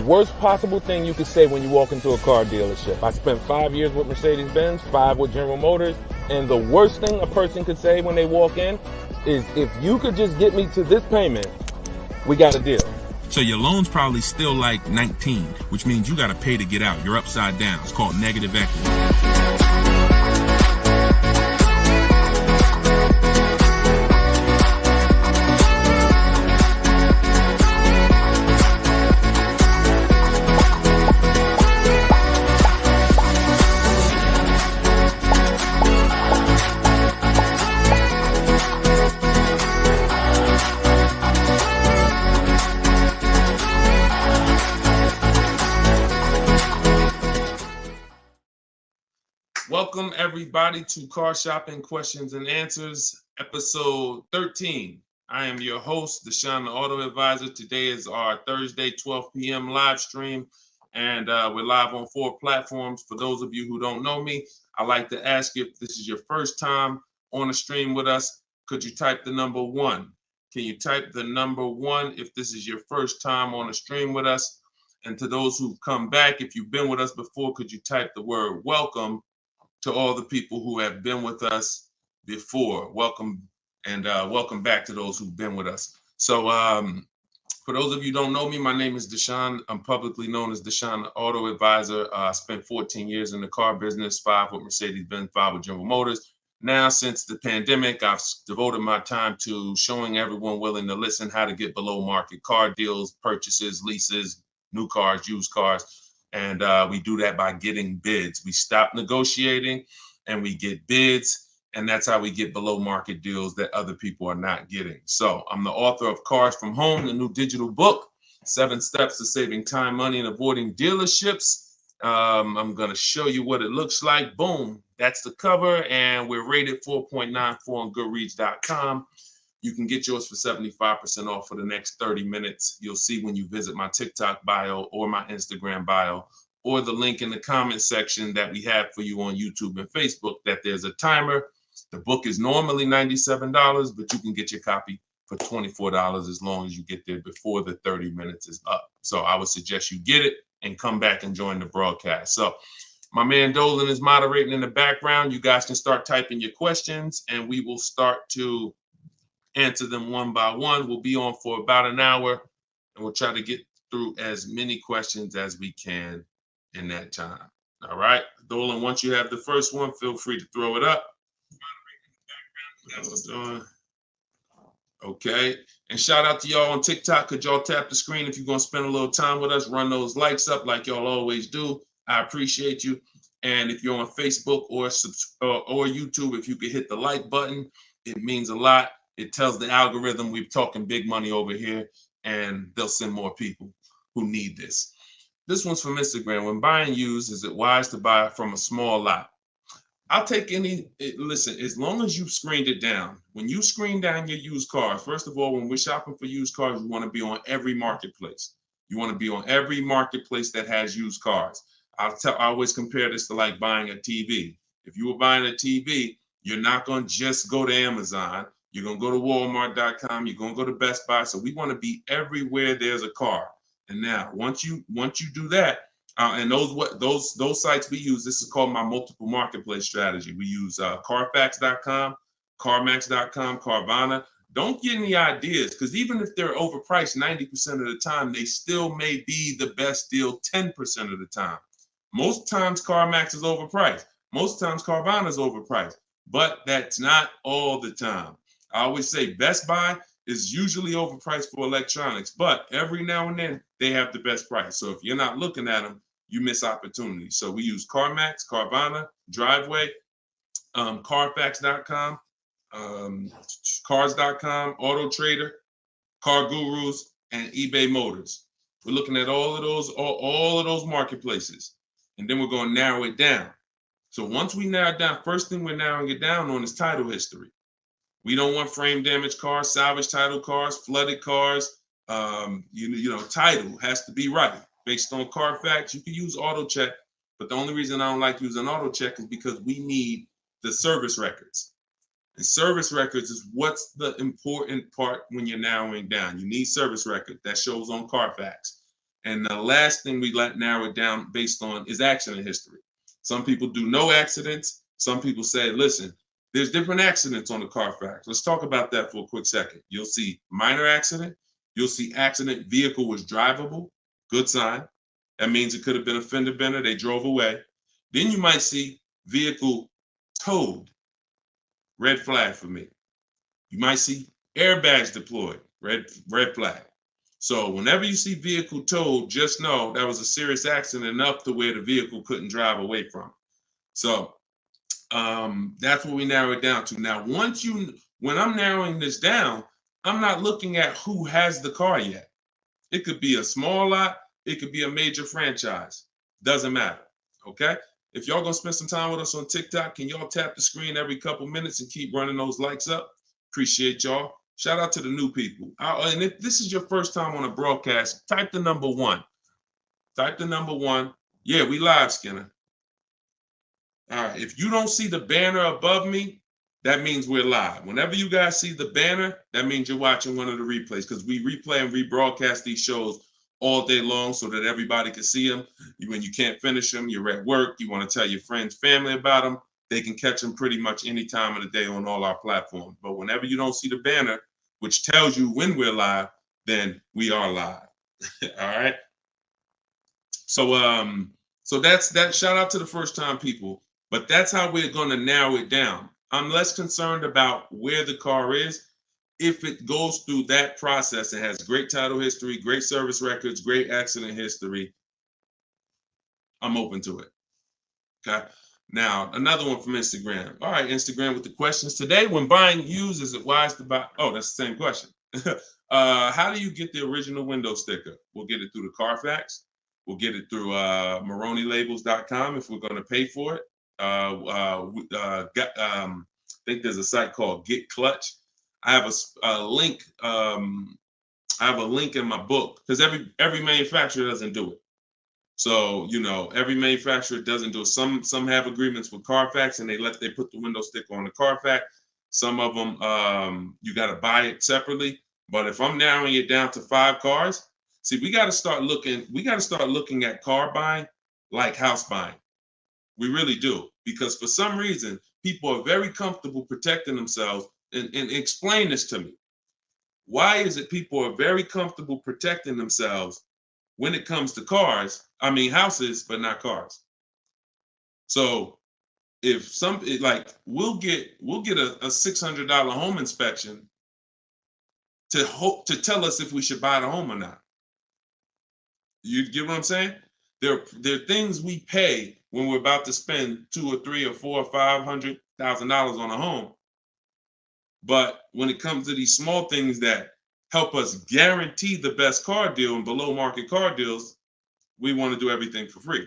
worst possible thing you could say when you walk into a car dealership. I spent 5 years with Mercedes-Benz, 5 with General Motors, and the worst thing a person could say when they walk in is, if you could just get me to this payment, we got a deal. So your loan's probably still like 19, which means you got to pay to get out. You're upside down. It's called negative equity. Welcome everybody to Car Shopping Questions and Answers, episode 13. I am your host, Deshone the Auto Advisor. Today is our Thursday, 12 p.m. live stream, and we're live on 4 platforms. For those of you who don't know me, I'd like to ask you, if this is your first time on a stream with us, could you type the number 1? Can you type the number 1 if this is your first time on a stream with us? And to those who've come back, if you've been with us before, could you type the word welcome to all the people who have been with us before? Welcome, and welcome back to those who've been with us. So for those of you who don't know me, my name is Deshone. I'm publicly known as Deshone the Auto Advisor. I spent 14 years in the car business, 5 with Mercedes-Benz, 5 with General Motors. Now, since the pandemic, I've devoted my time to showing everyone willing to listen how to get below market car deals, purchases, leases, new cars, used cars. And we do that by getting bids. We stop negotiating and we get bids. And that's how we get below market deals that other people are not getting. So I'm the author of Cars from Home, the new digital book, 7 Steps to Saving Time, Money, and Avoiding Dealerships. I'm going to show you what it looks like. Boom. That's the cover. And we're rated 4.94 on Goodreads.com. You can get yours for 75% off for the next 30 minutes. You'll see when you visit my TikTok bio or my Instagram bio or the link in the comment section that we have for you on YouTube and Facebook that there's a timer. The book is normally $97, but you can get your copy for $24 as long as you get there before the 30 minutes is up. So I would suggest you get it and come back and join the broadcast. So my man Dolan is moderating in the background. You guys can start typing your questions and we will start to answer them one by one. We'll be on for about an hour and we'll try to get through as many questions as we can in that time. All right, Dolan, once you have the first one, feel free to throw it up. Okay, and shout out to y'all on TikTok. Could y'all tap the screen if you're going to spend a little time with us? Run those likes up like y'all always do. I appreciate you. And if you're on Facebook or YouTube, if you could hit the like button, it means a lot. It tells the algorithm we're talking big money over here, and they'll send more people who need this. This one's from Instagram. When buying used, is it wise to buy from a small lot? I'll take any, listen, as long as you've screened it down. When you screen down your used cars, first of all, when we're shopping for used cars, we want to be on every marketplace. You want to be on every marketplace that has used cars. I always compare this to like buying a TV. If you were buying a TV, you're not going to just go to Amazon. You're going to go to Walmart.com. You're going to go to Best Buy. So we want to be everywhere there's a car. And now, once you do that, and those sites we use, this is called my multiple marketplace strategy. We use Carfax.com, CarMax.com, Carvana. Don't get any ideas, because even if they're overpriced 90% of the time, they still may be the best deal 10% of the time. Most times CarMax is overpriced. Most times Carvana is overpriced, but that's not all the time. I always say Best Buy is usually overpriced for electronics, but every now and then they have the best price. So if you're not looking at them, you miss opportunities. So we use CarMax, Carvana, Driveway, Carfax.com, Cars.com, Auto Trader, Car Gurus, and eBay Motors. We're looking at all of those marketplaces, and then we're going to narrow it down. So once we narrow it down, first thing we're narrowing it down on is title history. We don't want frame damaged cars, salvage title cars, flooded cars. Title has to be right. Based on Carfax, you can use auto check, but the only reason I don't like using auto check is because we need the service records. And service records is what's the important part when you're narrowing down. You need service record that shows on Carfax. And the last thing we let narrow it down based on is accident history. Some people do no accidents. Some people say, listen, there's different accidents on the Carfax. Let's talk about that for a quick second. You'll see minor accident. You'll see accident, vehicle was drivable. Good sign. That means it could have been a fender bender. They drove away. Then you might see vehicle towed. Red flag for me. You might see airbags deployed. Red flag. So whenever you see vehicle towed, just know that was a serious accident enough to where the vehicle couldn't drive away from. So that's what we narrow it down to. Now, when I'm narrowing this down, I'm not looking at who has the car yet. It could be a small lot. It could be a major franchise. Doesn't matter. Okay. If y'all gonna spend some time with us on TikTok, can y'all tap the screen every couple minutes and keep running those likes up? Appreciate y'all. Shout out to the new people. And if this is your first time on a broadcast, type the number 1. Type the number 1. Yeah, we live, Skinner. All right. If you don't see the banner above me, that means we're live. Whenever you guys see the banner, that means you're watching one of the replays, because we replay and rebroadcast these shows all day long so that everybody can see them. When you can't finish them, you're at work, you want to tell your friends, family about them, they can catch them pretty much any time of the day on all our platforms. But whenever you don't see the banner, which tells you when we're live, then we are live. All right. So that's that. Shout out to the first time people. But that's how we're going to narrow it down. I'm less concerned about where the car is. If it goes through that process and has great title history, great service records, great accident history, I'm open to it. Okay. Now, another one from Instagram. All right, Instagram with the questions. Today, when buying used, is it wise to buy? Oh, that's the same question. How do you get the original window sticker? We'll get it through the Carfax. We'll get it through MaroneyLabels.com if we're going to pay for it. I think there's a site called Get Clutch. I have a link. I have a link in my book, because every manufacturer doesn't do it. So every manufacturer doesn't do it. Some have agreements with Carfax and they put the window sticker on the Carfax. Some of them you got to buy it separately. But if I'm narrowing it down to 5 cars, see, we got to start looking. We got to start looking at car buying like house buying. We really do, because for some reason people are very comfortable protecting themselves. And explain this to me. Why is it people are very comfortable protecting themselves when it comes to cars? I mean, houses, but not cars. So if we'll get a $600 home inspection to tell us if we should buy the home or not. You get what I'm saying? There are things we pay when we're about to spend $2 or $3 or $4 or $500,000 on a home. But when it comes to these small things that help us guarantee the best car deal and below market car deals, we want to do everything for free.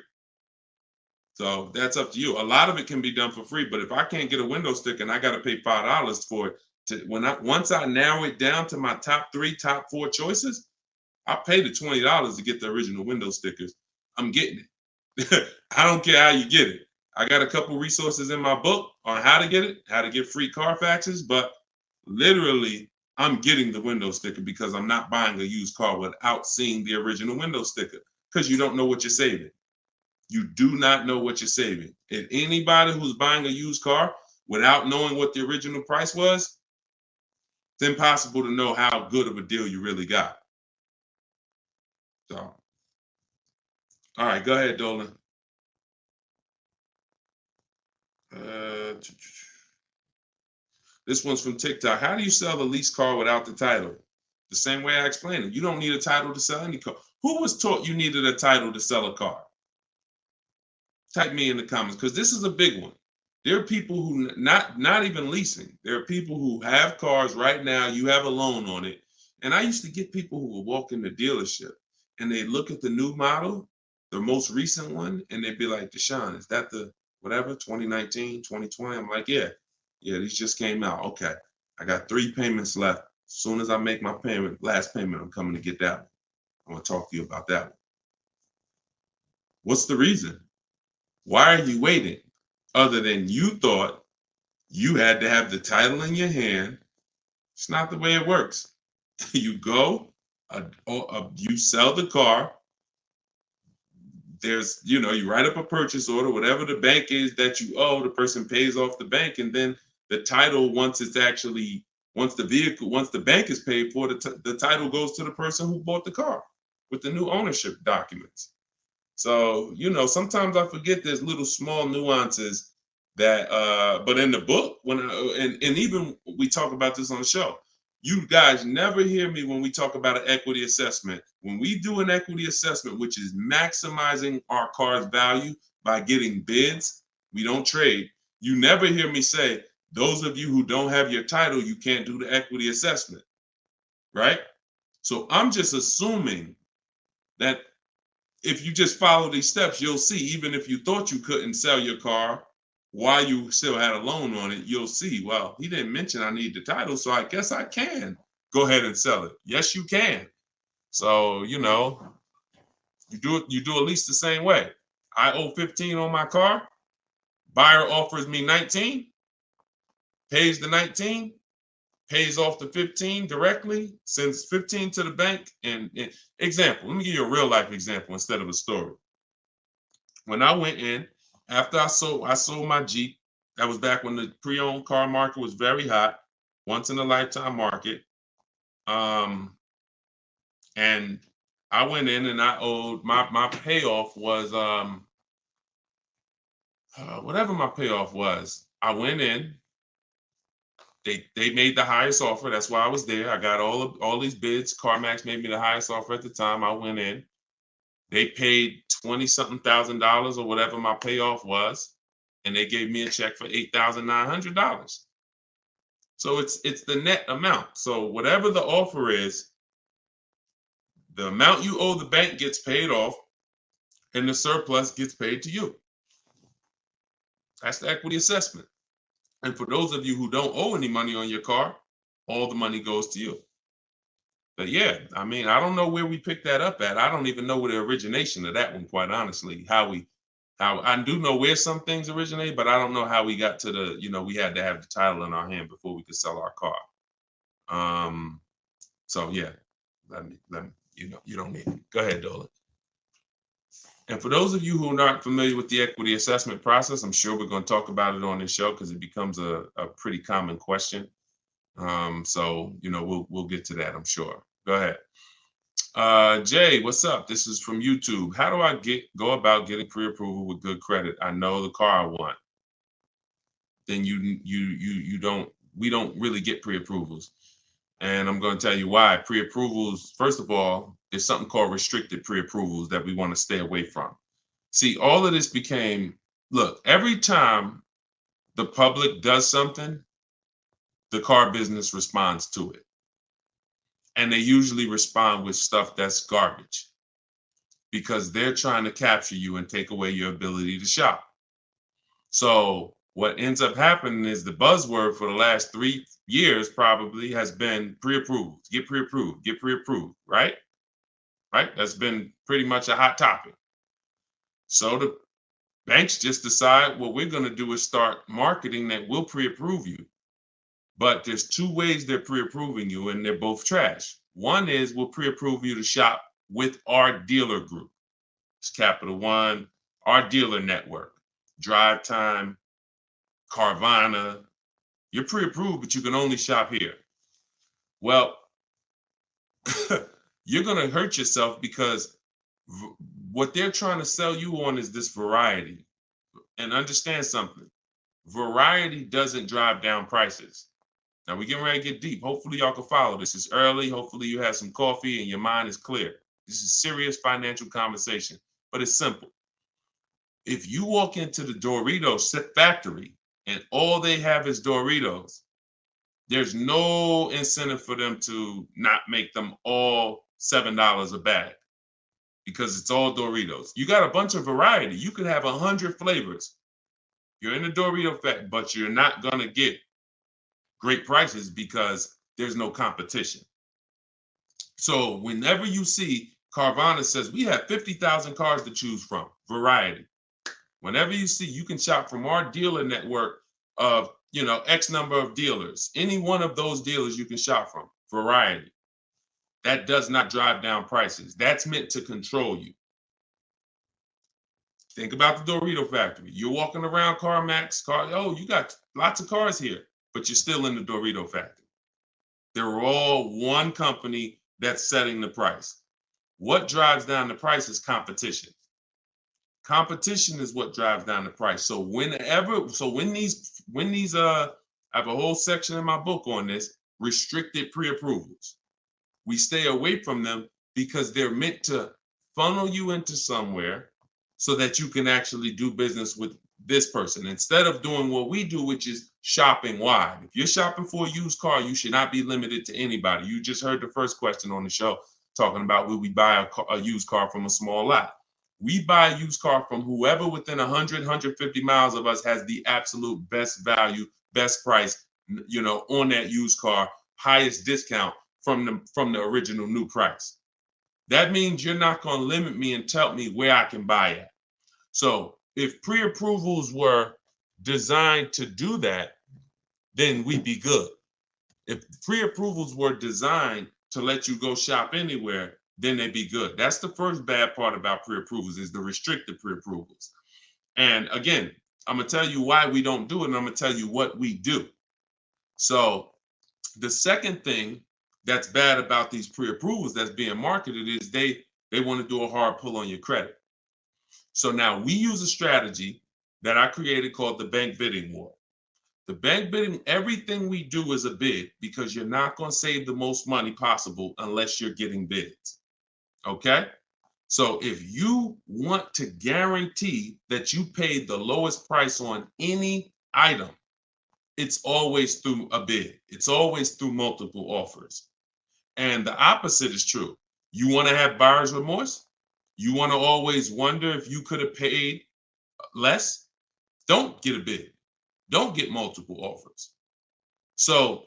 So that's up to you. A lot of it can be done for free, but if I can't get a window sticker and I got to pay $5 for it, once I narrow it down to my top 4 choices, I pay the $20 to get the original window stickers. I'm getting it. I don't care how you get it. I got a couple resources in my book on how to get it, how to get free Carfaxes, but literally I'm getting the window sticker because I'm not buying a used car without seeing the original window sticker, because you don't know what you're saving. You do not know what you're saving. And anybody who's buying a used car without knowing what the original price was, it's impossible to know how good of a deal you really got. So, all right, go ahead, Dolan. This one's from TikTok. How do you sell the lease car without the title? The same way I explained it. You don't need a title to sell any car. Who was taught you needed a title to sell a car? Type me in the comments, because this is a big one. There are people who not even leasing. There are people who have cars right now. You have a loan on it. And I used to get people who would walk in the dealership and they look at the new model, the most recent one, and they'd be like, Deshone, is that the whatever, 2019, 2020? I'm like, yeah, these just came out. Okay, I got 3 payments left. As soon as I make my last payment, I'm coming to get that one. I want to talk to you about that one. What's the reason? Why are you waiting? Other than you thought you had to have the title in your hand. It's not the way it works. You go, you sell the car, there's, you write up a purchase order, whatever the bank is that you owe, the person pays off the bank, and then the title, once the bank is paid for, the title goes to the person who bought the car with the new ownership documents. So, sometimes I forget there's little small nuances that, but in the book, and even we talk about this on the show, you guys never hear me when we talk about an equity assessment. When we do an equity assessment, which is maximizing our car's value by getting bids, we don't trade. You never hear me say, those of you who don't have your title, you can't do the equity assessment, right? So I'm just assuming that if you just follow these steps, you'll see, even if you thought you couldn't sell your car while you still had a loan on it, you'll see, well, he didn't mention I need the title, so I guess I can go ahead and sell it. Yes, you can. So, you do at least the same way. I owe 15 on my car. Buyer offers me 19, pays the 19, pays off the 15 directly, sends 15 to the bank. And example, let me give you a real life example instead of a story. When I went in, after I sold my Jeep, that was back when the pre-owned car market was very hot, once in a lifetime market. And I went in and I owed my payoff was whatever my payoff was. I went in. They made the highest offer. That's why I was there. I got all these bids. CarMax made me the highest offer at the time. I went in. They paid $20-something thousand or whatever my payoff was, and they gave me a check for $8,900. So it's the net amount. So whatever the offer is, the amount you owe the bank gets paid off, and the surplus gets paid to you. That's the equity assessment. And for those of you who don't owe any money on your car, all the money goes to you. But yeah, I mean, I don't know where we picked that up at. I don't even know where the origination of that one, quite honestly. How I do know where some things originate, but I don't know how we got to we had to have the title in our hand before we could sell our car. So yeah, let me, you don't need it. Go ahead, Dolan. And for those of you who are not familiar with the equity assessment process, I'm sure we're going to talk about it on this show because it becomes a pretty common question. So we'll get to that, I'm sure. Go ahead. Jay, what's up? This is from YouTube. How do I go about getting pre-approval with good credit? I know the car I want. Then we don't really get pre-approvals. And I'm going to tell you why. Pre-approvals, first of all, there's something called restricted pre-approvals that we want to stay away from. See, all of this became, look, every time the public does something, the car business responds to it. And they usually respond with stuff that's garbage because they're trying to capture you and take away your ability to shop. So what ends up happening is the buzzword for the last 3 years probably has been pre-approved, get pre-approved, right? Right? That's been pretty much a hot topic. So the banks just decide what we're going to do is start marketing that we'll pre-approve you. But there's 2 ways they're pre-approving you, and they're both trash. One is we'll pre-approve you to shop with our dealer group. It's Capital One, our dealer network, Drive Time, Carvana. You're pre-approved, but you can only shop here. Well, you're going to hurt yourself because what they're trying to sell you on is this variety. And understand something. Variety doesn't drive down prices. Now we're getting ready to get deep. Hopefully y'all can follow this. It's early. Hopefully you have some coffee and your mind is clear. This is serious financial conversation, but it's simple. If you walk into the Doritos factory and all they have is Doritos, there's no incentive for them to not make them all $7 a bag because it's all Doritos. You got a bunch of variety. You could have 100 flavors. You're in the Dorito factory, but you're not going to get great prices because there's no competition. So whenever you see Carvana says we have 50,000 cars to choose from, variety. Whenever you see, you can shop from our dealer network of, X number of dealers. Any one of those dealers you can shop from, variety. That does not drive down prices. That's meant to control you. Think about the Dorito factory. You're walking around CarMax, oh, you got lots of cars here, but you're still in the Dorito factory. They're all one company that's setting the price. What drives down the price is competition. Competition is what drives down the price. So when these I have a whole section in my book on this, restricted pre-approvals. We stay away from them because they're meant to funnel you into somewhere so that you can actually do business with this person instead of doing what we do, which is shopping wide. If you're shopping for a used car, you should not be limited to anybody. You just heard the first question on the show talking about will we buy a used car from a small lot. We buy a used car from whoever within 100, 150 miles of us has the absolute best value, best price, on that used car, highest discount from the original new price. That means you're not going to limit me and tell me where I can buy it. So if pre-approvals were designed to do that, then we'd be good. If pre-approvals were designed to let you go shop anywhere, then they'd be good. That's the first bad part about pre-approvals is the restricted pre-approvals. And again, I'm going to tell you why we don't do it, and I'm going to tell you what we do. So the second thing that's bad about these pre-approvals that's being marketed is they want to do a hard pull on your credit. So now we use a strategy that I created called the bank bidding war. The bank bidding, everything we do is a bid because you're not going to save the most money possible unless you're getting bids. Okay? So if you want to guarantee that you paid the lowest price on any item, it's always through a bid. It's always through multiple offers. And the opposite is true. You want to have buyer's remorse? You want to always wonder if you could have paid less? Don't get a bid. Don't get multiple offers. So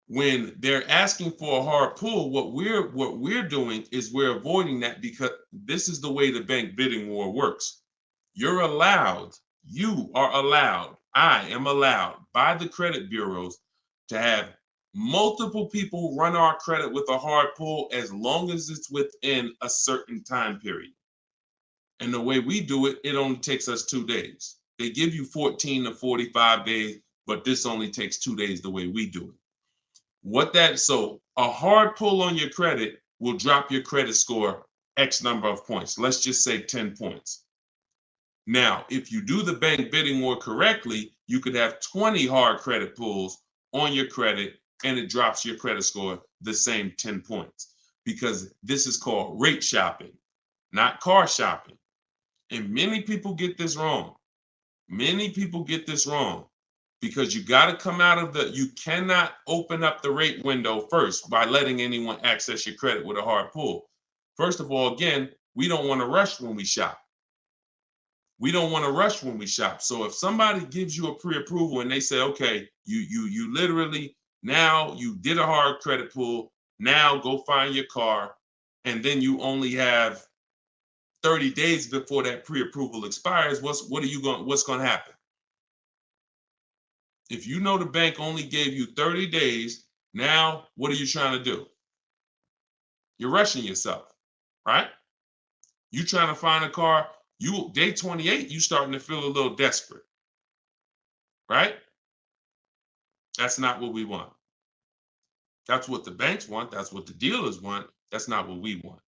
when they're asking for a hard pull, what we're doing is we're avoiding that because this is the way the bank bidding war works. You are allowed, I am allowed by the credit bureaus to have multiple people run our credit with a hard pull as long as it's within a certain time period. And the way we do it, it only takes us 2 days. They give you 14 to 45 days, but this only takes 2 days the way we do it. So a hard pull on your credit will drop your credit score X number of points. Let's just say 10 points. Now, if you do the bank bidding war correctly, you could have 20 hard credit pulls on your credit and it drops your credit score the same 10 points because this is called rate shopping, not car shopping. And many people get this wrong. Many people get this wrong because you got to come out of you cannot open up the rate window first by letting anyone access your credit with a hard pull. First of all, again, we don't want to rush when we shop. We don't want to rush when we shop. So if somebody gives you a pre-approval and they say, okay, you literally, now you did a hard credit pull, now go find your car, and then you only have 30 days before that pre-approval expires, what's going to happen? If you know the bank only gave you 30 days, now what are you trying to do? You're rushing yourself, right? You trying to find a car, day 28, you starting to feel a little desperate, right? That's not what we want. That's what the banks want. That's what the dealers want. That's not what we want.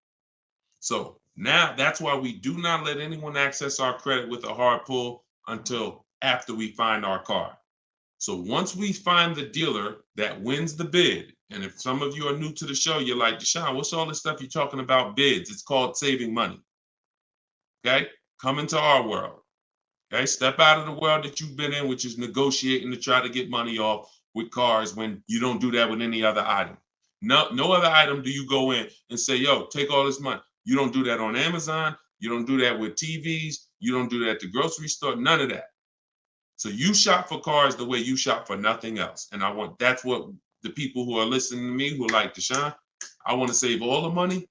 So now that's why we do not let anyone access our credit with a hard pull until after we find our car. So once we find the dealer that wins the bid, and if some of you are new to the show, you're like, Deshone, what's all this stuff you're talking about bids? It's called saving money. Okay? Come into our world. Okay? Step out of the world that you've been in, which is negotiating to try to get money off with cars when you don't do that with any other item. No other item do you go in and say, yo, take all this money. You don't do that on Amazon. You don't do that with TVs. You don't do that at the grocery store. None of that. So you shop for cars the way you shop for nothing else. And that's what the people who are listening to me who are like, Deshone, I want to save all the money.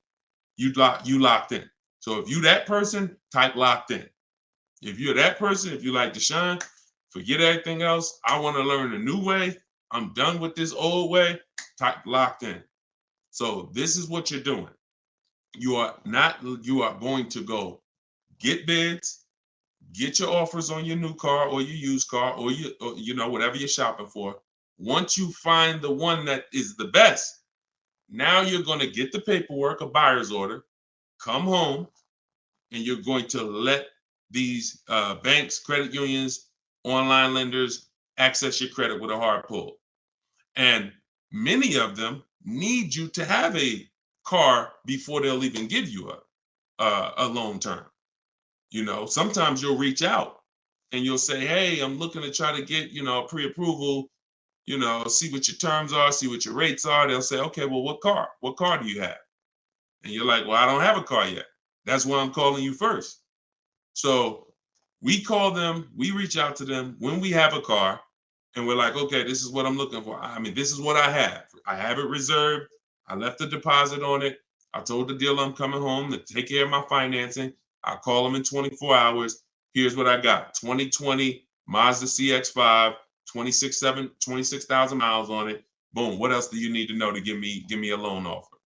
You locked in. So if you that person, type locked in. If you're that person, if you like Deshone, forget everything else. I want to learn a new way. I'm done with this old way. Type locked in. So this is what you're doing. You are going to go get bids. get your offers on your new car or your used car or whatever you're shopping for. Once you find the one that is the best, now you're going to get the paperwork, a buyer's order, come home, and you're going to let these banks, credit unions, online lenders access your credit with a hard pull. And many of them need you to have a car before they'll even give you a loan term. Sometimes you'll reach out and you'll say, hey, I'm looking to try to get, a pre-approval, see what your terms are, see what your rates are. They'll say, okay, well, what car? What car do you have? And you're like, well, I don't have a car yet. That's why I'm calling you first. So we call them, we reach out to them when we have a car, and we're like, okay, this is what I'm looking for. I mean, this is what I have. I have it reserved. I left a deposit on it. I told the dealer I'm coming home to take care of my financing. I'll call them in 24 hours. Here's what I got. 2020 Mazda CX-5, 26,000 miles on it. Boom. What else do you need to know to give me a loan offer?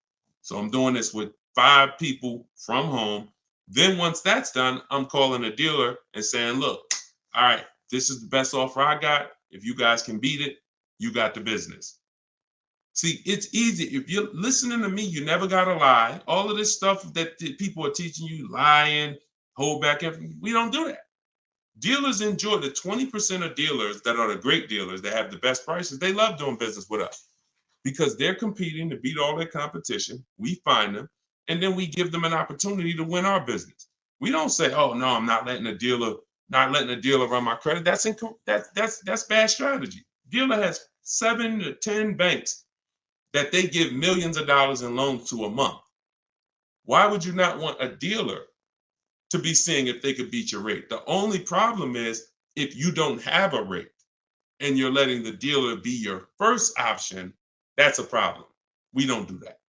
So I'm doing this with 5 people from home. Then once that's done, I'm calling a dealer and saying, look, all right, this is the best offer I got. If you guys can beat it, you got the business. See, it's easy. If you're listening to me, you never got to lie. All of this stuff that people are teaching you, lying, hold back everything, we don't do that. Dealers enjoy the 20% of dealers that are the great dealers that have the best prices. They love doing business with us because they're competing to beat all their competition. We find them, and then we give them an opportunity to win our business. We don't say, oh, no, I'm not letting a dealer run my credit. That's bad strategy. Dealer has 7 to 10 banks that they give millions of dollars in loans to a month. Why would you not want a dealer to be seeing if they could beat your rate? The only problem is if you don't have a rate and you're letting the dealer be your first option, that's a problem. We don't do that.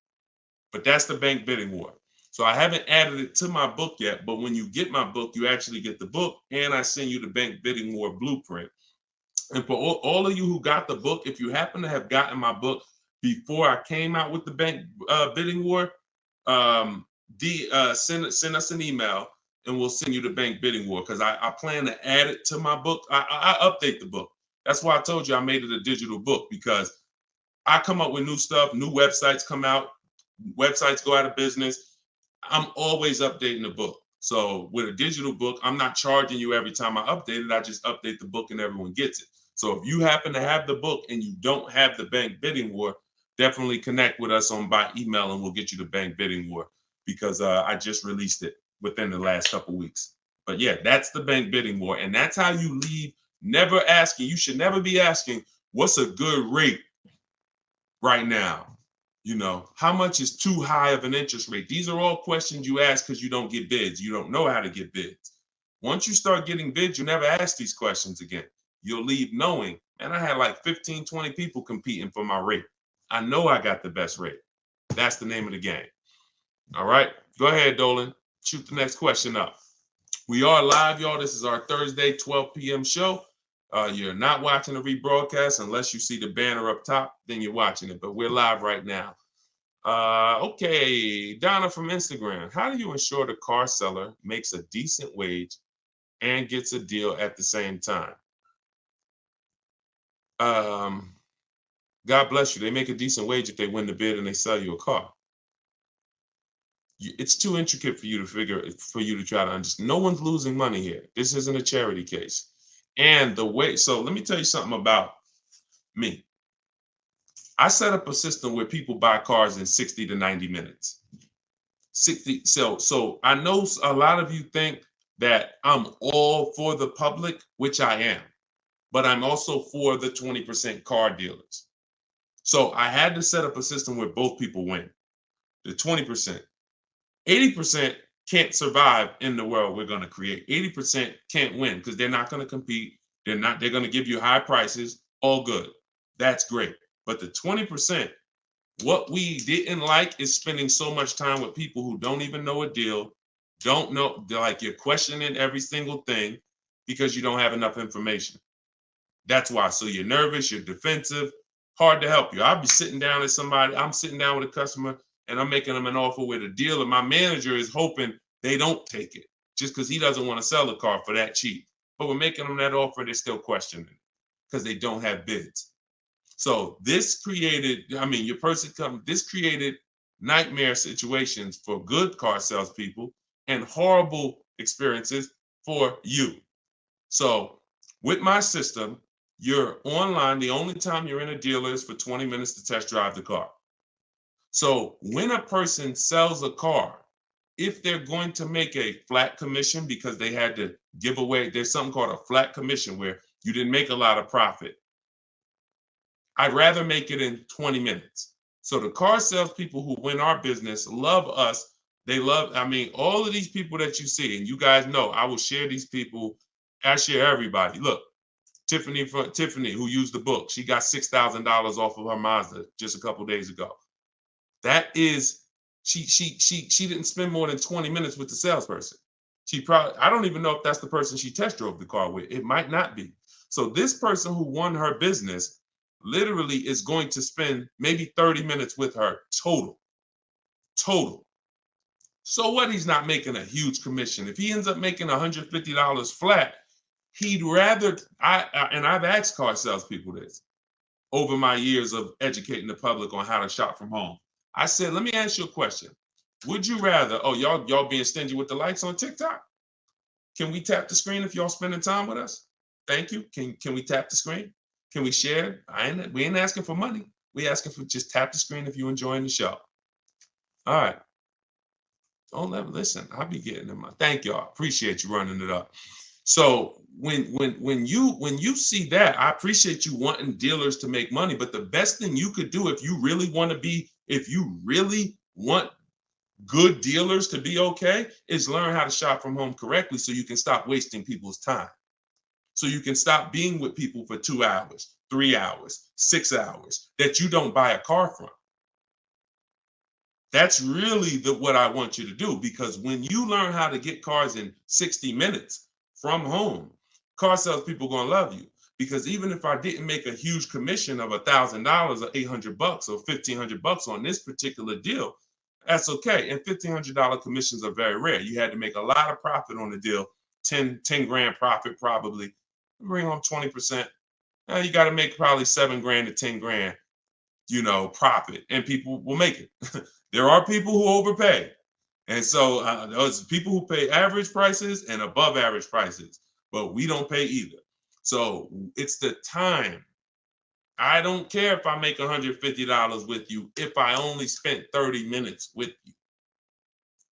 But that's the bank bidding war. So I haven't added it to my book yet, but when you get my book, you actually get the book, and I send you the bank bidding war blueprint. And for all of you who got the book, if you happen to have gotten my book before I came out with the bank bidding war, send us an email and we'll send you the bank bidding war, because I plan to add it to my book. I update the book. That's why I told you I made it a digital book, because I come up with new stuff, new websites come out, websites go out of business. I'm always updating the book. So with a digital book, I'm not charging you every time I update it. I just update the book and everyone gets it. So if you happen to have the book and you don't have the bank bidding war, definitely connect with us by email and we'll get you the bank bidding war, because I just released it within the last couple weeks. But yeah, that's the bank bidding war. And that's how you leave never asking. You should never be asking, what's a good rate right now? How much is too high of an interest rate? These are all questions you ask because you don't get bids. You don't know how to get bids. Once you start getting bids, you never ask these questions again. You'll leave knowing, man, I had like 15, 20 people competing for my rate. I know I got the best rate. That's the name of the game. All right, go ahead, Dolan. Shoot the next question up. We are live, y'all. This is our Thursday, 12 p.m. show. You're not watching the rebroadcast unless you see the banner up top, then you're watching it. But we're live right now. Okay, Donna from Instagram. How do you ensure the car seller makes a decent wage and gets a deal at the same time? God bless you. They make a decent wage if they win the bid and they sell you a car. It's too intricate for you to try to understand. No one's losing money here. This isn't a charity case. And so let me tell you something about me. I set up a system where people buy cars in 60 to 90 minutes. So I know a lot of you think that I'm all for the public, which I am, but I'm also for the 20% car dealers. So I had to set up a system where both people win. The 20%. 80% can't survive in the world we're going to create. 80% can't win because they're not going to compete. They're going to give you high prices. All good. That's great. But the 20%, what we didn't like is spending so much time with people who don't even know a deal, don't know, like you're questioning every single thing because you don't have enough information. That's why. So you're nervous, you're defensive, hard to help you. I'll be sitting down with somebody, I'm sitting down with a customer and I'm making them an offer with a deal, and my manager is hoping they don't take it just because he doesn't want to sell the car for that cheap. But we're making them that offer, they're still questioning it because they don't have bids. So this created, this created nightmare situations for good car salespeople and horrible experiences for you. So with my system, you're online. The only time you're in a dealer is for 20 minutes to test drive the car. So when a person sells a car, if they're going to make a flat commission because they had to give away, there's something called a flat commission where you didn't make a lot of profit. I'd rather make it in 20 minutes. So the car salespeople who win our business love us. They love, all of these people that you see, and you guys know, I will share these people. I share everybody. Look, Tiffany, who used the book, she got $6,000 off of her Mazda just a couple days ago. That is, she didn't spend more than 20 minutes with the salesperson. I don't even know if that's the person she test drove the car with. It might not be. So this person who won her business literally is going to spend maybe 30 minutes with her total. So what? He's not making a huge commission. If he ends up making $150 flat, he'd rather, and I've asked car salespeople this over my years of educating the public on how to shop from home. I said, let me ask you a question. Would you rather, y'all being stingy with the likes on TikTok? Can we tap the screen if y'all spending time with us? Thank you. Can we tap the screen? Can we share? We ain't asking for money. We asking for just tap the screen if you're enjoying the show. All right. Don't ever listen. I'll be getting in my. Thank y'all. Appreciate you running it up. So when you see that, I appreciate you wanting dealers to make money. But the best thing you could do if you really want good dealers to be okay, is learn how to shop from home correctly so you can stop wasting people's time. So you can stop being with people for 2 hours, 3 hours, 6 hours that you don't buy a car from. That's really what I want you to do, because when you learn how to get cars in 60 minutes from home, car salespeople are going to love you. Because even if I didn't make a huge commission of $1,000 or $800 or $1,500 on this particular deal, that's okay. And $1,500 commissions are very rare. You had to make a lot of profit on the deal, 10 grand profit probably. Bring home 20%. Now you got to make probably 7 grand to 10 grand, profit, and people will make it. There are people who overpay. And so those people who pay average prices and above average prices, but we don't pay either. So it's the time. I don't care if I make $150 with you if I only spent 30 minutes with you.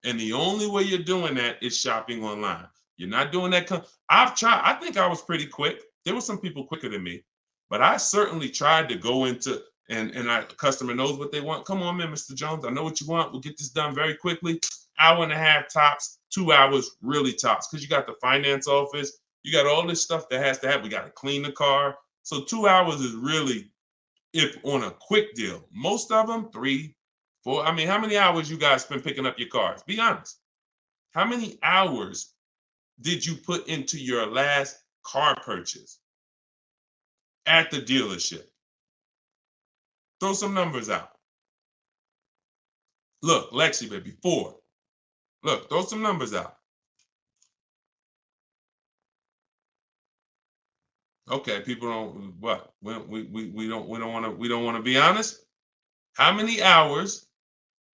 And the only way you're doing that is shopping online. You're not doing that. I've tried. I think I was pretty quick. There were some people quicker than me, but I certainly tried to go into, and a customer knows what they want. Come on in, Mr. Jones. I know what you want. We'll get this done very quickly. Hour and a half tops, 2 hours really tops, because you got the finance office. You got all this stuff that has to happen. We got to clean the car. So 2 hours is really, if on a quick deal. Most of them, 3, 4. How many hours you guys spend picking up your cars? Be honest. How many hours did you put into your last car purchase at the dealership? Throw some numbers out. Look, Lexi, baby, 4. Look, throw some numbers out. Okay, people don't what? We don't want to be honest. How many hours?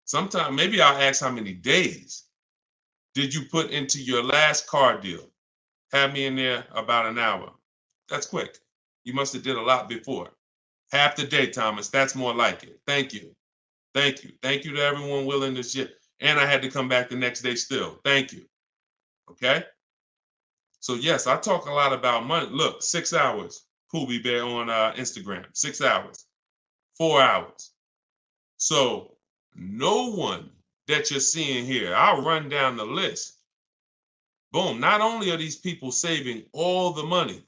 Sometimes maybe I'll ask how many days did you put into your last car deal? Have me in there about an hour. That's quick. You must have did a lot before. Half the day, Thomas. That's more like it. Thank you. Thank you. Thank you to everyone willing to shit. And I had to come back the next day still. Thank you. Okay? So yes, I talk a lot about money. Look, 6 hours. Poobie Bear on Instagram. 6 hours. 4 hours. So no one that you're seeing here, I'll run down the list. Boom. Not only are these people saving all the money.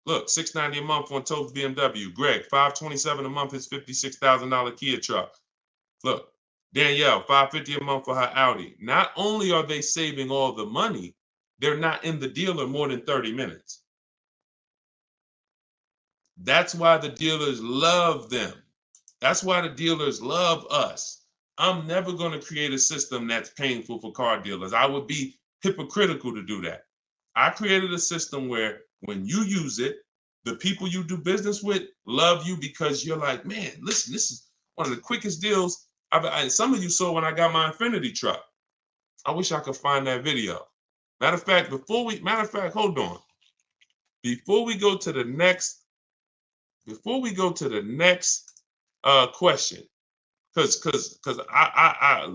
Look, $690 a month on Totes BMW. Greg, $527 a month, his $56,000 Kia truck. Look, Danielle, $550 a month for her Audi. Not only are they saving all the money, they're not in the dealer more than 30 minutes. That's why the dealers love them. That's why the dealers love us. I'm never going to create a system that's painful for car dealers. I would be hypocritical to do that. I created a system where when you use it, the people you do business with love you because you're like, man, listen, this is one of the quickest deals some of you saw when I got my Infinity truck. I wish I could find that video. Matter of fact, hold on. Before we go to the next question, because I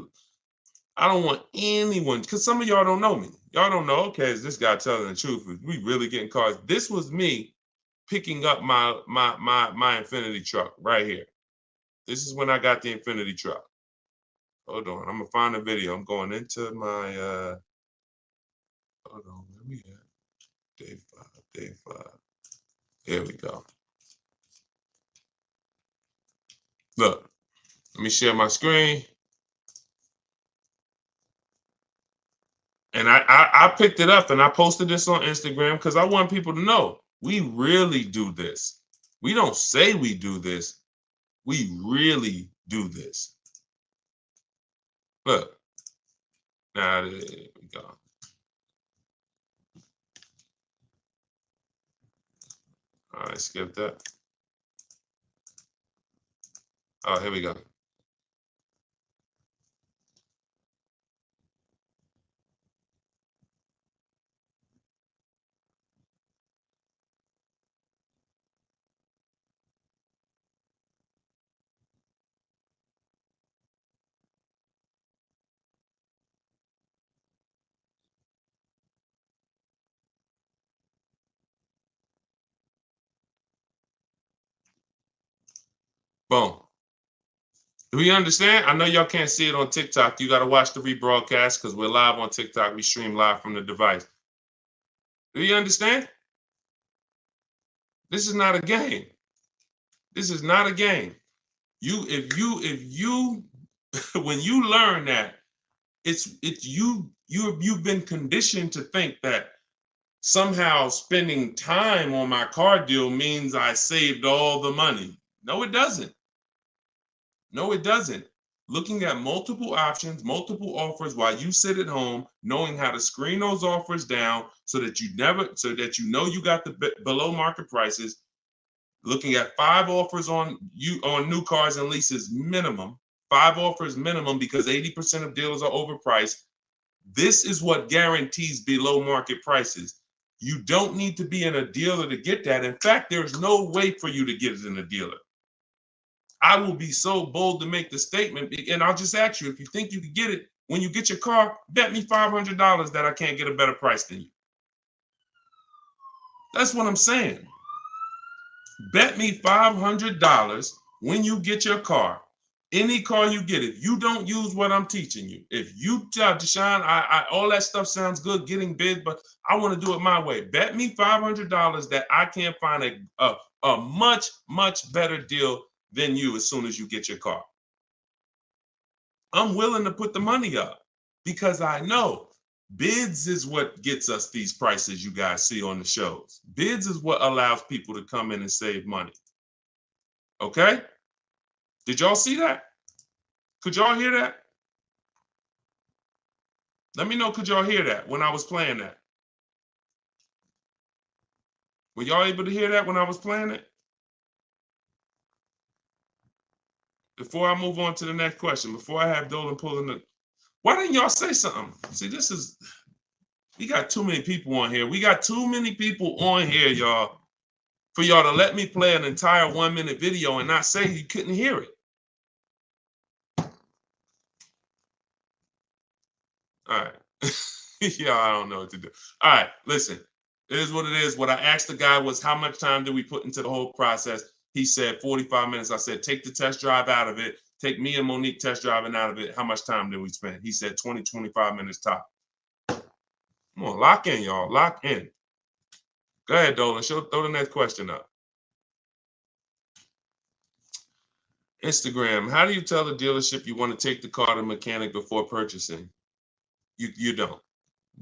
don't want anyone, because some of y'all don't know me. Y'all don't know, okay, is this guy telling the truth? Is we really getting cars? This was me picking up my Infinity truck right here. This is when I got the Infinity truck. Hold on, I'm gonna find a video. I'm going into my hold on, where we at? Day five. Here we go. Look, let me share my screen. And I picked it up and I posted this on Instagram because I want people to know we really do this. We don't say we do this. We really do this. Look. Now, there we go. All right, skip that. Oh, here we go. Boom. Do we understand? I know y'all can't see it on TikTok. You got to watch the rebroadcast because we're live on TikTok. We stream live from the device. Do you understand? This is not a game. This is not a game. If you when you learn that you've been conditioned to think that somehow spending time on my car deal means I saved all the money. No, it doesn't. No, it doesn't. Looking at multiple options, multiple offers while you sit at home, knowing how to screen those offers down so that you know you got the below market prices. Looking at 5 offers on new cars and leases minimum, 5 offers minimum because 80% of dealers are overpriced. This is what guarantees below market prices. You don't need to be in a dealer to get that. In fact, there's no way for you to get it in a dealer. I will be so bold to make the statement, and I'll just ask you, if you think you can get it, when you get your car, bet me $500 that I can't get a better price than you. That's what I'm saying. Bet me $500 when you get your car, any car you get, if you don't use what I'm teaching you, if you tell Deshone, all that stuff sounds good, getting bids, but I want to do it my way. Bet me $500 that I can't find a much, much better deal than you as soon as you get your car. I'm willing to put the money up because I know bids is what gets us these prices you guys see on the shows. Bids is what allows people to come in and save money. Okay? Did y'all see that? Could y'all hear that? Let me know, could y'all hear that when I was playing that? Were y'all able to hear that when I was playing it? Before I move on to the next question, before I have Dolan pulling the... Why didn't y'all say something? See, we got too many people on here. We got too many people on here, y'all, for y'all to let me play an entire 1-minute video and not say you couldn't hear it. All right. Yeah, I don't know what to do. All right, listen. It is what it is. What I asked the guy was, how much time do we put into the whole process? He said 45 minutes. I said, take the test drive out of it. Take me and Monique test driving out of it. How much time did we spend? He said 20, 25 minutes top. Come on, lock in, y'all. Lock in. Go ahead, Dolan. Throw the next question up. Instagram. How do you tell the dealership you want to take the car to mechanic before purchasing? You don't.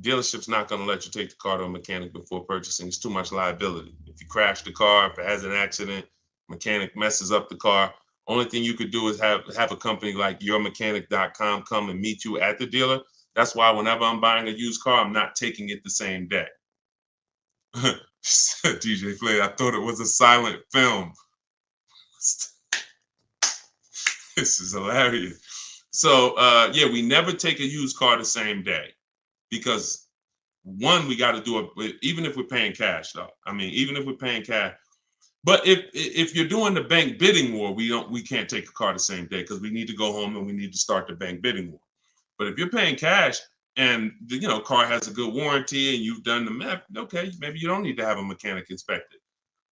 Dealership's not going to let you take the car to a mechanic before purchasing. It's too much liability. If you crash the car, if it has an accident, mechanic messes up the car, only thing you could do is have a company like yourmechanic.com come and meet you at the dealer. That's why whenever I'm buying a used car, I'm not taking it the same day. DJ Flay, I thought it was a silent film. This is hilarious. So yeah, we never take a used car the same day because one, we got to do it even if we're paying cash though. I mean, even if we're paying cash. But if you're doing the bank bidding war, we can't take a car the same day because we need to go home and we need to start the bank bidding war. But if you're paying cash and the car has a good warranty and you've done the math, okay, maybe you don't need to have a mechanic inspected.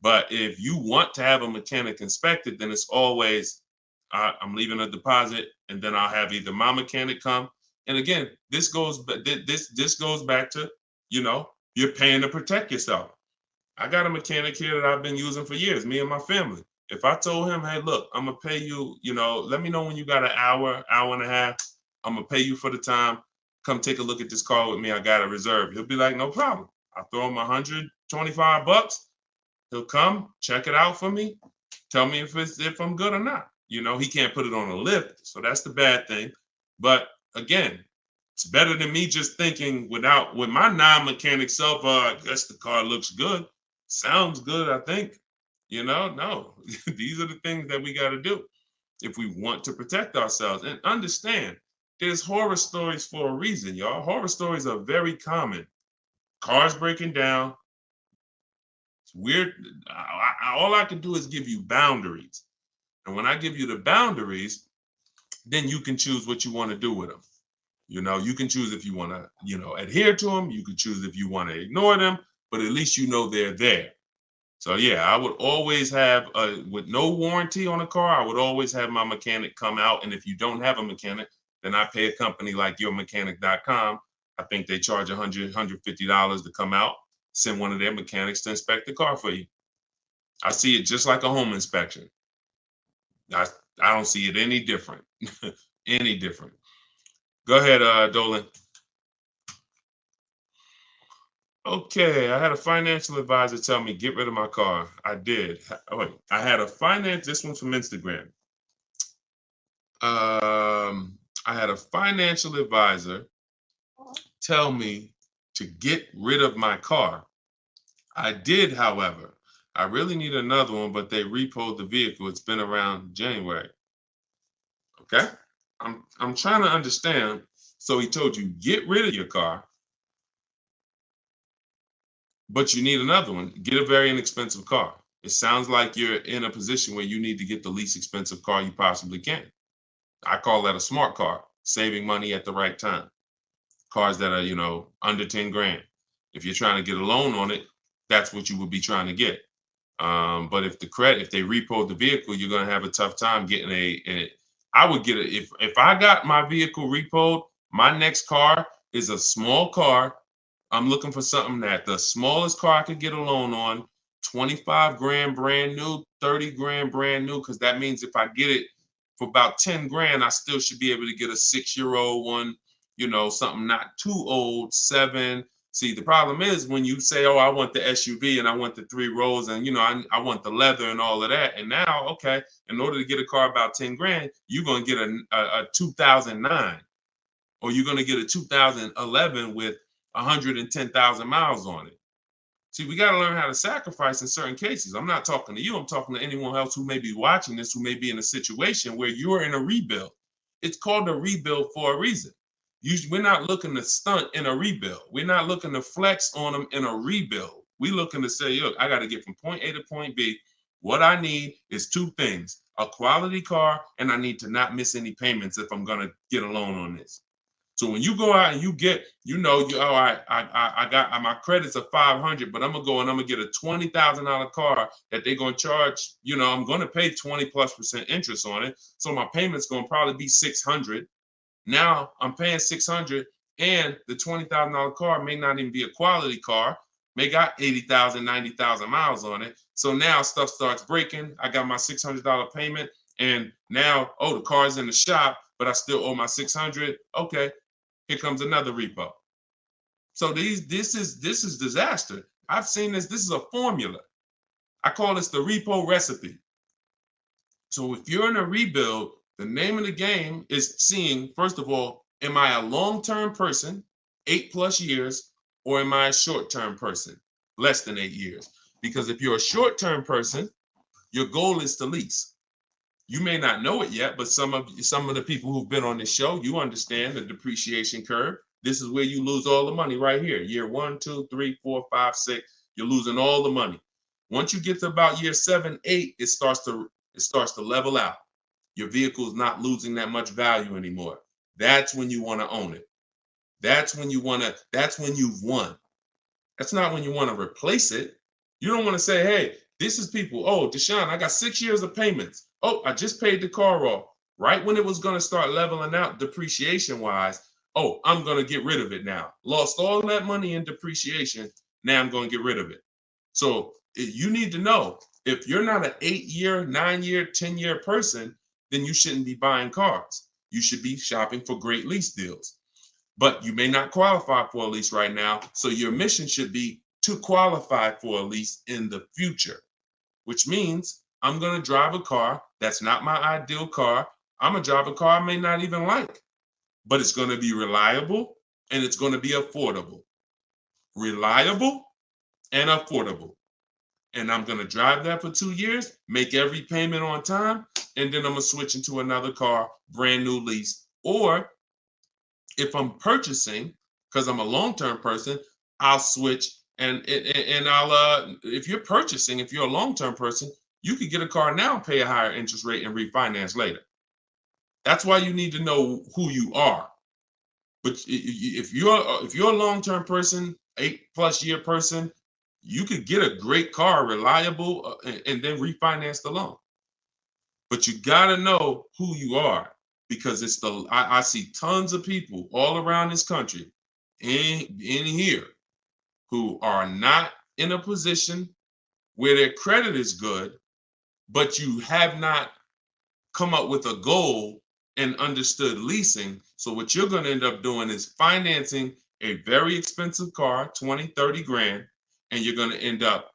But if you want to have a mechanic inspected, then it's always I'm leaving a deposit, and then I'll have either my mechanic come. And again, this goes back to you're paying to protect yourself. I got a mechanic here that I've been using for years, me and my family. If I told him, hey, look, I'm gonna pay you, let me know when you got an hour and a half. I'm gonna pay you for the time. Come take a look at this car with me. I got a reserve. He'll be like, no problem. I'll throw him $125. He'll come, check it out for me, tell me if I'm good or not. He can't put it on a lift, so that's the bad thing. But again, it's better than me just thinking with my non-mechanic self, I guess the car looks good. Sounds good, I think. No. These are the things that we got to do if we want to protect ourselves. And understand, there's horror stories for a reason, y'all. Horror stories are very common. Cars breaking down. It's weird. All I can do is give you boundaries. And when I give you the boundaries, then you can choose what you want to do with them. You can choose if you want to, adhere to them. You can choose if you want to ignore them, but at least they're there. So yeah, I would always have, with no warranty on a car, I would always have my mechanic come out. And if you don't have a mechanic, then I pay a company like yourmechanic.com. I think they charge $100, $150 to come out, send one of their mechanics to inspect the car for you. I see it just like a home inspection. I don't see it any different. Any different. Go ahead, Dolan. Okay, I had a financial advisor tell me get rid of my car. I did. Wait, I had this one's from Instagram. I had a financial advisor tell me to get rid of my car. I did, however. I really need another one, but they repoed the vehicle. It's been around January. Okay, I'm trying to understand. So he told you get rid of your car, but you need another one. Get a very inexpensive car. It sounds like you're in a position where you need to get the least expensive car you possibly can. I call that a smart car, saving money at the right time. Cars that are, under 10 grand. If you're trying to get a loan on it, that's what you would be trying to get. But if they repo the vehicle, you're going to have a tough time getting I would get it. If I got my vehicle repoed, my next car is a small car. I'm looking for something that the smallest car I could get a loan on, 25 grand brand new, 30 grand brand new, because that means if I get it for about 10 grand, I still should be able to get a 6-year-old one, something not too old, 7. See, the problem is when you say, oh, I want the SUV and I want the 3 rows and, I want the leather and all of that. And now, okay, in order to get a car about 10 grand, you're going to get a 2009 or you're going to get a 2011 with 110,000 miles on it. See, we got to learn how to sacrifice in certain cases. I'm not talking to you. I'm talking to anyone else who may be watching this, who may be in a situation where you're in a rebuild. It's called a rebuild for a reason. We're not looking to stunt in a rebuild. We're not looking to flex on them in a rebuild. We're looking to say, look, I got to get from point A to point B. What I need is 2 things, a quality car, and I need to not miss any payments if I'm going to get a loan on this. So when you go out and you get, I got my credits are 500, but I'm going to go and I'm going to get a $20,000 car that they're going to charge, I'm going to pay 20+% interest on it. So my payment's going to probably be 600. Now I'm paying 600 and the $20,000 car may not even be a quality car, may got 80,000, 90,000 miles on it. So now stuff starts breaking. I got my $600 payment and now, the car's in the shop, but I still owe my 600. Okay, here comes another repo. So this is disaster. I've seen this. This is a formula. I call this the repo recipe. So if you're in a rebuild, the name of the game is seeing, first of all, Am I a long-term person, 8+ years, or am I a short-term person, less than 8 years? Because if you're a short-term person, your goal is to lease. You may not know it yet, but some of the people who've been on this show, you understand the depreciation curve. This is where you lose all the money right here. Year 1, 2, 3, 4, 5, 6, you're losing all the money. Once you get to about year 7, 8, it starts to level out. Your vehicle is not losing that much value anymore. That's when you want to own it. That's when you've won. That's not when you want to replace it. You don't want to say, hey, this is people. Oh, Deshone, I got 6 years of payments. Oh, I just paid the car off. Right when it was going to start leveling out depreciation wise. Oh, I'm going to get rid of it now. Lost all that money in depreciation. Now I'm going to get rid of it. So you need to know, if you're not an 8-year, 9-year, 10-year person, then you shouldn't be buying cars. You should be shopping for great lease deals. But you may not qualify for a lease right now. So your mission should be to qualify for a lease in the future, which means I'm going to drive a car that's not my ideal car. I'm going to drive a car I may not even like, but it's going to be reliable and it's going to be affordable. Reliable and affordable. And I'm going to drive that for 2 years, make every payment on time, and then I'm going to switch into another car, brand new lease. Or if I'm purchasing, because I'm a long-term person, I'll switch and I'll if you're purchasing, if you're a long-term person, you could get a car now, pay a higher interest rate, and refinance later. That's why you need to know who you are. But if you're a long-term person, 8+ year person, you could get a great car, reliable, and then refinance the loan. But you got to know who you are, because I see tons of people all around this country in here who are not in a position where their credit is good, but you have not come up with a goal and understood leasing. So what you're going to end up doing is financing a very expensive car, 20, 30 grand, and you're going to end up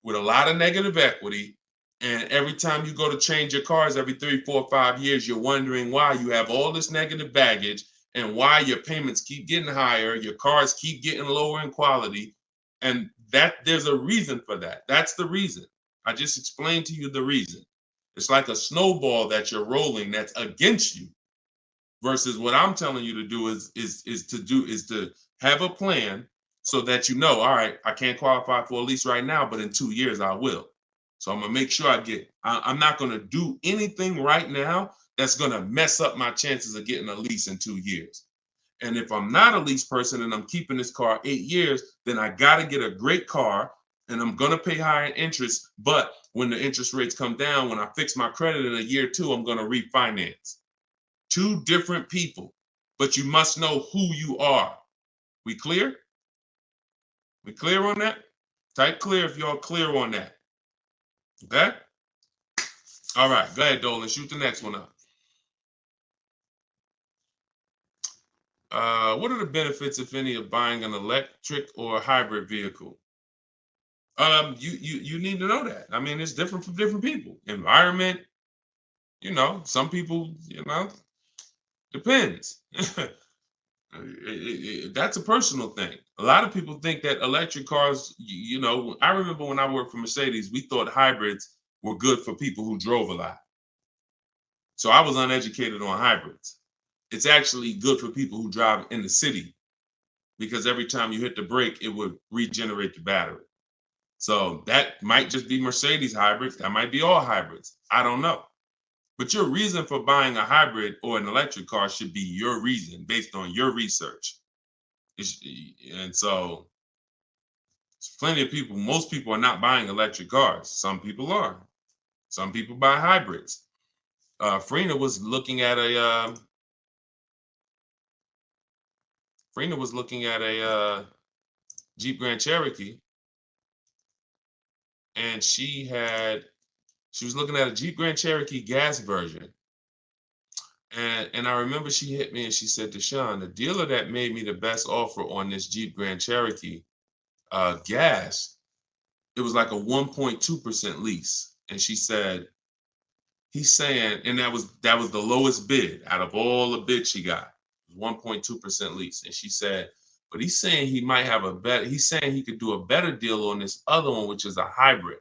with a lot of negative equity. And every time you go to change your cars every 3, 4, 5 years, you're wondering why you have all this negative baggage and why your payments keep getting higher, your cars keep getting lower in quality. And that there's a reason for that. That's the reason. I just explained to you the reason. It's like a snowball that you're rolling that's against you, versus what I'm telling you to do is to have a plan so that you know, all right, I can't qualify for a lease right now, but in 2 years I will. So I'm gonna make sure I'm not gonna do anything right now that's gonna mess up my chances of getting a lease in 2 years. And if I'm not a lease person and I'm keeping this car 8 years, then I gotta get a great car and I'm gonna pay higher interest. But when the interest rates come down, when I fix my credit in a year or two, I'm gonna refinance. 2 different people, but you must know who you are. We clear? We clear on that? Type clear if y'all clear on that. Okay? All right, go ahead, Dolan. Shoot the next one up. What are the benefits, if any, of buying an electric or a hybrid vehicle? You need to know that. I mean, it's different for different people. Environment, some people, depends. That's a personal thing. A lot of people think that electric cars, I remember when I worked for Mercedes, we thought hybrids were good for people who drove a lot. So I was uneducated on hybrids. It's actually good for people who drive in the city, because every time you hit the brake, it would regenerate the battery. So that might just be Mercedes hybrids. That might be all hybrids. I don't know. But your reason for buying a hybrid or an electric car should be your reason based on your research. And so plenty of people, most people are not buying electric cars. Some people are. Some people buy hybrids. Frina was looking at a Jeep Grand Cherokee, and she was looking at a Jeep Grand Cherokee gas version. And I remember she hit me and she said, Deshone, the dealer that made me the best offer on this Jeep Grand Cherokee gas, it was like a 1.2% lease. And she said, he's saying, and that was the lowest bid out of all the bids she got. 1.2% lease. And she said, but he's saying he might have he's saying he could do a better deal on this other one, which is a hybrid.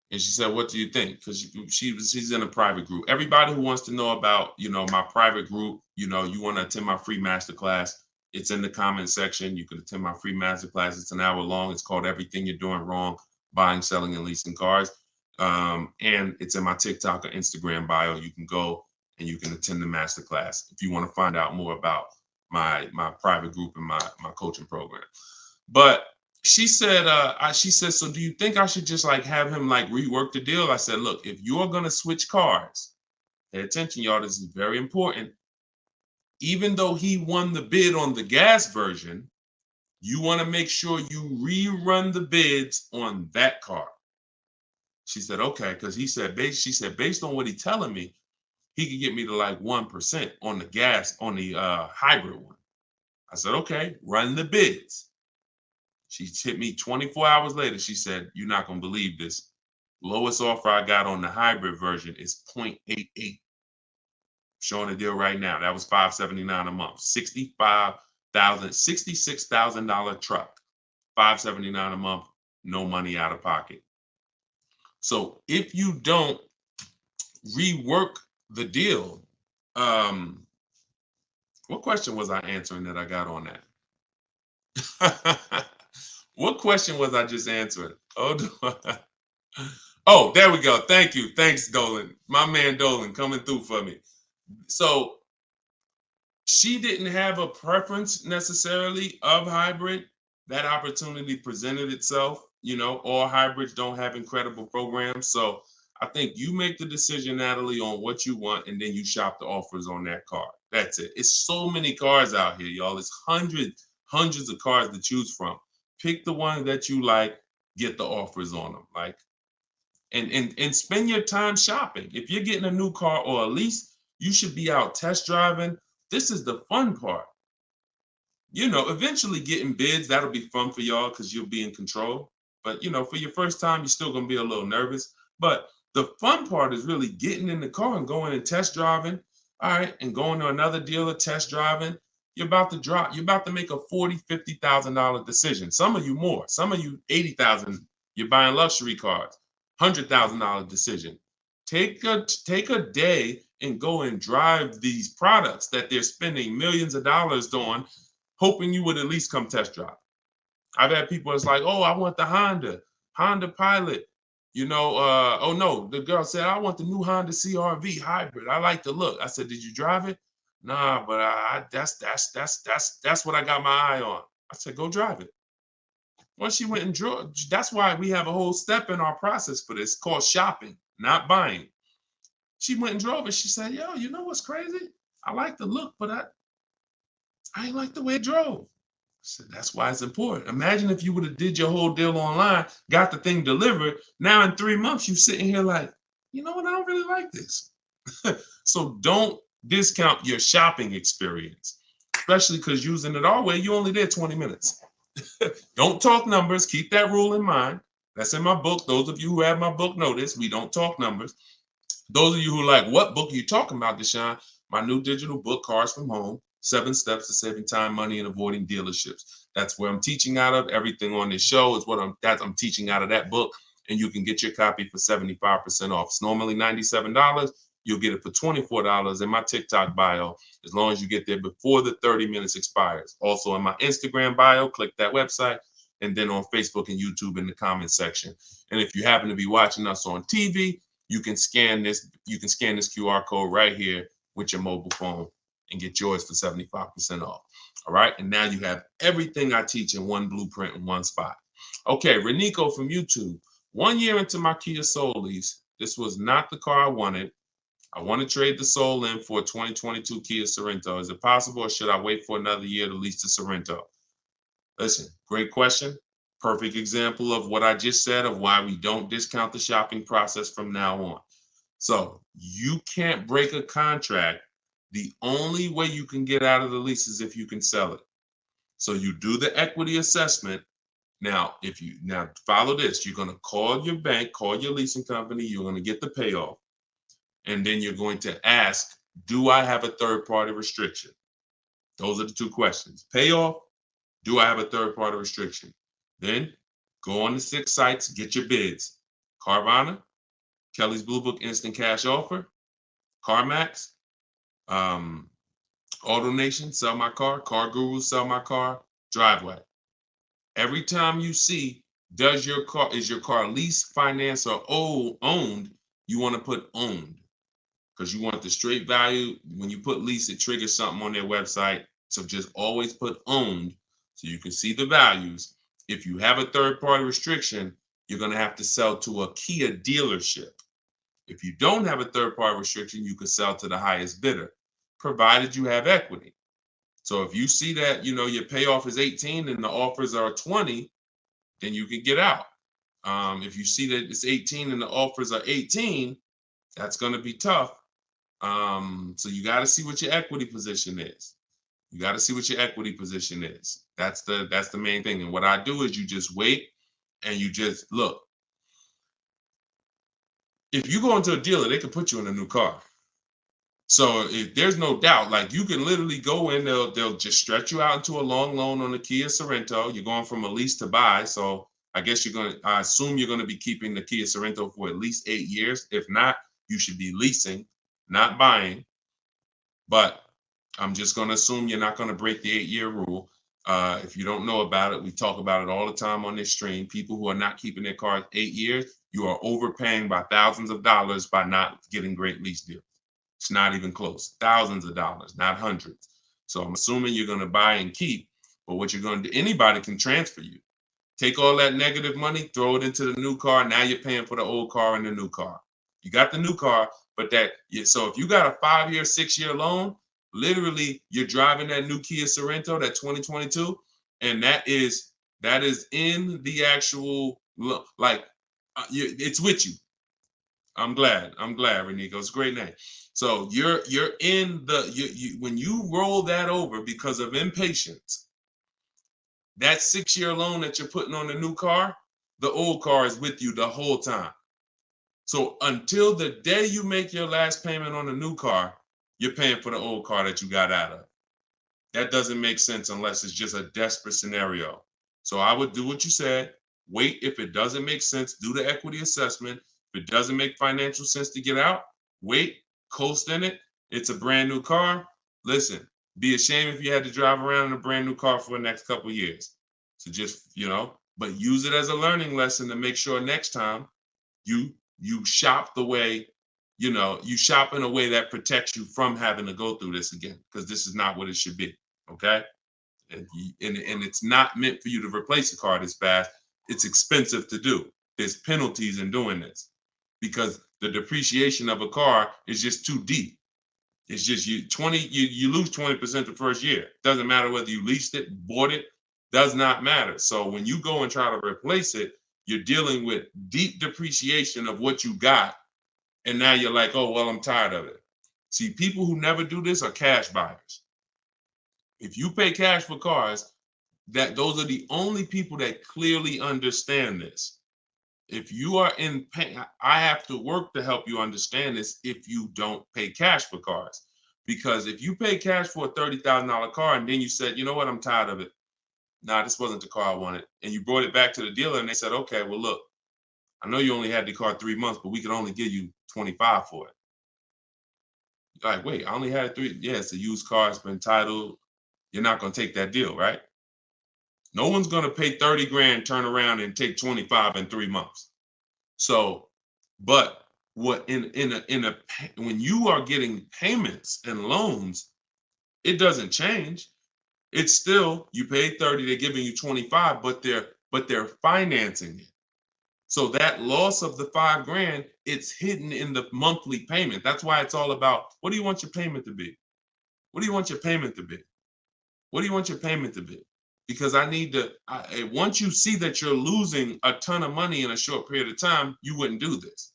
And she said, what do you think? Because she's in a private group. Everybody who wants to know about, my private group, you want to attend my free masterclass, it's in the comment section. You can attend my free masterclass. It's an hour long. It's called Everything You're Doing Wrong, Buying, Selling, and Leasing Cars. And it's in my TikTok or Instagram bio. You can go and you can attend the masterclass if you want to find out more about my private group and my coaching program. But she said, so do you think I should just like have him like rework the deal? I said, look, if you're going to switch cars, pay attention, y'all, this is very important. Even though he won the bid on the gas version, you want to make sure you rerun the bids on that car. She said, okay, because she said, based on what he's telling me, he could get me to like 1% on the gas, on the hybrid one. I said, okay, run the bids. She hit me 24 hours later. She said, you're not going to believe this. Lowest offer I got on the hybrid version is 0.88. Showing the deal right now. That was $579 a month. $66,000 truck. $579 a month. No money out of pocket. So if you don't rework the deal, what question was I answering that I got on that? What question was I just answering? Oh, there we go. Thank you. Thanks, Dolan. My man Dolan coming through for me. So she didn't have a preference necessarily of hybrid. That opportunity presented itself. All hybrids don't have incredible programs. So I think you make the decision, Natalie, on what you want, and then you shop the offers on that car. That's it. It's so many cars out here, y'all. It's hundreds of cars to choose from. Pick the one that you like, get the offers on them. And spend your time shopping. If you're getting a new car or a lease, you should be out test driving. This is the fun part. Eventually getting bids, that'll be fun for y'all because you'll be in control. But, for your first time, you're still going to be a little nervous. But the fun part is really getting in the car and going and test driving. All right. And going to another dealer, test driving. You're about to make a $40,000, $50,000 decision. Some of you more, some of you $80,000. You're buying luxury cars, $100,000 decision. Take a day and go and drive these products that they're spending millions of dollars on, hoping you would at least come test drive. I've had people that's like, oh, I want the Honda Pilot. Oh no, the girl said, I want the new Honda CR-V hybrid. I like the look. I said, did you drive it? Nah, but that's what I got my eye on. I said, go drive it. Once she went and drove, that's why we have a whole step in our process for this called shopping, not buying. She went and drove it. She said, yo, you know what's crazy? I like the look, but I ain't like the way it drove. I said, that's why it's important. Imagine if you would have did your whole deal online, got the thing delivered. Now in 3 months, you're sitting here like, you know what? I don't really like this. So don't discount your shopping experience, especially because using it our way, you only did 20 minutes. Don't talk numbers. Keep that rule in mind. That's in my book. Those of you who have my book know this. We don't talk numbers. Those of you who are like, what book are you talking about, Deshone? My new digital book, Cars from Home, 7 Steps to Saving Time, Money, and Avoiding Dealerships. That's where I'm teaching out of. Everything on this show is what I'm teaching out of that book. And you can get your copy for 75% off. It's normally $97. You'll get it for $24 in my TikTok bio, as long as you get there before the 30 minutes expires. Also in my Instagram bio, click that website, and then on Facebook and YouTube in the comment section. And if you happen to be watching us on TV, you can scan this QR code right here with your mobile phone and get yours for 75% off. All right. And now you have everything I teach in one blueprint in one spot. Okay, Renico from YouTube. 1 year into my Kia Soul lease, this was not the car I wanted. I want to trade the Soul in for a 2022 Kia Sorento. Is it possible, or should I wait for another year to lease the Sorento? Listen, great question. Perfect example of what I just said of why we don't discount the shopping process from now on. So you can't break a contract. The only way you can get out of the lease is if you can sell it. So you do the equity assessment. Now follow this. You're going to call your bank, call your leasing company. You're going to get the payoff. And then you're going to ask do I have a third-party restriction? Those are the two questions. Payoff, do I have a third-party restriction? Then go on the 6 sites, get your bids. Carvana, Kelly's Blue Book Instant Cash Offer, CarMax, AutoNation, Sell My Car, Car Guru, Sell My Car, Driveway. Every time you see, is your car leased, financed, or owned, you want to put owned, because you want the straight value. When you put lease, it triggers something on their website. So just always put owned so you can see the values. If you have a third-party restriction, you're going to have to sell to a Kia dealership. If you don't have a third-party restriction, you can sell to the highest bidder, provided you have equity. So if you see that, your payoff is 18 and the offers are 20, then you can get out. If you see that it's 18 and the offers are 18, that's going to be tough. So you got to see what your equity position is. You got to see what your equity position is. That's the main thing. And what I do is you just wait and you just look. If you go into a dealer, they can put you in a new car. So if there's no doubt, like you can literally go in, they'll just stretch you out into a long loan on the Kia Sorento. You're going from a lease to buy. So I assume you're going to be keeping the Kia Sorento for at least 8 years. If not, you should be leasing, not buying. But I'm just going to assume you're not going to break the 8-year rule. If you don't know about it, we talk about it all the time on this stream. People who are not keeping their cars 8 years, you are overpaying by thousands of dollars by not getting great lease deals. It's not even close. Thousands of dollars, not hundreds. So I'm assuming you're going to buy and keep. But what you're going to do, anybody can transfer you. Take all that negative money, throw it into the new car. Now you're paying for the old car and the new car. You got the new car, but so if you got a 5-year, 6-year loan, literally you're driving that new Kia Sorento, that 2022, and that is in the actual, it's with you. I'm glad, Renico. It's a great name. So you're in when you roll that over because of impatience, that 6-year loan that you're putting on the new car, the old car is with you the whole time. So until the day you make your last payment on the new car, you're paying for the old car that you got out of. That doesn't make sense unless it's just a desperate scenario. So I would do what you said. Wait. If it doesn't make sense, do the equity assessment. If it doesn't make financial sense to get out, wait, coast in it. It's a brand new car. Listen, be ashamed if you had to drive around in a brand new car for the next couple of years. So just, but use it as a learning lesson to make sure next time you shop the way, you shop in a way that protects you from having to go through this again, because this is not what it should be. Okay. And it's not meant for you to replace a car this fast. It's expensive to do. There's penalties in doing this because the depreciation of a car is just too deep. It's just you lose 20% the first year. Doesn't matter whether you leased it, bought it, does not matter. So when you go and try to replace it, you're dealing with deep depreciation of what you got. And now you're like, oh, well, I'm tired of it. See, people who never do this are cash buyers. If you pay cash for cars, those are the only people that clearly understand this. If you are in pain, I have to work to help you understand this if you don't pay cash for cars. Because if you pay cash for a $30,000 car and then you said, you know what, I'm tired of it. Nah, this wasn't the car I wanted. And you brought it back to the dealer and they said, okay, well, look, I know you only had the car 3 months, but we can only give you 25 for it. You're like, wait, I only had 3. Yeah, it's a used car. It's been titled. You're not going to take that deal, right? No one's going to pay 30 grand, turn around and take 25 in 3 months. So, but what when you are getting payments and loans, it doesn't change. It's still, you paid 30, they're giving you 25, but they're financing it. So that loss of the 5 grand, it's hidden in the monthly payment. That's why it's all about, what do you want your payment to be? What do you want your payment to be? What do you want your payment to be? Because once you see that you're losing a ton of money in a short period of time, you wouldn't do this.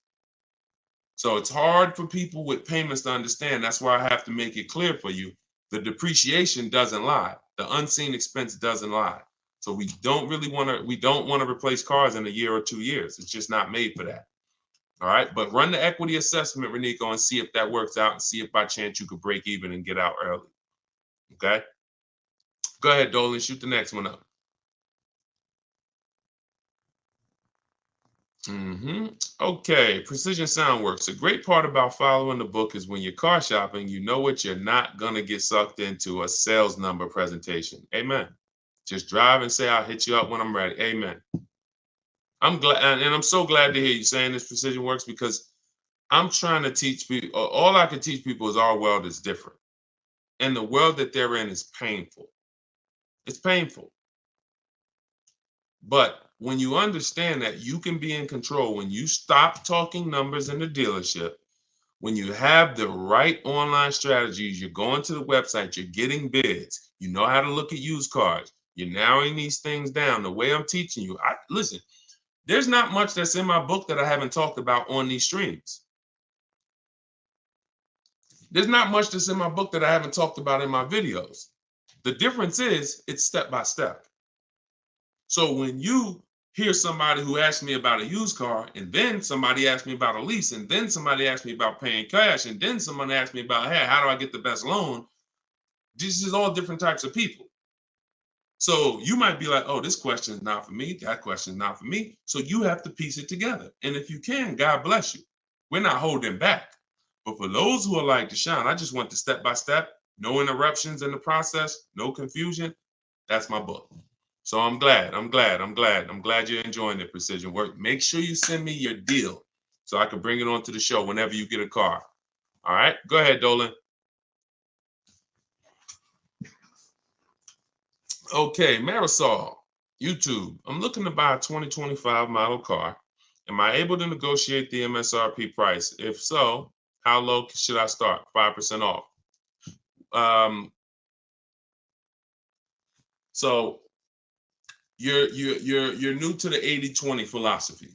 So it's hard for people with payments to understand. That's why I have to make it clear for you. The depreciation doesn't lie. The unseen expense doesn't lie. So we don't want to replace cars in a year or 2 years. It's just not made for that. All right, but run the equity assessment, Renico, and see if that works out and see if by chance you could break even and get out early. Okay? Go ahead, Dolan, shoot the next one up. Okay, Precision Soundworks. A great part about following the book is when you're car shopping, you know what you're not going to get sucked into a sales number presentation. Amen. Just drive and say, I'll hit you up when I'm ready. Amen. I'm glad, and I'm so glad to hear you saying this, Precision Works, because I'm trying to teach people, all I can teach people is our world is different. And the world that they're in is painful. It's painful. But when you understand that you can be in control, when you stop talking numbers in the dealership, when you have the right online strategies, you're going to the website, you're getting bids, you know how to look at used cars, you're narrowing these things down the way I'm teaching you. Listen, there's not much that's in my book that I haven't talked about on these streams. There's not much that's in my book that I haven't talked about in my videos. The difference is it's step by step. So when you hear somebody who asks me about a used car, and then somebody asks me about a lease, and then somebody asks me about paying cash, and then someone asks me about, hey, how do I get the best loan? This is all different types of people. So you might be like, oh, this question is not for me. That question is not for me. So you have to piece it together. And if you can, God bless you. We're not holding back. But for those who are like, Deshone, I just want the step by step, no interruptions in the process, no confusion. That's my book. So I'm glad you're enjoying the Precision Work. Make sure you send me your deal so I can bring it onto the show whenever you get a car. All right, go ahead, Dolan. Okay, Marisol, YouTube. I'm looking to buy a 2025 model car. Am I able to negotiate the MSRP price? If so, how low should I start? 5% off. So you're new to the 80-20 philosophy.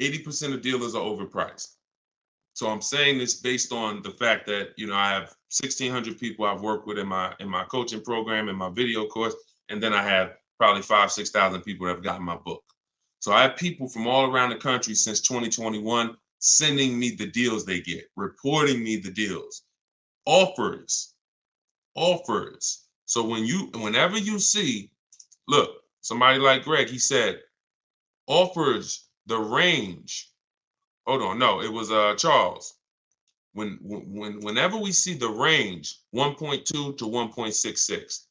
80% of dealers are overpriced. So I'm saying this based on the fact that, you know, I have 1,600 people I've worked with in my coaching program, in my video course, and then I have probably 6,000 people that have gotten my book. So I have people from all around the country since 2021 sending me the deals they get, reporting me the deals, offers. So whenever you see, look, somebody like Greg, he said, offers the range. Hold on, no, it was Charles. Whenever we see the range 1.2 to 1.66,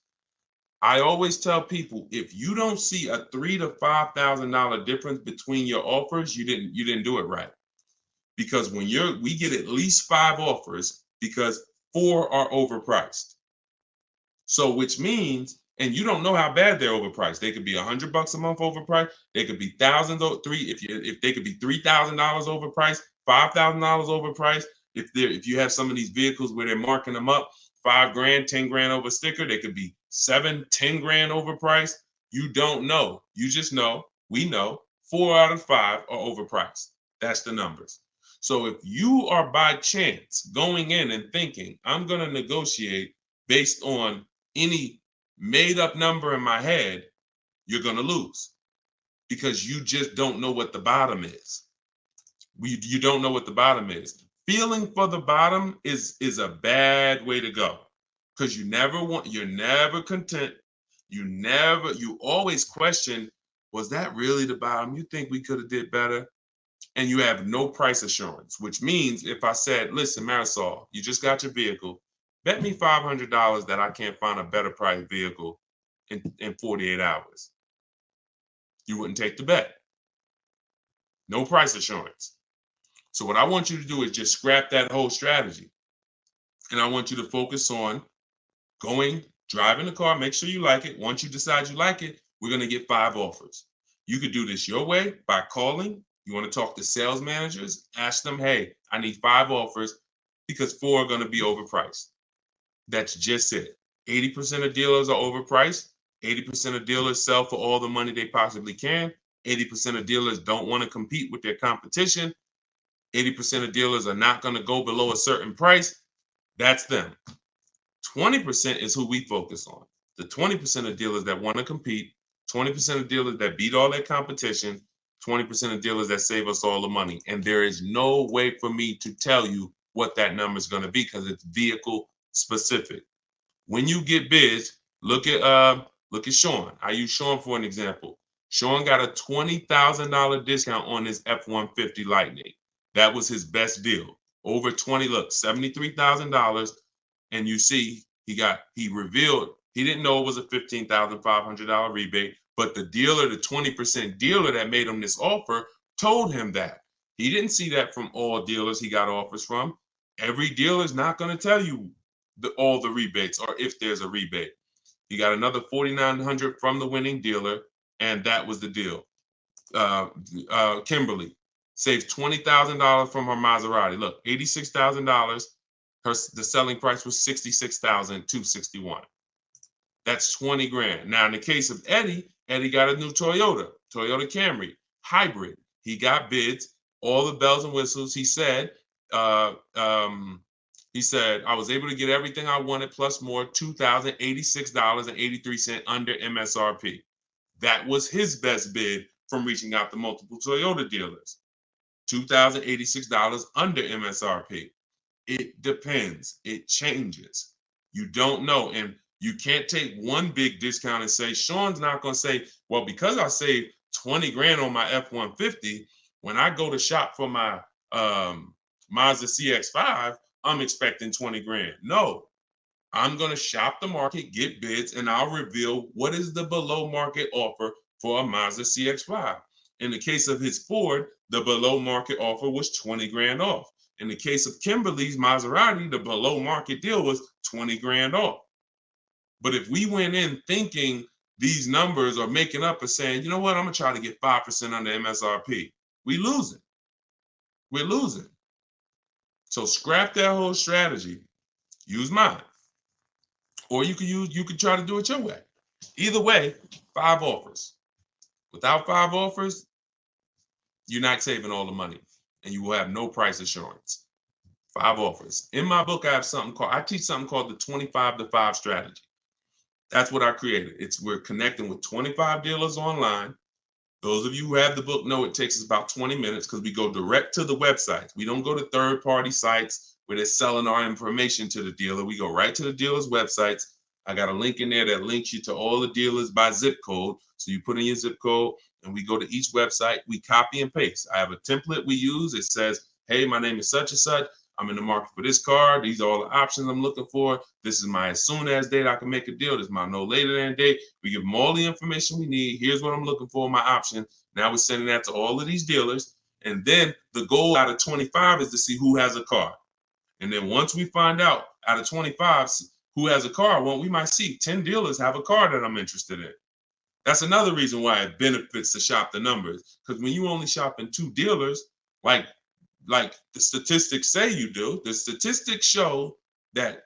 I always tell people, if you don't see a $3,000 to $5,000 difference between your offers, you didn't do it right. Because we get at least 5 offers because 4 are overpriced. So which means, and you don't know how bad they're overpriced. They could be $100 a month overpriced. They could be thousands, if they could be $3,000 overpriced, $5,000 overpriced. If you have some of these vehicles where they're marking them up, $5 grand, 10 grand over sticker, they could be 7, 10 grand overpriced. You don't know. You just know, we know 4 out of 5 are overpriced. That's the numbers. So if you are by chance going in and thinking, I'm going to negotiate based on any made up number in my head, you're going to lose because you just don't know what the bottom is. You don't know what the bottom is. Feeling for the bottom is a bad way to go because you're never content. You always question, was that really the bottom? You think we could have did better? And you have no price assurance, which means if I said, listen, Marisol, you just got your vehicle, bet me $500 that I can't find a better price vehicle in 48 hours. You wouldn't take the bet. No price assurance. So what I want you to do is just scrap that whole strategy. And I want you to focus on driving the car, make sure you like it. Once you decide you like it, we're going to get 5 offers. You could do this your way by calling. You want to talk to sales managers, ask them, hey, I need 5 offers because 4 are going to be overpriced. That's just it. 80% of dealers are overpriced. 80% of dealers sell for all the money they possibly can. 80% of dealers don't want to compete with their competition. 80% of dealers are not going to go below a certain price. That's them. 20% is who we focus on. The 20% of dealers that want to compete, 20% of dealers that beat all their competition, 20% of dealers that save us all the money. And there is no way for me to tell you what that number is going to be because it's vehicle specific. When you get bids, look at Sean. I use Sean for an example. Sean got a $20,000 discount on his F-150 Lightning. That was his best deal. Over 20, look, $73,000. And you see, he revealed, he didn't know it was a $15,500 rebate, but the dealer, the 20% dealer that made him this offer, told him that. He didn't see that from all dealers he got offers from. Every dealer is not going to tell you all the rebates or if there's a rebate. He got another $4,900 from the winning dealer, and that was the deal. Kimberly saved $20,000 from her Maserati. Look, $86,000. The selling price was $66,261. That's 20 grand. Now, in the case of Eddie got a new Toyota Camry hybrid. He got bids, all the bells and whistles. He said, I was able to get everything I wanted plus more, $2,086.83 under MSRP. That was his best bid from reaching out to multiple Toyota dealers. $2,086 under MSRP. It depends. It changes. You don't know. And you can't take one big discount and say, Sean's not going to say, well, because I saved 20 grand on my F-150, when I go to shop for my Mazda CX-5, I'm expecting 20 grand. No, I'm going to shop the market, get bids, and I'll reveal what is the below market offer for a Mazda CX-5. In the case of his Ford, the below market offer was 20 grand off. In the case of Kimberly's Maserati, the below market deal was 20 grand off. But if we went in thinking these numbers are making up and saying, you know what, I'm going to try to get 5% under MSRP, we're losing. So scrap that whole strategy. Use mine. Or you could try to do it your way. Either way, 5 offers. Without 5 offers, you're not saving all the money and you will have no price assurance. 5 offers. In my book, I teach something called the 25 to 5 strategy. That's what I created. We're connecting with 25 dealers online. Those of you who have the book know it takes us about 20 minutes because we go direct to the websites. We don't go to third-party sites where they're selling our information to the dealer. We go right to the dealer's websites. I got a link in there that links you to all the dealers by zip code. So you put in your zip code and we go to each website. We copy and paste. I have a template we use. It says, hey, my name is such and such. I'm in the market for this car. These are all the options I'm looking for. This is my as soon as date I can make a deal. This is my no later than date. We give them all the information we need. Here's what I'm looking for, my option. Now we're sending that to all of these dealers. And then the goal out of 25 is to see who has a car. And then once we find out of 25 who has a car, well, we might see 10 dealers have a car that I'm interested in. That's another reason why it benefits to shop the numbers. Because when you only shop in 2 dealers, like the statistics say you do, the statistics show that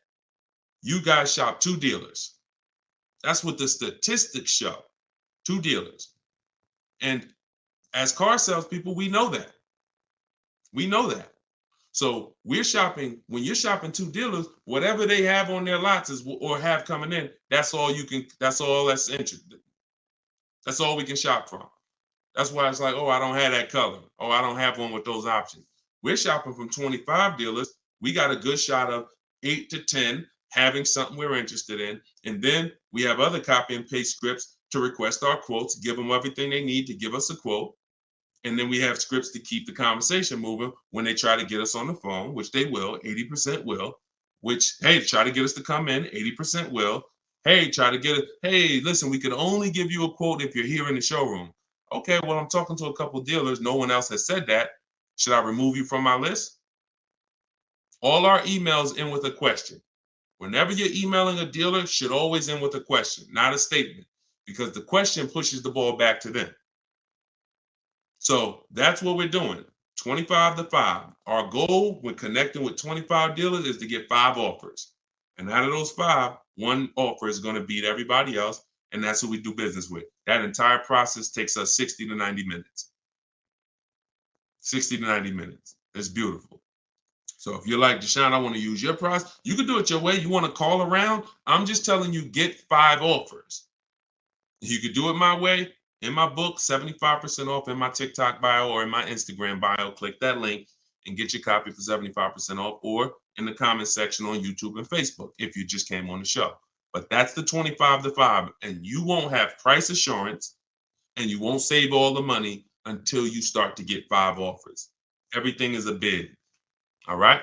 you guys shop 2 dealers. That's what the statistics show, 2 dealers. And as car salespeople, we know that. So when you're shopping 2 dealers, whatever they have on their lots or have coming in, that's all that's interesting. That's all we can shop from. That's why it's like, oh, I don't have that color. Oh, I don't have one with those options. We're shopping from 25 dealers. We got a good shot of 8 to 10 having something we're interested in. And then we have other copy and paste scripts to request our quotes, give them everything they need to give us a quote. And then we have scripts to keep the conversation moving when they try to get us on the phone, which they will, 80% will, try to get us to come in, 80% will. Hey, listen, we could only give you a quote if you're here in the showroom. Okay, well, I'm talking to a couple of dealers. No one else has said that. Should I remove you from my list? All our emails end with a question. Whenever you're emailing a dealer, should always end with a question, not a statement, because the question pushes the ball back to them. So that's what we're doing, 25 to 5. Our goal when connecting with 25 dealers is to get 5 offers. And out of those 5, 1 offer is going to beat everybody else, and that's who we do business with. That entire process takes us 60 to 90 minutes. 60 to 90 minutes. It's beautiful. So if you're like, Deshone, I want to use your process, you can do it your way. You want to call around? I'm just telling you, get 5 offers. You could do it my way, in my book, 75% off in my TikTok bio or in my Instagram bio. Click that link and get your copy for 75% off, or in the comment section on YouTube and Facebook if you just came on the show. But that's the 25 to 5, and you won't have price assurance and you won't save all the money until you start to get 5 offers. Everything is a bid. All right.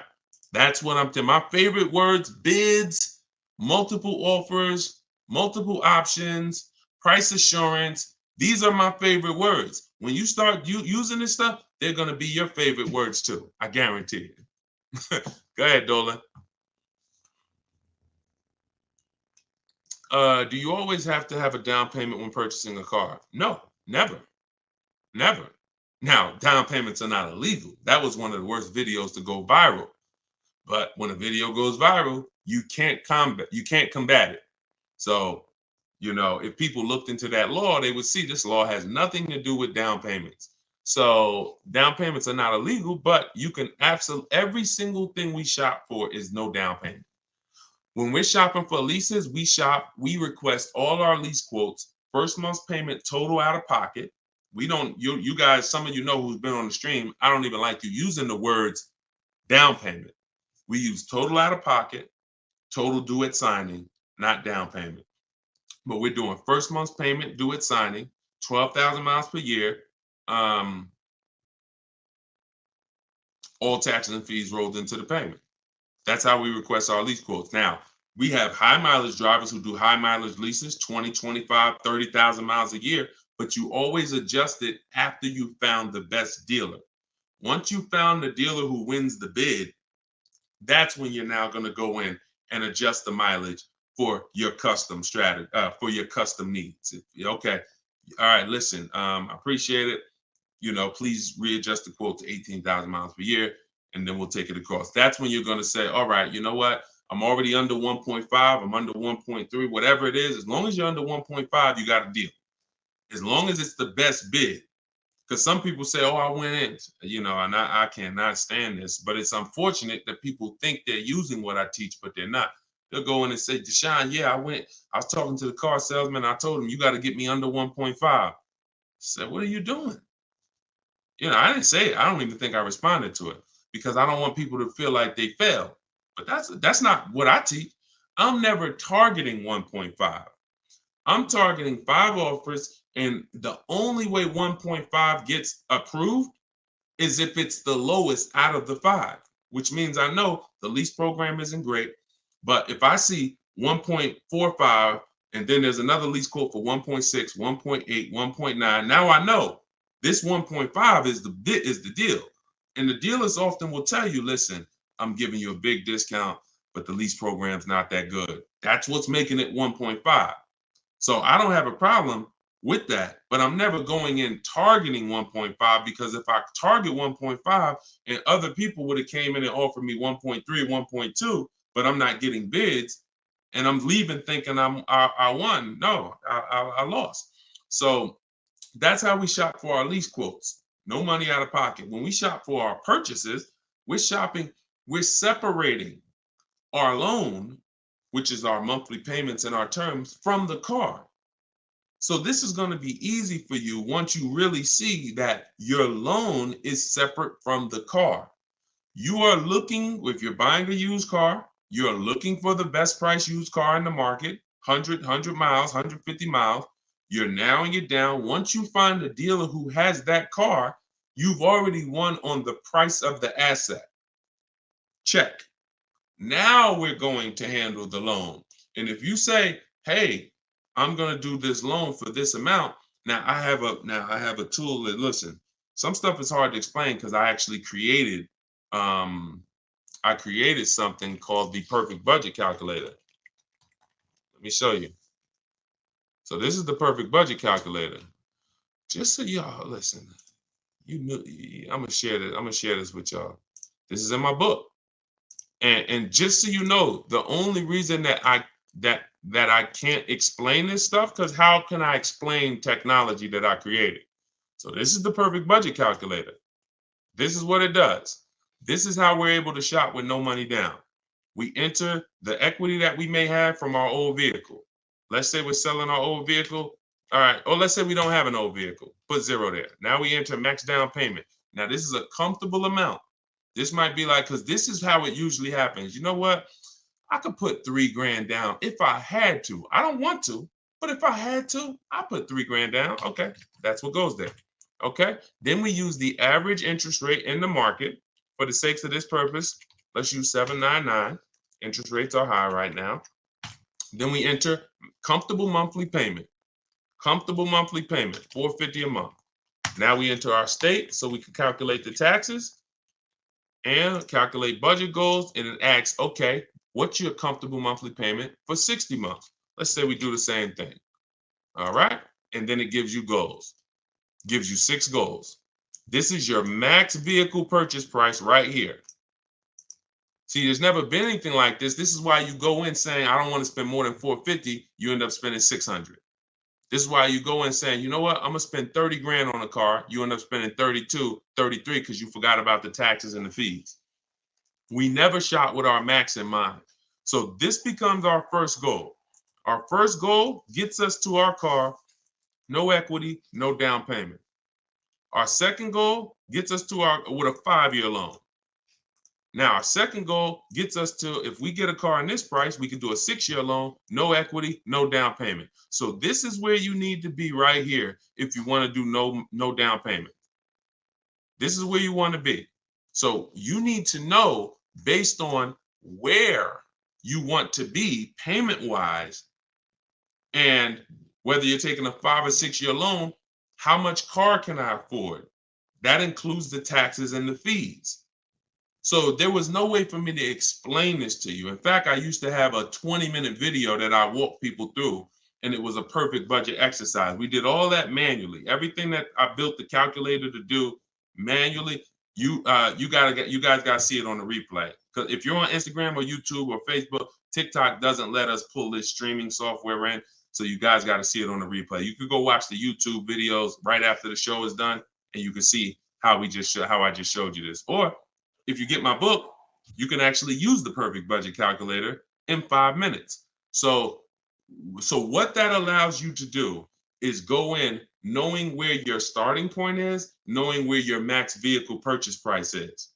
That's what I'm telling. My favorite words: bids, multiple offers, multiple options, price assurance. These are my favorite words. When you start using this stuff, they're going to be your favorite words too. I guarantee you. Go ahead, Dolan. Do you always have to have a down payment when purchasing a car? No, never. Never. Now, down payments are not illegal. That was one of the worst videos to go viral. But when a video goes viral, you can't combat it. So, if people looked into that law, they would see this law has nothing to do with down payments. So down payments are not illegal, but you can every single thing we shop for is no down payment. When we're shopping for leases, we request all our lease quotes, first month's payment total out of pocket. We don't, you guys, some of you know who's been on the stream, I don't even like you using the words down payment. We use total out of pocket, total due at signing, not down payment. But we're doing first month's payment due at signing, 12,000 miles per year, all taxes and fees rolled into the payment. That's how we request our lease quotes. Now, we have high mileage drivers who do high mileage leases, 20, 25, 30,000 miles a year, but you always adjust it after you found the best dealer. Once you found the dealer who wins the bid, that's when you're now going to go in and adjust the mileage for your custom strategy, for your custom needs. Okay. All right. Listen, I appreciate it. Please readjust the quote to 18,000 miles per year, and then we'll take it across. That's when you're going to say, all right, you know what? I'm already under 1.5. I'm under 1.3, whatever it is. As long as you're under 1.5, you got a deal. As long as it's the best bid. Because some people say, oh, I went in, and I cannot stand this. But it's unfortunate that people think they're using what I teach, but they're not. They'll go in and say, Deshone, yeah, I was talking to the car salesman. I told him, you got to get me under 1.5. I said, what are you doing? I didn't say it. I don't even think I responded to it because I don't want people to feel like they failed. But that's not what I teach. I'm never targeting 1.5. I'm targeting 5 offers, and the only way 1.5 gets approved is if it's the lowest out of the 5, which means I know the lease program isn't great. But if I see 1.45 and then there's another lease quote for 1.6, 1.8, 1.9, now I know this 1.5 is the deal. And the dealers often will tell you, listen, I'm giving you a big discount, but the lease program's not that good. That's what's making it 1.5. So I don't have a problem with that, but I'm never going in targeting 1.5, because if I target 1.5 and other people would have came in and offered me 1.3, 1.2, but I'm not getting bids and I'm leaving thinking I won. No, I lost. So that's how we shop for our lease quotes. No money out of pocket. When we shop for our purchases, we're separating our loan, which is our monthly payments and our terms, from the car. So this is going to be easy for you once you really see that your loan is separate from the car. You are looking, if you're buying a used car, you're looking for the best price used car in the market, 100 miles, 150 miles. You're narrowing it down. Once you find a dealer who has that car, you've already won on the price of the asset. Check. Now we're going to handle the loan. And if you say, hey, I'm going to do this loan for this amount. Now I have a tool that, listen, some stuff is hard to explain because I actually created something called the perfect budget calculator. Let me show you. So this is the perfect budget calculator. Just so y'all listen, I'm gonna share this with y'all. This is in my book. And just so you know, the only reason that I can't explain this stuff, because how can I explain technology that I created? So this is the perfect budget calculator. This is what it does. This is how we're able to shop with no money down. We enter the equity that we may have from our old vehicle. Let's say we're selling our old vehicle. All right. Or let's say we don't have an old vehicle. Put 0 there. Now we enter max down payment. Now this is a comfortable amount. This might be like, because this is how it usually happens. You know what? I could put $3,000 down if I had to. I don't want to, but if I had to, I put $3,000 down. Okay, that's what goes there. Okay. Then we use the average interest rate in the market. For the sakes of this purpose, let's use 7.99. Interest rates are high right now. Then we enter comfortable monthly payment. Comfortable monthly payment, $450 a month. Now we enter our state so we can calculate the taxes and calculate budget goals. And it asks, okay, what's your comfortable monthly payment for 60 months? Let's say we do the same thing. All right. And then it gives you goals, gives you 6 goals. This is your max vehicle purchase price right here. See, there's never been anything like this. This is why you go in saying, I don't want to spend more than $450. You end up spending $600. This is why you go in saying, you know what, I'm going to spend $30,000 on a car. You end up spending 32, 33 because you forgot about the taxes and the fees. We never shop with our max in mind. So this becomes our first goal. Our first goal gets us to our car, no equity, no down payment. Our second goal gets us to with a 5-year loan. Now, our second goal gets us to, if we get a car in this price, we can do a 6-year loan, no equity, no down payment. So this is where you need to be right here if you want to do no down payment. This is where you want to be. So you need to know, based on where you want to be payment-wise, and whether you're taking a 5 or 6-year loan, how much car can I afford? That includes the taxes and the fees. So there was no way for me to explain this to you. In fact, I used to have a 20-minute video that I walked people through, and it was a perfect budget exercise. We did all that manually. Everything that I built the calculator to do manually, you guys got to see it on the replay. Because if you're on Instagram or YouTube or Facebook, TikTok doesn't let us pull this streaming software in. So you guys got to see it on the replay. You could go watch the YouTube videos right after the show is done, and you can see how I just showed you this. Or if you get my book, you can actually use the perfect budget calculator in 5 minutes. So what that allows you to do is go in knowing where your starting point is, knowing where your max vehicle purchase price is.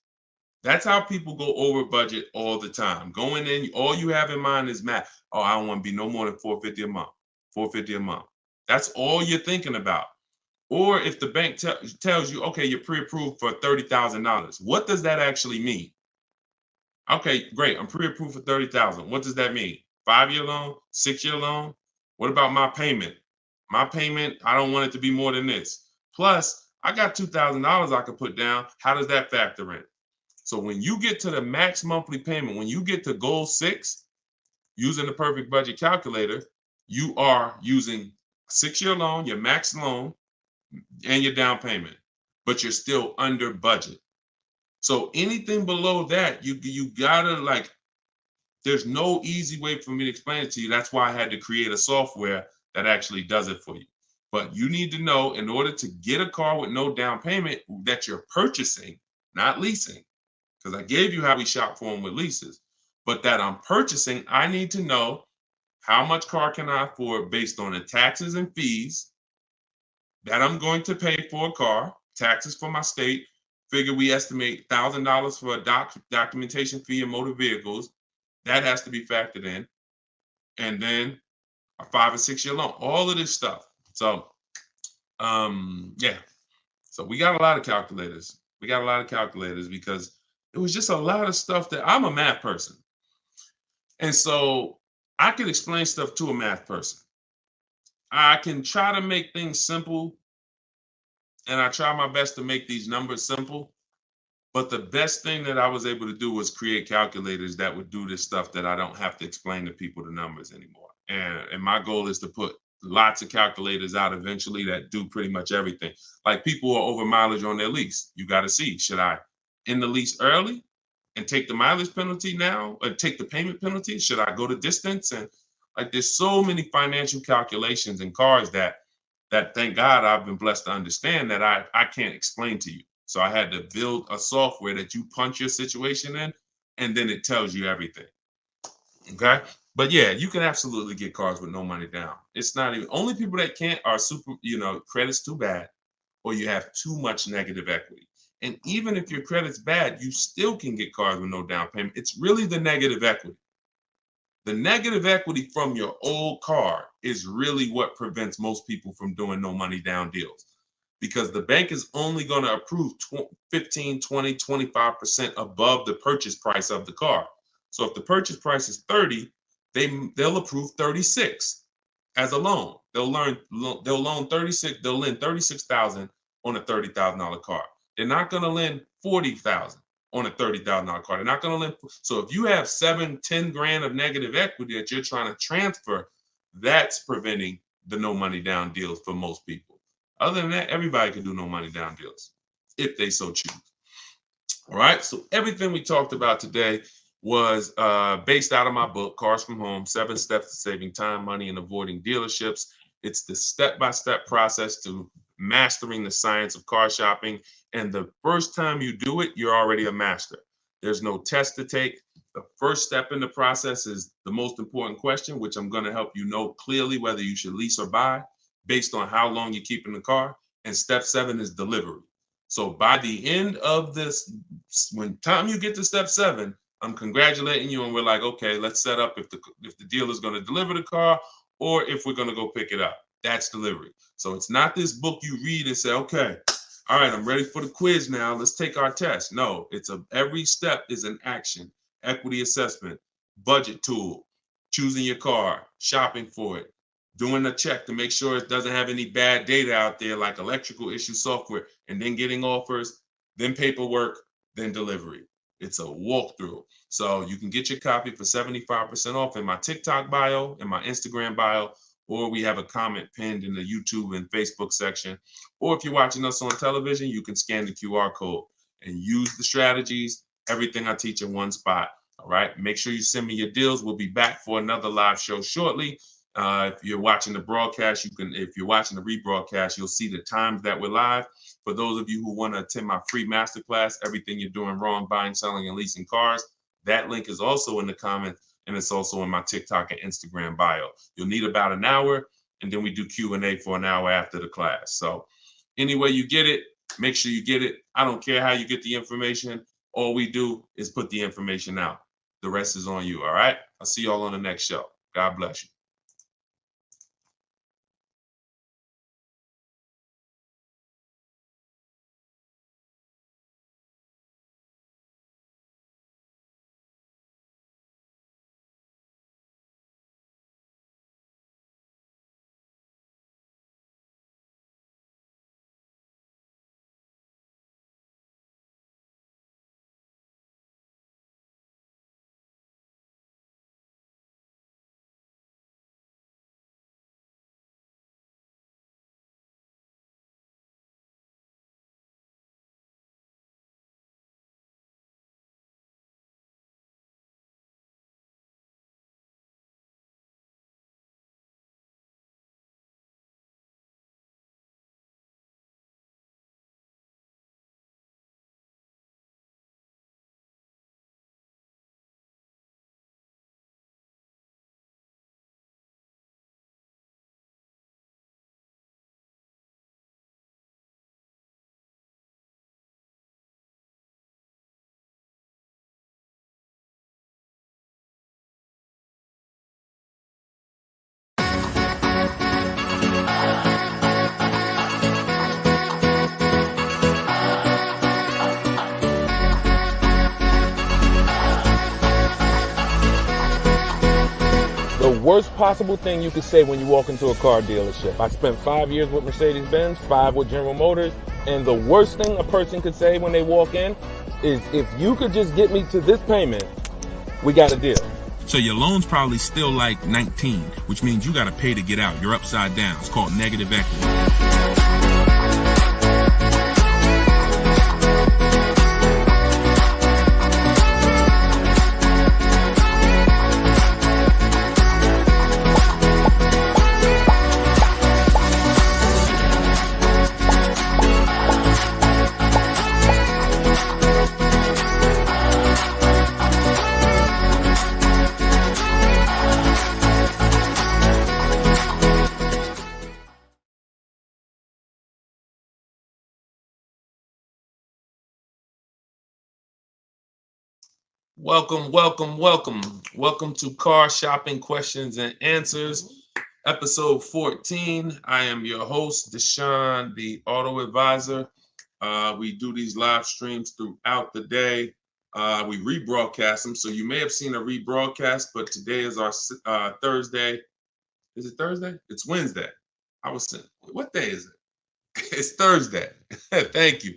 That's how people go over budget all the time. Going in, all you have in mind is math. Oh, I don't want to be no more than $450 a month. $450 a month. That's all you're thinking about. Or if the bank tells you, okay, you're pre-approved for $30,000. What does that actually mean? Okay, great. I'm pre-approved for $30,000. What does that mean? 5-year loan, 6-year loan? What about my payment? My payment, I don't want it to be more than this. Plus, I got $2,000 I could put down. How does that factor in? So when you get to the max monthly payment, when you get to goal 6, using the perfect budget calculator, you are using a 6-year loan, your max loan, and your down payment, but you're still under budget. So anything below that, you gotta there's no easy way for me to explain it to you. That's why I had to create a software that actually does it for you. But you need to know, in order to get a car with no down payment that you're purchasing, not leasing, because I gave you how we shop for them with leases, but that I'm purchasing, I need to know how much car can I afford based on the taxes and fees that I'm going to pay for a car, taxes for my state. Figure we estimate $1,000 for a documentation fee in motor vehicles. That has to be factored in. And then a 5 or 6-year loan, all of this stuff. So, yeah. So we got a lot of calculators. Because it was just a lot of stuff that I'm a math person. And so I can explain stuff to a math person. I can try to make things simple, and I try my best to make these numbers simple. But the best thing that I was able to do was create calculators that would do this stuff that I don't have to explain to people the numbers anymore. And my goal is to put lots of calculators out eventually that do pretty much everything. Like people who are over mileage on their lease. You got to see, should I end the lease early and take the mileage penalty now, or take the payment penalty? Should I go to distance? And there's so many financial calculations in cars that thank God I've been blessed to understand that I can't explain to you. So I had to build a software that you punch your situation in, and then it tells you everything. Okay. But yeah, you can absolutely get cars with no money down. It's not even, only people that can't are super, credit's too bad, or you have too much negative equity. And even if your credit's bad, you still can get cars with no down payment. It's really the negative equity. The negative equity from your old car is really what prevents most people from doing no money down deals, because the bank is only going to approve 15, 20, 25% above the purchase price of the car. So if the purchase price is 30, they'll approve 36 as a loan. They'll loan 36, they'll lend 36,000 on a $30,000 car. They're not going to lend 40,000 on a $30,000 car. They're not going to lend. So if you have 7, 10 grand of negative equity that you're trying to transfer, that's preventing the no money down deals for most people. Other than that, everybody can do no money down deals if they so choose. All right. So everything we talked about today was based out of my book, Cars from Home, 7 Steps to Saving Time, Money, and Avoiding Dealerships. It's the step-by-step process to mastering the science of car shopping. And the first time you do it, you're already a master. There's no test to take. The first step in the process is the most important question, which I'm going to help you know clearly whether you should lease or buy based on how long you keep in the car. And step 7 is delivery. So by the end of this, when time you get to step 7, I'm congratulating you, and we're like, okay, let's set up if the dealer is going to deliver the car or if we're going to go pick it up. That's delivery. So it's not this book you read and say, okay, all right, I'm ready for the quiz now. Let's take our test. No, every step is an action. Equity assessment, budget tool, choosing your car, shopping for it, doing a check to make sure it doesn't have any bad data out there like electrical issue software, and then getting offers, then paperwork, then delivery. It's a walkthrough. So you can get your copy for 75% off in my TikTok bio, in my Instagram bio, or we have a comment pinned in the YouTube and Facebook section. Or if you're watching us on television, you can scan the QR code and use the strategies, everything I teach in one spot. All right. Make sure you send me your deals. We'll be back for another live show shortly. If you're watching the broadcast, if you're watching the rebroadcast, you'll see the times that we're live. For those of you who want to attend my free masterclass, Everything You're Doing Wrong, Buying, Selling, and Leasing Cars, that link is also in the comments, and it's also in my TikTok and Instagram bio. You'll need about an hour, and then we do Q&A for an hour after the class. So anyway you get it, make sure you get it. I don't care how you get the information. All we do is put the information out. The rest is on you, all right? I'll see y'all on the next show. God bless you. The worst possible thing you could say when you walk into a car dealership. I spent 5 years with Mercedes-Benz, 5 with General Motors, and the worst thing a person could say when they walk in is, if you could just get me to this payment, we got a deal. So your loan's probably still like 19, which means you got to pay to get out. You're upside down. It's called negative equity. Welcome, welcome, welcome. Welcome to Car Shopping Questions and Answers, episode 14. I am your host, Deshone the Auto Advisor. We do these live streams throughout the day. We rebroadcast them. So you may have seen a rebroadcast, but today is our Thursday. Is it Thursday? It's Wednesday. I was saying, what day is it? It's Thursday. Thank you.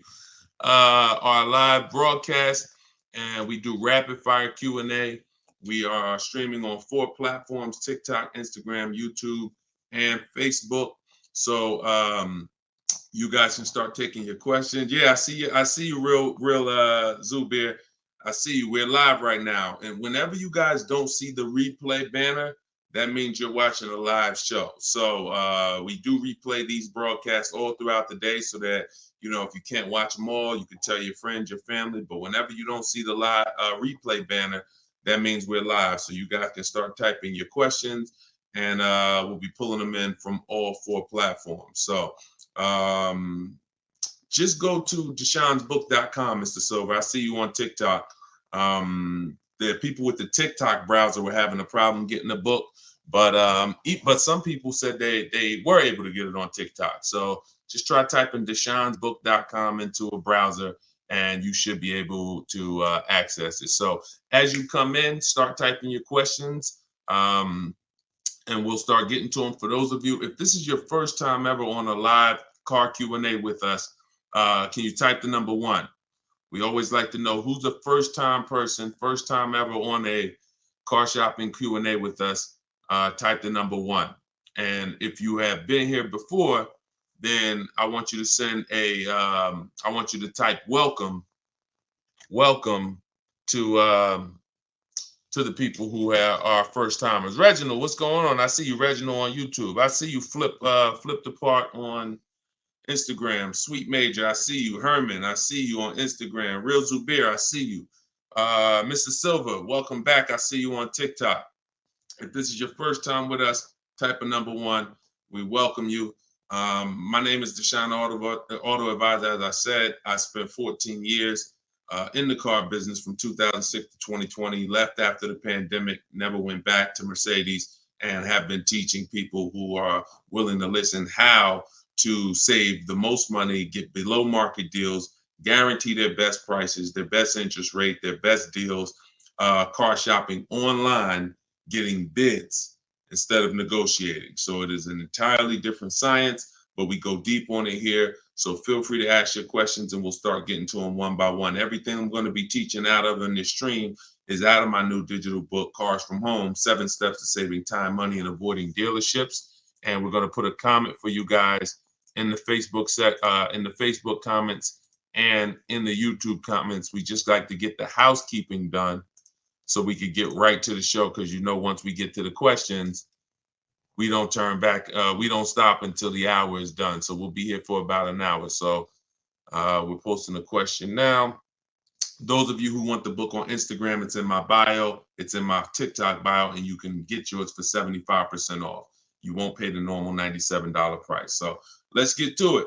Our live broadcast, and we do rapid fire Q&A. We are streaming on 4 platforms: TikTok, Instagram, YouTube, and Facebook. So you guys can start taking your questions. Yeah, I see you. I see you, real Zubir. I see you. We're live right now. And whenever you guys don't see the replay banner, that means you're watching a live show. So we do replay these broadcasts all throughout the day so that, you know, if you can't watch them all, you can tell your friends, your family. But whenever you don't see the live replay banner, that means we're live. So you guys can start typing your questions, and we'll be pulling them in from all 4 platforms. So just go to deshonsbook.com, Mr. Silver. I see you on TikTok. The people with the TikTok browser were having a problem getting the book, but some people said they were able to get it on TikTok. So just try typing deshonsbook.com into a browser, and you should be able to access it. So as you come in, start typing your questions, and we'll start getting to them. For those of you, if this is your first time ever on a live car Q&A with us, can you type the number 1? We always like to know who's the first time person, first time ever on a car shopping Q&A with us. Type the number 1. And if you have been here before, then I want you to send I want you to type welcome to the people who are first timers. Reginald, what's going on? I see you, Reginald, on YouTube. I see you flipped apart on Instagram. Sweet Major, I see you. Herman, I see you on Instagram. Real Zubir, I see you. Mr. Silver, welcome back. I see you on TikTok. If this is your first time with us, type a number 1. We welcome you. My name is Deshone the Auto Advisor. As I said, I spent 14 years in the car business from 2006 to 2020, left after the pandemic, never went back to Mercedes, and have been teaching people who are willing to listen how to save the most money, get below market deals, guarantee their best prices, their best interest rate, their best deals, car shopping online, getting bids instead of negotiating. So it is an entirely different science, but we go deep on it here. So feel free to ask your questions, and we'll start getting to them one by one. Everything I'm going to be teaching out of in this stream is out of my new digital book, Cars from Home, 7 Steps to Saving Time, Money, and Avoiding Dealerships. And we're going to put a comment for you guys in the Facebook comments and in the YouTube comments. We just like to get the housekeeping done so we could get right to the show, because you know, once we get to the questions, we don't turn back. We don't stop until the hour is done. So we'll be here for about an hour. So we're posting a question now. Those of you who want the book on Instagram, it's in my bio. It's in my TikTok bio, and you can get yours for 75% off. You won't pay the normal $97 price. So let's get to it.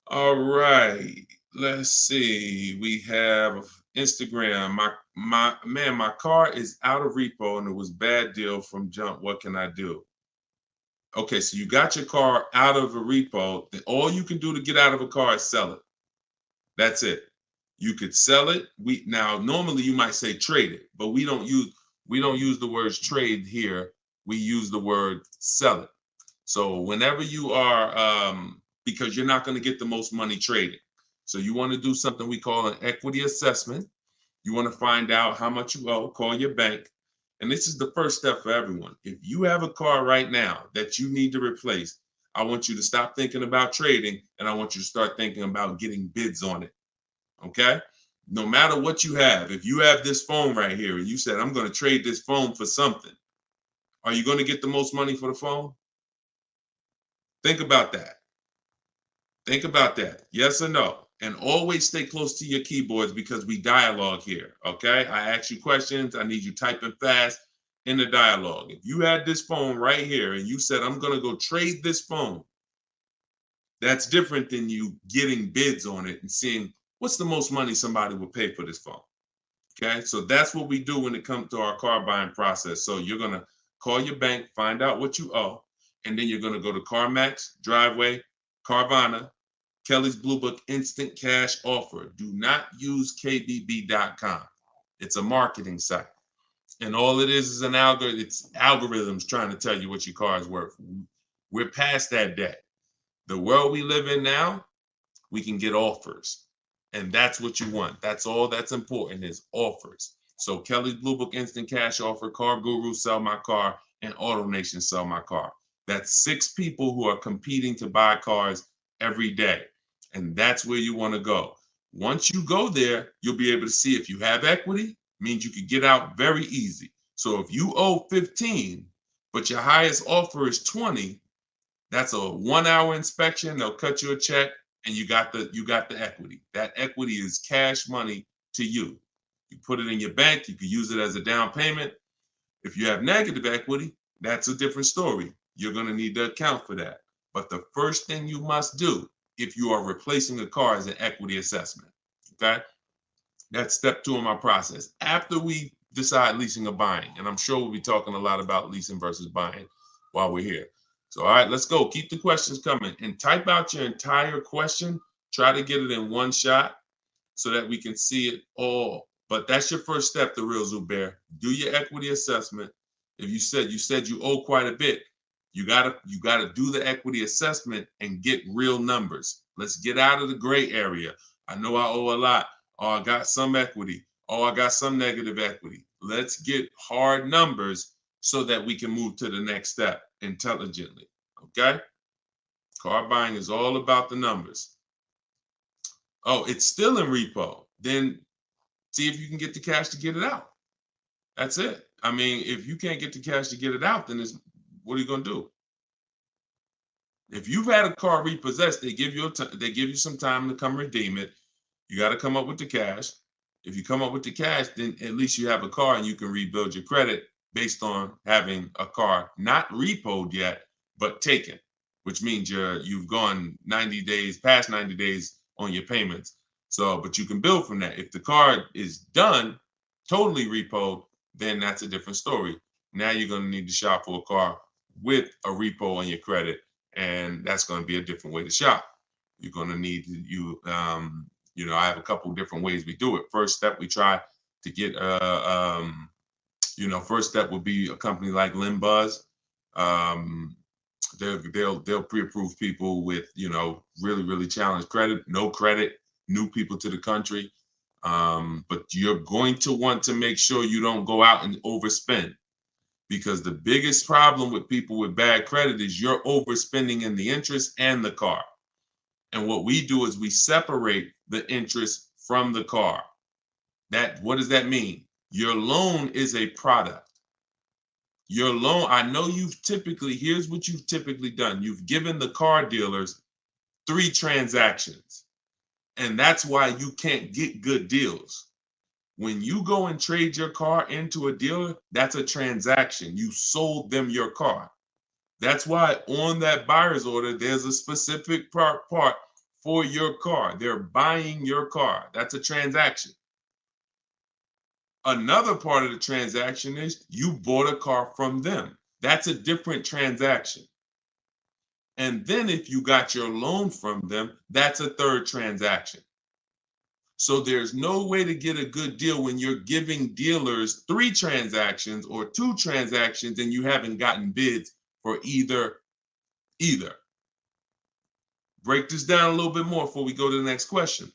All right. Let's see. We have Instagram. My car is out of repo and it was bad deal from jump. What can I do? Okay, so you got your car out of a repo. All you can do to get out of a car is sell it. That's it. You could sell it. Now normally you might say trade it, but we don't use the words trade here. We use the word sell it. So whenever you are, because you're not going to get the most money trading. So you want to do something we call an equity assessment. You want to find out how much you owe, call your bank. And this is the first step for everyone. If you have a car right now that you need to replace, I want you to stop thinking about trading, and I want you to start thinking about getting bids on it. Okay? No matter what you have, if you have this phone right here and you said, I'm going to trade this phone for something, are you going to get the most money for the phone? Think about that. Think about that. Yes or no? And always stay close to your keyboards, because we dialogue here, okay? I ask you questions. I need you typing fast in the dialogue. If you had this phone right here and you said, I'm going to go trade this phone, that's different than you getting bids on it and seeing what's the most money somebody will pay for this phone. Okay, so that's what we do when it comes to our car buying process. So you're gonna call your bank, find out what you owe, and then you're gonna go to CarMax, Driveway, Carvana, Kelly's Blue Book Instant Cash Offer. Do not use KBB.com. It's a marketing site. And all it is an algorithm. It's algorithms trying to tell you what your car is worth. We're past that day. The world we live in now, we can get offers. And that's what you want. That's all that's important is offers. So Kelly's Blue Book Instant Cash Offer, Car Guru Sell My Car, and AutoNation Sell My Car. That's 6 people who are competing to buy cars every day. And that's where you want to go. Once you go there, you'll be able to see if you have equity, means you could get out very easy. So if you owe 15, but your highest offer is 20, that's a 1-hour inspection. They'll cut you a check and you got the equity. That equity is cash money to you. You put it in your bank, you can use it as a down payment. If you have negative equity, that's a different story. You're going to need to account for that. But the first thing you must do if you are replacing a car is an equity assessment. Okay? That's step 2 in my process. After we decide leasing or buying, and I'm sure we'll be talking a lot about leasing versus buying while we're here. So, all right, let's go. Keep the questions coming and type out your entire question. Try to get it in one shot so that we can see it all. But that's your first step, the real Zubair. Do your equity assessment. If you said you owe quite a bit, you gotta do the equity assessment and get real numbers. Let's get out of the gray area. I know I owe a lot. Oh, I got some equity. Oh, I got some negative equity. Let's get hard numbers so that we can move to the next step intelligently. Okay? Car buying is all about the numbers. Oh, it's still in repo. Then see if you can get the cash to get it out. That's it. I mean, if you can't get the cash to get it out, then what are you going to do? If you've had a car repossessed, they give you some time to come redeem it. You got to come up with the cash. If you come up with the cash, then at least you have a car and you can rebuild your credit based on having a car not repoed yet, but taken, which means you've gone 90 days, past 90 days on your payments. So, but you can build from that. If the car is done, totally repoed, then that's a different story. Now you're going to need to shop for a car with a repo on your credit, and that's going to be a different way to shop. You're going to need I have a couple different ways we do it. First step, we try to get first step would be a company like Limbuzz. They'll pre-approve people with really, really challenged credit, no credit, new people to the country. But you're going to want to make sure you don't go out and overspend, because the biggest problem with people with bad credit is you're overspending in the interest and the car. And what we do is we separate the interest from the car. What does that mean? Your loan is a product. Your loan, I know here's what you've typically done. You've given the car dealers 3 transactions. And that's why you can't get good deals. When you go and trade your car into a dealer, that's a transaction. You sold them your car. That's why on that buyer's order, there's a specific part for your car. They're buying your car. That's a transaction. Another part of the transaction is you bought a car from them. That's a different transaction. And then if you got your loan from them, that's a third transaction. So there's no way to get a good deal when you're giving dealers 3 transactions or 2 transactions and you haven't gotten bids for either. Break this down a little bit more before we go to the next question.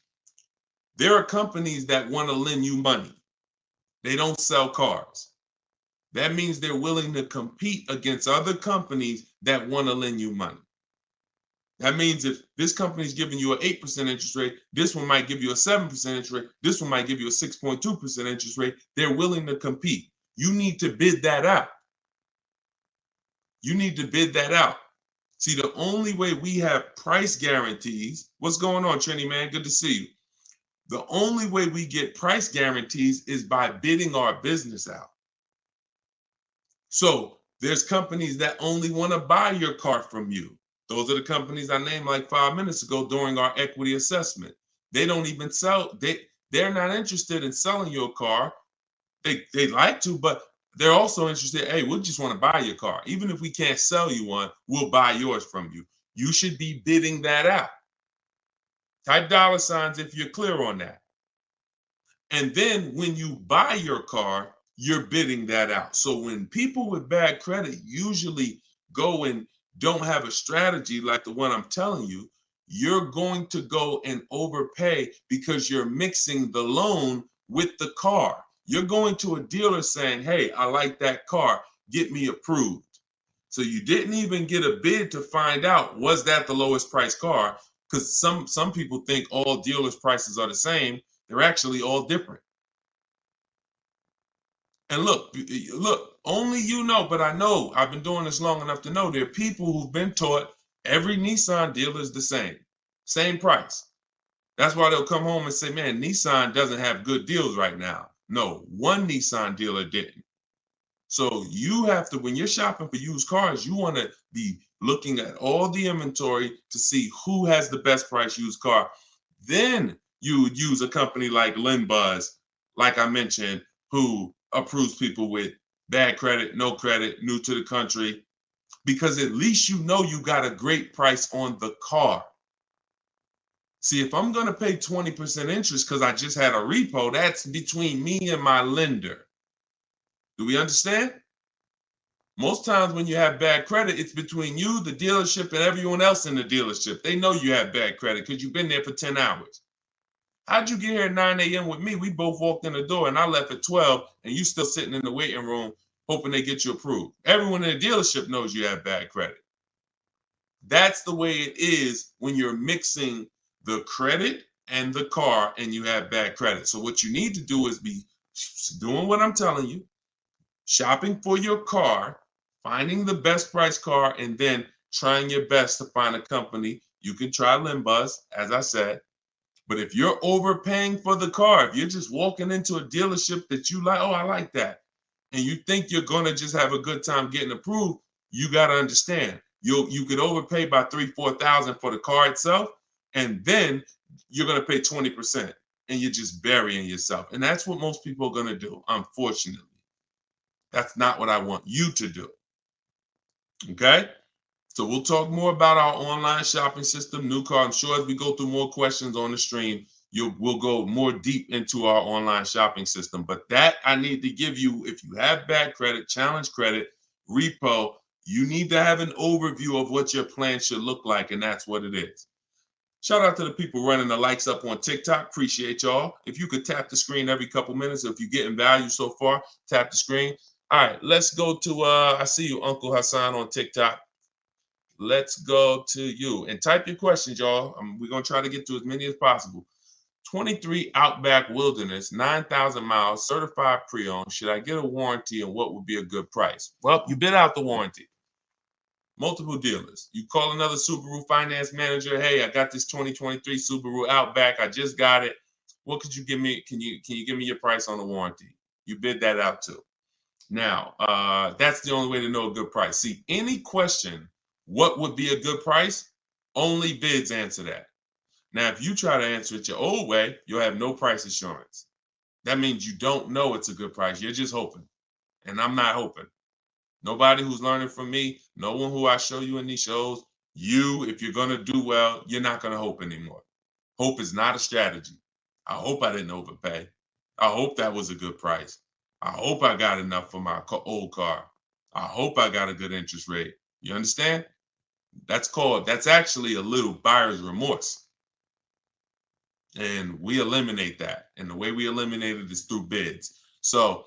There are companies that want to lend you money. They don't sell cars. That means they're willing to compete against other companies that want to lend you money. That means if this company is giving you an 8% interest rate, this one might give you a 7% interest rate, this one might give you a 6.2% interest rate. They're willing to compete. You need to bid that out. You need to bid that out. See, the only way we have price guarantees, what's going on, Trini, man? Good to see you. The only way we get price guarantees is by bidding our business out. So there's companies that only want to buy your car from you. Those are the companies I named like 5 minutes ago during our equity assessment. They don't even sell, they they're not interested in selling your car. They like to, but they're also interested, hey, we just want to buy your car. Even if we can't sell you one, we'll buy yours from you. You should be bidding that out. Type $ if you're clear on that. And then when you buy your car, you're bidding that out. So when people with bad credit usually go and don't have a strategy like the one I'm telling you, you're going to go and overpay because you're mixing the loan with the car. You're going to a dealer saying, hey, I like that car, get me approved. So you didn't even get a bid to find out, was that the lowest price car? Because some people think all dealers' prices are the same. They're actually all different. And look, only you know, but I know, I've been doing this long enough to know there are people who've been taught every Nissan dealer is the same price. That's why they'll come home and say, man, Nissan doesn't have good deals right now. No, one Nissan dealer didn't. So you have to, when you're shopping for used cars, you want to be looking at all the inventory to see who has the best price used car. Then you would use a company like LendBuzz, like I mentioned, who approves people with bad credit, no credit, new to the country, because at least you know you got a great price on the car. See, if I'm going to pay 20% interest because I just had a repo, that's between me and my lender. Do we understand? Most times when you have bad credit, it's between you, the dealership, and everyone else in the dealership. They know you have bad credit because you've been there for 10 hours. How'd you get here at 9 a.m. with me? We both walked in the door and I left at 12 and you still sitting in the waiting room hoping they get you approved. Everyone in the dealership knows you have bad credit. That's the way it is when you're mixing the credit and the car and you have bad credit. So what you need to do is be doing what I'm telling you, shopping for your car, finding the best price car, and then trying your best to find a company. You can try LendBuzz, as I said. But if you're overpaying for the car, if you're just walking into a dealership that you like, oh, I like that, and you think you're going to just have a good time getting approved, you got to understand, you could overpay by $3,000-$4,000 for the car itself, and then you're going to pay 20%, and you're just burying yourself. And that's what most people are going to do, unfortunately. That's not what I want you to do. Okay? So we'll talk more about our online shopping system, new car. I'm sure as we go through more questions on the stream, we'll go more deep into our online shopping system. But that I need to give you, if you have bad credit, challenge credit, repo, you need to have an overview of what your plan should look like, and that's what it is. Shout out to the people running the likes up on TikTok. Appreciate y'all. If you could tap the screen every couple minutes, if you're getting value so far, tap the screen. All right, let's go to, I see you, Uncle Hassan on TikTok. Let's go to you and type your questions, y'all. We're going to try to get to as many as possible. 23 Outback Wilderness, 9,000 miles, certified pre-owned. Should I get a warranty and what would be a good price? Well, you bid out the warranty. Multiple dealers. You call another Subaru finance manager. Hey, I got this 2023 Subaru Outback. I just got it. What could you give me? Can you give me your price on the warranty? You bid that out too. Now, that's the only way to know a good price. See, any question, what would be a good price? Only bids answer that. Now, if you try to answer it your old way, you'll have no price assurance. That means you don't know it's a good price. You're just hoping. And I'm not hoping. Nobody who's learning from me, no one who I show you in these shows, if you're going to do well, you're not going to hope anymore. Hope is not a strategy. I hope I didn't overpay. I hope that was a good price. I hope I got enough for my old car. I hope I got a good interest rate. You understand? That's actually a little buyer's remorse. And we eliminate that. And the way we eliminate it is through bids. So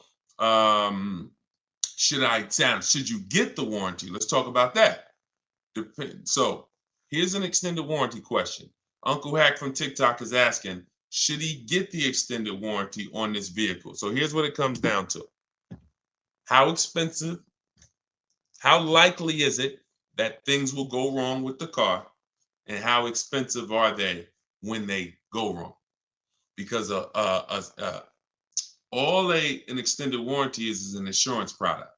should you get the warranty? Let's talk about that. So here's an extended warranty question. Uncle Hack from TikTok is asking, should he get the extended warranty on this vehicle? So here's what it comes down to. How expensive, how likely is it that things will go wrong with the car, and how expensive are they when they go wrong? Because all an extended warranty is an insurance product.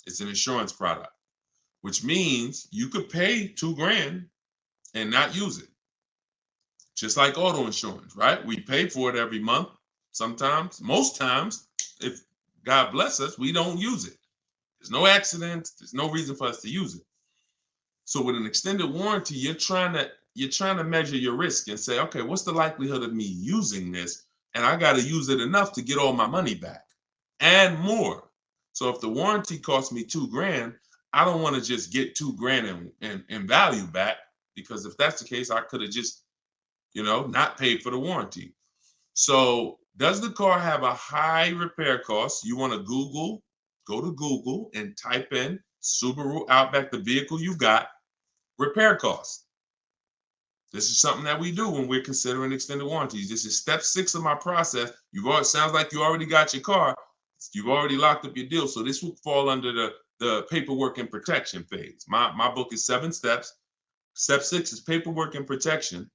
It's an insurance product, which means you could pay $2,000 and not use it. Just like auto insurance, right? We pay for it every month. Sometimes, most times, if God bless us, we don't use it. There's no accidents. There's no reason for us to use it. So with an extended warranty, you're trying to measure your risk and say, okay, what's the likelihood of me using this? And I got to use it enough to get all my money back and more. So if the warranty costs me $2,000, I don't want to just get $2,000 in value back, because if that's the case, I could have just, not paid for the warranty. So does the car have a high repair cost? You want to go to Google and type in Subaru Outback, the vehicle you got, repair costs. This is something that we do when we're considering extended warranties. This is step 6 of my process. Sounds like you already got your car. You've already locked up your deal. So this will fall under the paperwork and protection phase. My book is 7 steps. Step 6 is paperwork and protection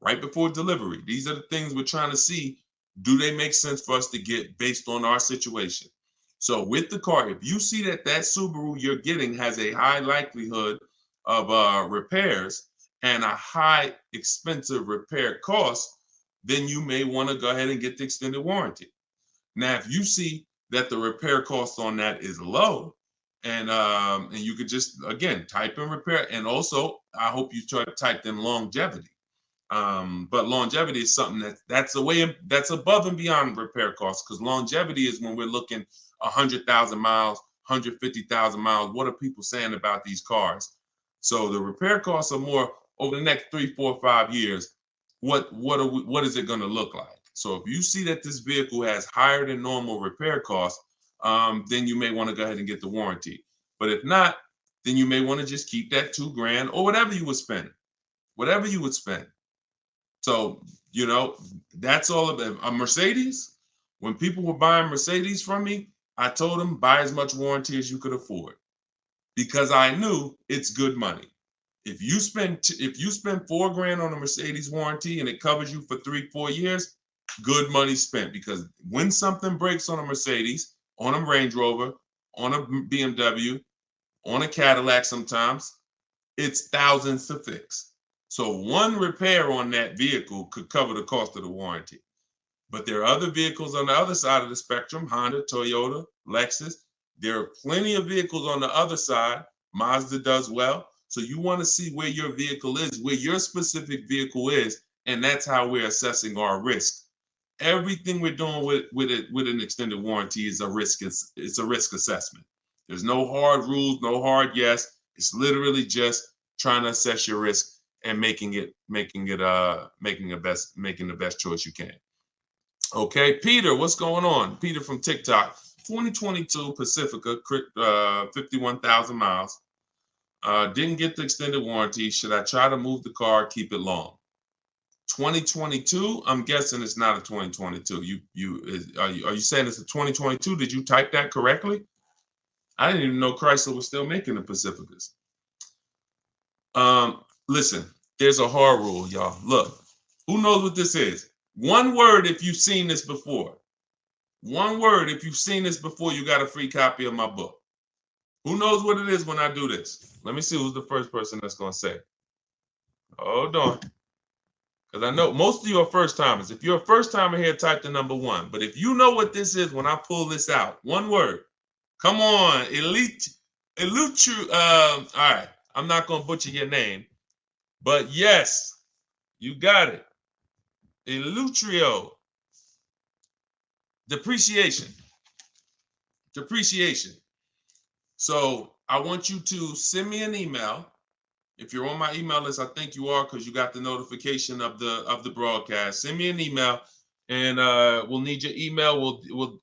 right before delivery. These are the things we're trying to see. Do they make sense for us to get based on our situation? So with the car, if you see that Subaru you're getting has a high likelihood of repairs and a high expensive repair cost, then you may want to go ahead and get the extended warranty. Now, if you see that the repair cost on that is low, and you could just, again, type in repair. And also, I hope you typed in longevity. But longevity is something that's above and beyond repair costs, because longevity is when we're looking 100,000 miles, 150,000 miles. What are people saying about these cars? So the repair costs are more over the next 3, 4, 5 years. What is it going to look like? So if you see that this vehicle has higher than normal repair costs, then you may want to go ahead and get the warranty. But if not, then you may want to just keep that $2,000 or whatever you would spend. So, that's all of it. A Mercedes, when people were buying Mercedes from me, I told them buy as much warranty as you could afford, because I knew it's good money. If you spend $4,000 on a Mercedes warranty and it covers you for 3, 4 years, good money spent. Because when something breaks on a Mercedes, on a Range Rover, on a BMW, on a Cadillac, sometimes it's thousands to fix. So one repair on that vehicle could cover the cost of the warranty. But there are other vehicles on the other side of the spectrum: Honda, Toyota, Lexus. There are plenty of vehicles on the other side. Mazda does well. So you want to see where your vehicle is, where your specific vehicle is, and that's how we're assessing our risk. Everything we're doing with an extended warranty is a risk. It's a risk assessment. There's no hard rules, no hard yes. It's literally just trying to assess your risk and making the best choice you can. Okay, Peter, what's going on? Peter from TikTok. 2022 Pacifica, 51,000 miles. Didn't get the extended warranty. Should I try to move the car, keep it long? 2022, I'm guessing it's not a 2022. Are you saying it's a 2022? Did you type that correctly? I didn't even know Chrysler was still making the Pacificas. Listen, there's a hard rule, y'all. Look, who knows what this is? One word if you've seen this before. One word if you've seen this before, you got a free copy of my book. Who knows what it is when I do this? Let me see who's the first person that's going to say. Hold on. Because I know most of you are first timers. If you're a first timer here, type the number 1. But if you know what this is when I pull this out, one word. Come on, all right, I'm not going to butcher your name. But yes, you got it. Elutrio. Depreciation. So I want you to send me an email. If you're on my email list, I think you are, because you got the notification of the broadcast. Send me an email, and we'll need your email.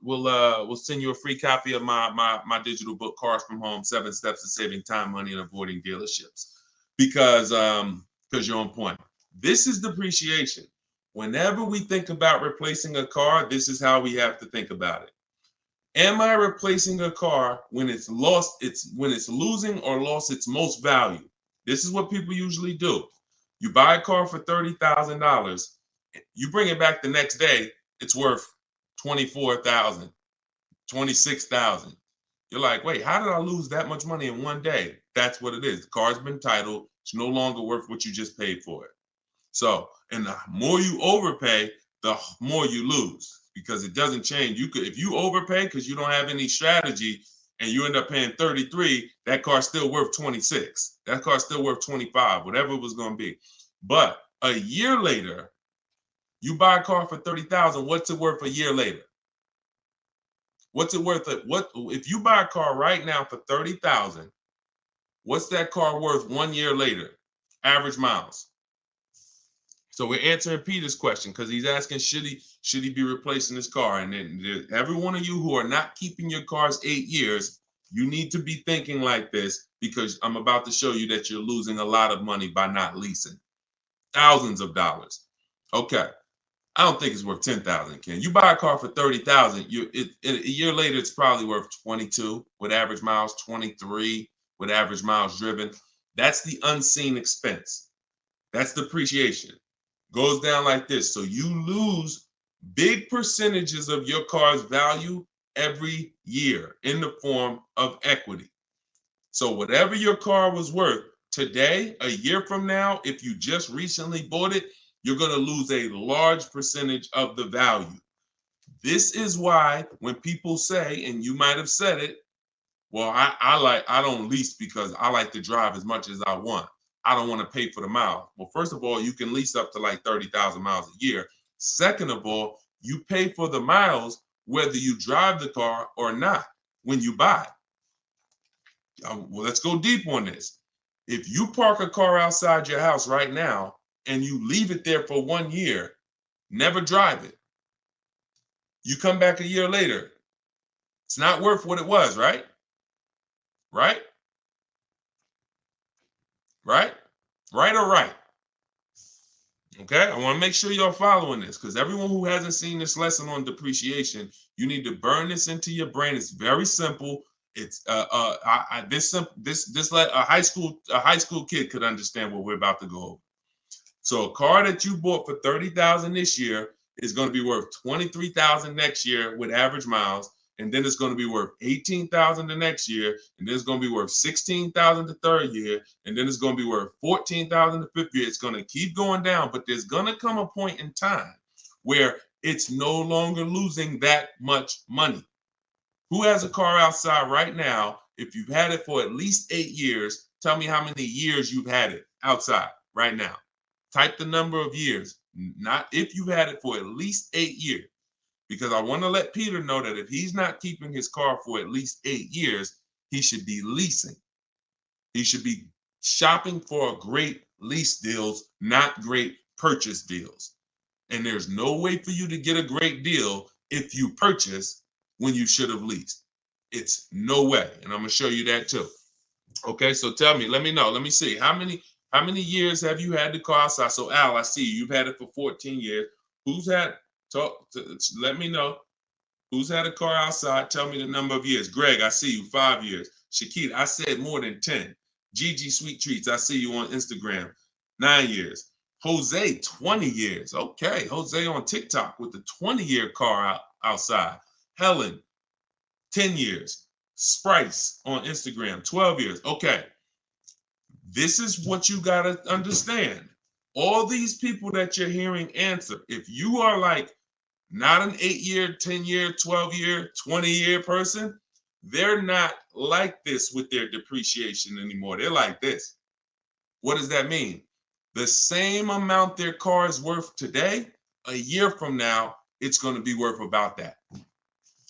We'll send you a free copy of my digital book, Cars from Home: 7 Steps to Saving Time, Money, and Avoiding Dealerships. Because you're on point. This is depreciation. Whenever we think about replacing a car, this is how we have to think about it. Am I replacing a car when it's losing or lost its most value? This is what people usually do. You buy a car for $30,000. You bring it back the next day, it's worth $24,000, $26,000. You're like, wait, how did I lose that much money in one day? That's what it is. The car's been titled. It's no longer worth what you just paid for it. So, and the more you overpay, the more you lose, because it doesn't change. You could, if you overpay because you don't have any strategy and you end up paying 33, that car's still worth 26. That car's still worth 25, whatever it was going to be. But a year later, you buy a car for 30,000. What's it worth a year later? What's it worth? What if you buy a car right now for 30,000? What's that car worth 1 year later? Average miles. So we're answering Peter's question because he's asking, should he be replacing his car? And then every one of you who are not keeping your cars 8 years, you need to be thinking like this, because I'm about to show you that you're losing a lot of money by not leasing. Thousands of dollars. Okay. I don't think it's worth 10,000, Ken. You buy a car for 30,000, a year later it's probably worth 22 with average miles, 23 with average miles driven. That's the unseen expense. That's depreciation. Goes down like this. So you lose big percentages of your car's value every year in the form of equity. So whatever your car was worth today, a year from now, if you just recently bought it, you're going to lose a large percentage of the value. This is why when people say, and you might have said it, well, I don't lease because I like to drive as much as I want. I don't want to pay for the mile. Well, first of all, you can lease up to like 30,000 miles a year. Second of all, you pay for the miles whether you drive the car or not when you buy it. Well, let's go deep on this. If you park a car outside your house right now and you leave it there for 1 year, never drive it, you come back a year later, it's not worth what it was, right? Right? Right? Right or right? Okay, I want to make sure y'all following this, because everyone who hasn't seen this lesson on depreciation, you need to burn this into your brain. It's very simple. It's a high school kid could understand what we're about to go over. So a car that you bought for 30,000 this year is going to be worth 23,000 next year with average miles, and then it's going to be worth 18,000 the next year, and then it's going to be worth 16,000 the third year, and then it's going to be worth 14,000 the fifth year. It's going to keep going down, but there's going to come a point in time where it's no longer losing that much money. Who has a car outside right now? If you've had it for at least 8 years, tell me how many years you've had it outside right now. Type the number of years, not if you've had it for at least 8 years. Because I want to let Peter know that if he's not keeping his car for at least 8 years, he should be leasing. He should be shopping for great lease deals, not great purchase deals. And there's no way for you to get a great deal if you purchase when you should have leased. It's no way. And I'm going to show you that too. Okay, so tell me, let me know. Let me see. How many years have you had the car outside? So Al, I see you've had it for 14 years. Let me know. Who's had a car outside? Tell me the number of years. Greg, I see you, 5 years. Shakita, I said more than 10. Gigi Sweet Treats, I see you on Instagram, 9 years. Jose, 20 years. Okay, Jose on TikTok with the 20-year car outside. Helen, 10 years. Sprice on Instagram, 12 years. Okay, this is what you got to understand. All these people that you're hearing answer, if you are like not an 8-year, 10-year, 12-year, 20-year person, they're not like this with their depreciation anymore. They're like this. What does that mean? The same amount their car is worth today, a year from now, it's going to be worth about that.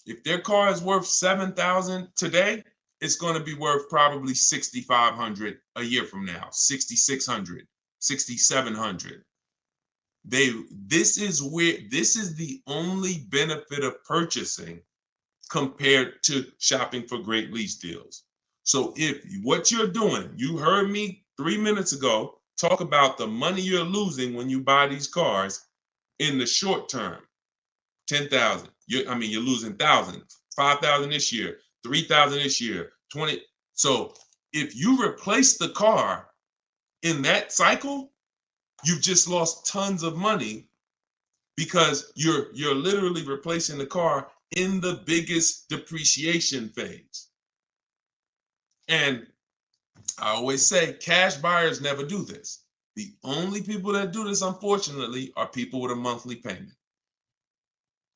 If their car is worth $7,000 today, it's going to be worth probably $6,500 a year from now, $6,600, $6,700. This is the only benefit of purchasing compared to shopping for great lease deals. So if what you're doing, you heard me 3 minutes ago talk about the money you're losing when you buy these cars in the short term, 10,000. You're losing 1,000, 5,000 this year, 3,000 this year, 20. So if you replace the car in that cycle, you've just lost tons of money because you're literally replacing the car in the biggest depreciation phase. And I always say cash buyers never do this The only people that do this, unfortunately, are people with a monthly payment.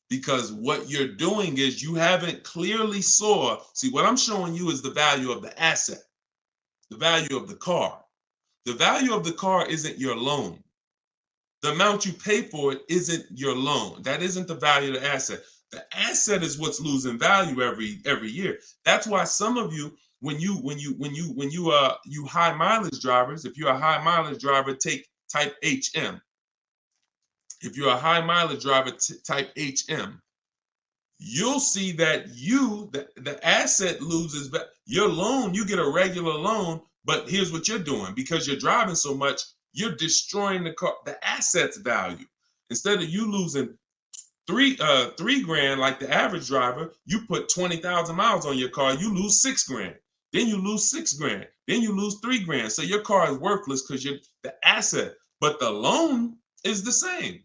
Because what you're doing is you haven't clearly see, what I'm showing you is the value of the asset, the value of the car. The value of the car isn't your loan. The amount you pay for it isn't your loan. That isn't the value of the asset. The asset is what's losing value every year. That's why some of you, you high mileage drivers, if you're a high mileage driver, type HM. If you're a high mileage driver, type HM. You'll see that the asset loses, but your loan, you get a regular loan, but here's what you're doing. Because you're driving so much, you're destroying the asset's value. Instead of you losing three grand like the average driver, you put 20,000 miles on your car, you lose 6 grand. Then you lose 6 grand. Then you lose 3 grand. So your car is worthless because you're the asset, but the loan is the same.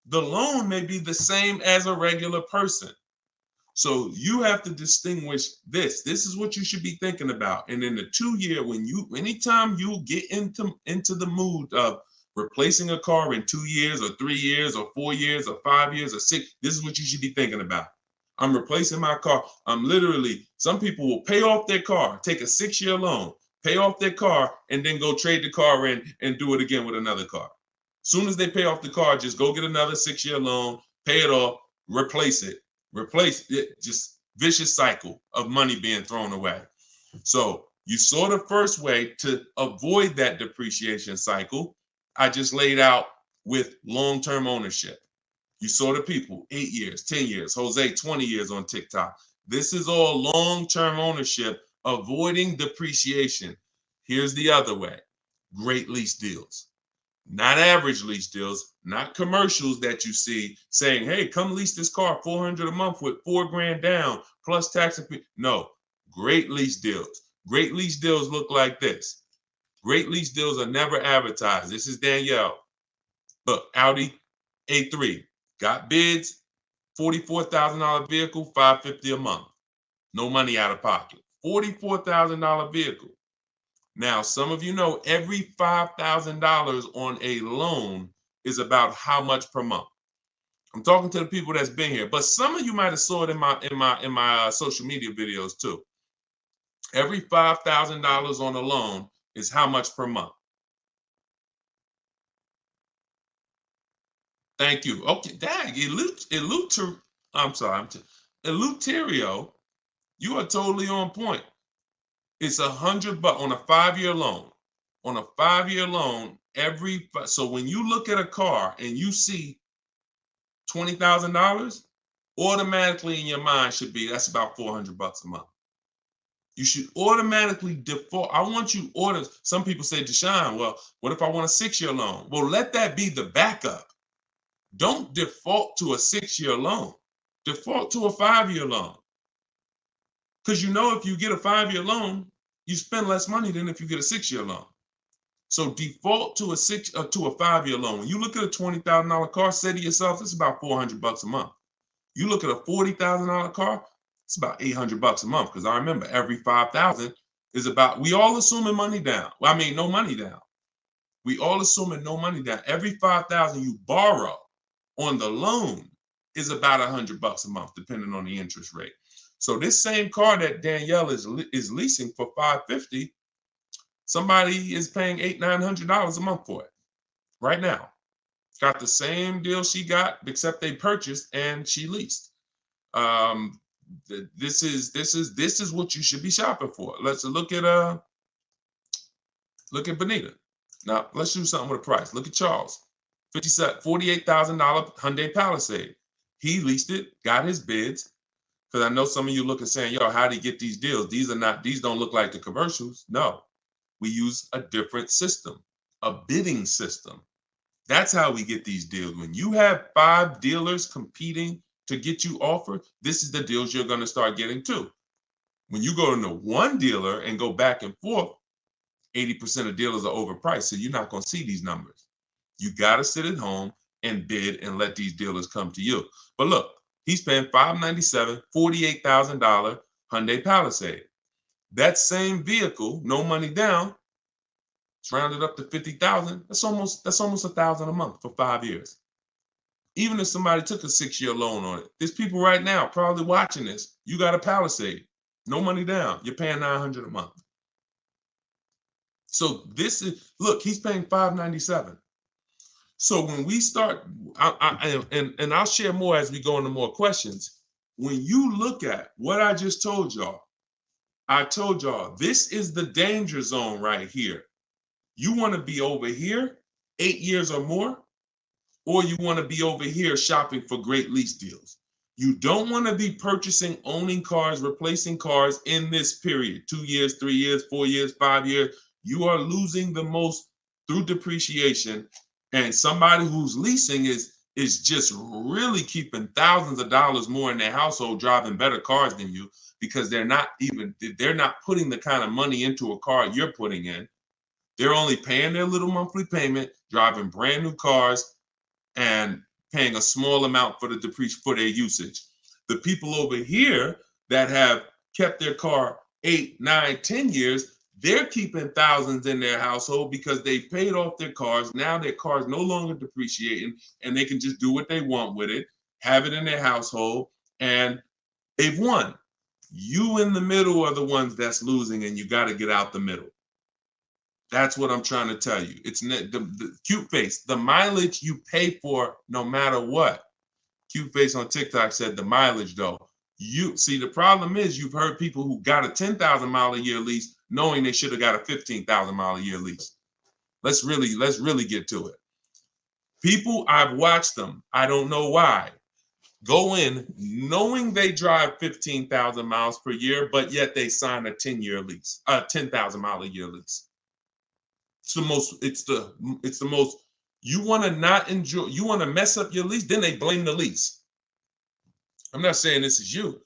The loan may be the same as a regular person. So you have to distinguish this. This is what you should be thinking about. And in the 2 year, anytime you get into the mood of replacing a car in 2 years or 3 years or 4 years or 5 years or 6, this is what you should be thinking about. I'm replacing my car. Some people will pay off their car, take a 6-year loan, pay off their car, and then go trade the car in and do it again with another car. Soon as they pay off the car, just go get another 6-year loan, pay it off, replace it. Just vicious cycle of money being thrown away. So you saw the first way to avoid that depreciation cycle. I just laid out with long-term ownership. You saw the people, 8 years, 10 years, Jose, 20 years on TikTok. This is all long-term ownership, avoiding depreciation. Here's the other way. Great lease deals. Not average lease deals, not commercials that you see saying, hey, come lease this car, $400 a month with 4 grand down plus tax and fee. No, great lease deals. Great lease deals look like this. Great lease deals are never advertised. This is Danielle. Look, Audi A3 got bids, $44,000 vehicle, $550 a month. No money out of pocket. $44,000 vehicle. Now, some of you know every $5,000 on a loan is about how much per month. I'm talking to the people that's been here, but some of you might have saw it in my social media videos too. Every $5,000 on a loan is how much per month. Thank you. Okay, dang, Eleuterio, you are totally on point. It's $100 on a 5-year loan. On a 5-year loan, so when you look at a car and you see $20,000, automatically in your mind should be that's about $400 a month. You should automatically default. I want you order. Some people say, Deshone, well, what if I want a 6-year loan? Well, let that be the backup. Don't default to a 6-year loan. Default to a 5-year loan. Because if you get a 5-year loan, you spend less money than if you get a 6-year loan. So default to a 5-year loan. When you look at a $20,000 car, say to yourself, it's about $400 a month. You look at a $40,000 car, it's about $800 a month. Because I remember every $5,000 is about, we all assuming money down. Well, I mean, no money down. We all assuming no money down. Every $5,000 you borrow on the loan is about $100 a month, depending on the interest rate. So this same car that Danielle is leasing for $550, somebody is paying $800-900 a month for it right now. Got the same deal she got, except they purchased and she leased. This is what you should be shopping for. Let's look at Benita. Now let's do something with a price. Look at Charles, $48,000 Hyundai Palisade. He leased it, got his bids. Because I know some of you look and saying, yo, how do you get these deals? These don't look like the commercials. No, we use a different system, a bidding system. That's how we get these deals. When you have 5 dealers competing to get you offered, this is the deals you're going to start getting too. When you go into one dealer and go back and forth, 80% of dealers are overpriced. So you're not going to see these numbers. You got to sit at home and bid and let these dealers come to you. But look, he's paying $597, $48,000 Hyundai Palisade. That same vehicle, no money down, It's rounded up to 50,000. That's almost $1,000 a month for 5 years. Even if somebody took a 6-year loan on it, there's people right now probably watching this. You got a Palisade, no money down. You're paying $900 a month. So this is, look, he's paying $597. So when we start, and I'll share more as we go into more questions. When you look at what I just told y'all, I told y'all this is the danger zone right here. You want to be over here 8 years or more, or you want to be over here shopping for great lease deals. You don't want to be purchasing, owning cars, replacing cars in this period, 2 years, 3 years, 4 years, 5 years. You are losing the most through depreciation. And somebody who's leasing is just really keeping thousands of dollars more in their household, driving better cars than you, because they're not putting the kind of money into a car you're putting in. They're only paying their little monthly payment, driving brand new cars, and paying a small amount for for their usage. The people over here that have kept their car 8, 9, 10 years, they're keeping thousands in their household because they paid off their cars. Now their car's no longer depreciating, and they can just do what they want with it, have it in their household, and they've won. You in the middle are the ones that's losing, and you got to get out the middle. That's what I'm trying to tell you. It's the cute face, the mileage you pay for no matter what. Cute face on TikTok said the mileage though. You see, the problem is you've heard people who got a 10,000 mile a year lease knowing they should have got a 15,000 mile a year lease. Let's really get to it. People, I've watched them, I don't know why, go in knowing they drive 15,000 miles per year, but yet they sign a 10-year lease, a 10,000 mile a year lease. It's the most, you want to not enjoy, you want to mess up your lease, then they blame the lease. I'm not saying this is you.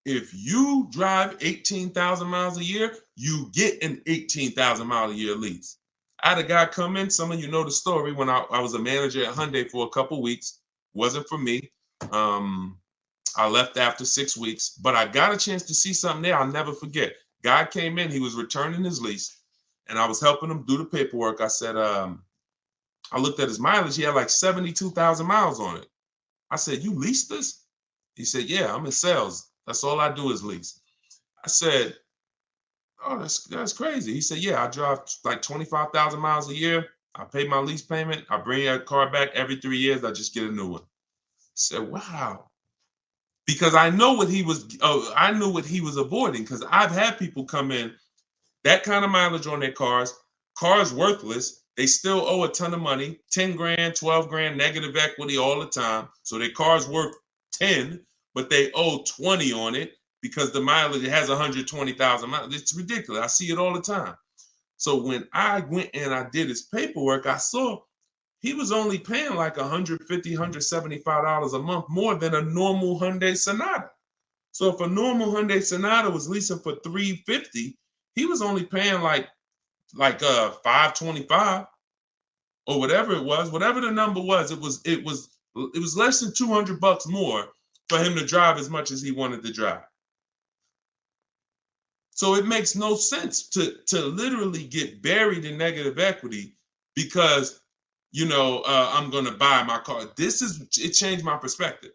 If you drive 18,000 miles a year, you get an 18,000 mile a year lease. I had a guy come in, some of you know the story, when I was a manager at Hyundai for a couple weeks. Wasn't for me. I left after 6 weeks, but I got a chance to see something there I'll never forget. Guy came in, he was returning his lease, and I was helping him do the paperwork. I said, I looked at his mileage. He had like 72,000 miles on it. I said, you leased this? He said, yeah, I'm in sales. That's all I do is lease. I said, oh, that's crazy. He said, yeah, I drive like 25,000 miles a year. I pay my lease payment. I bring that car back every 3 years. I just get a new one. I said, wow. Because I know what he was, I knew what he was avoiding, because I've had people come in, that kind of mileage on their cars worthless. They still owe a ton of money, 10 grand, 12 grand, negative equity all the time. So their car's worth 10, but they owe 20 on it because the mileage has 120,000 miles. It's ridiculous. I see it all the time. So when I went and I did his paperwork, I saw he was only paying like $150, $175 a month more than a normal Hyundai Sonata. So if a normal Hyundai Sonata was leasing for $350, he was only paying like $525 or whatever it was. Whatever the number was, it was less than $200 more for him to drive as much as he wanted to drive. So it makes no sense to literally get buried in negative equity because, I'm going to buy my car. It changed my perspective.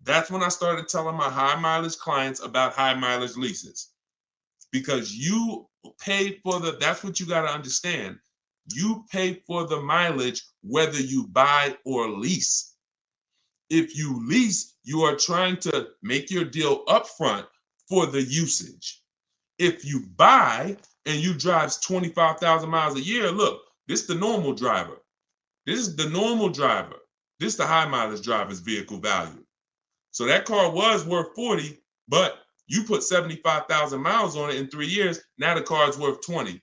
That's when I started telling my high mileage clients about high mileage leases, because you pay for that's what you got to understand. You pay for the mileage whether you buy or lease. If you lease, you are trying to make your deal upfront for the usage. If you buy and you drive 25,000 miles a year, look, this is the normal driver. This is the normal driver. This is the high mileage driver's vehicle value. So that car was worth 40, but you put 75,000 miles on it in 3 years. Now the car is worth 20.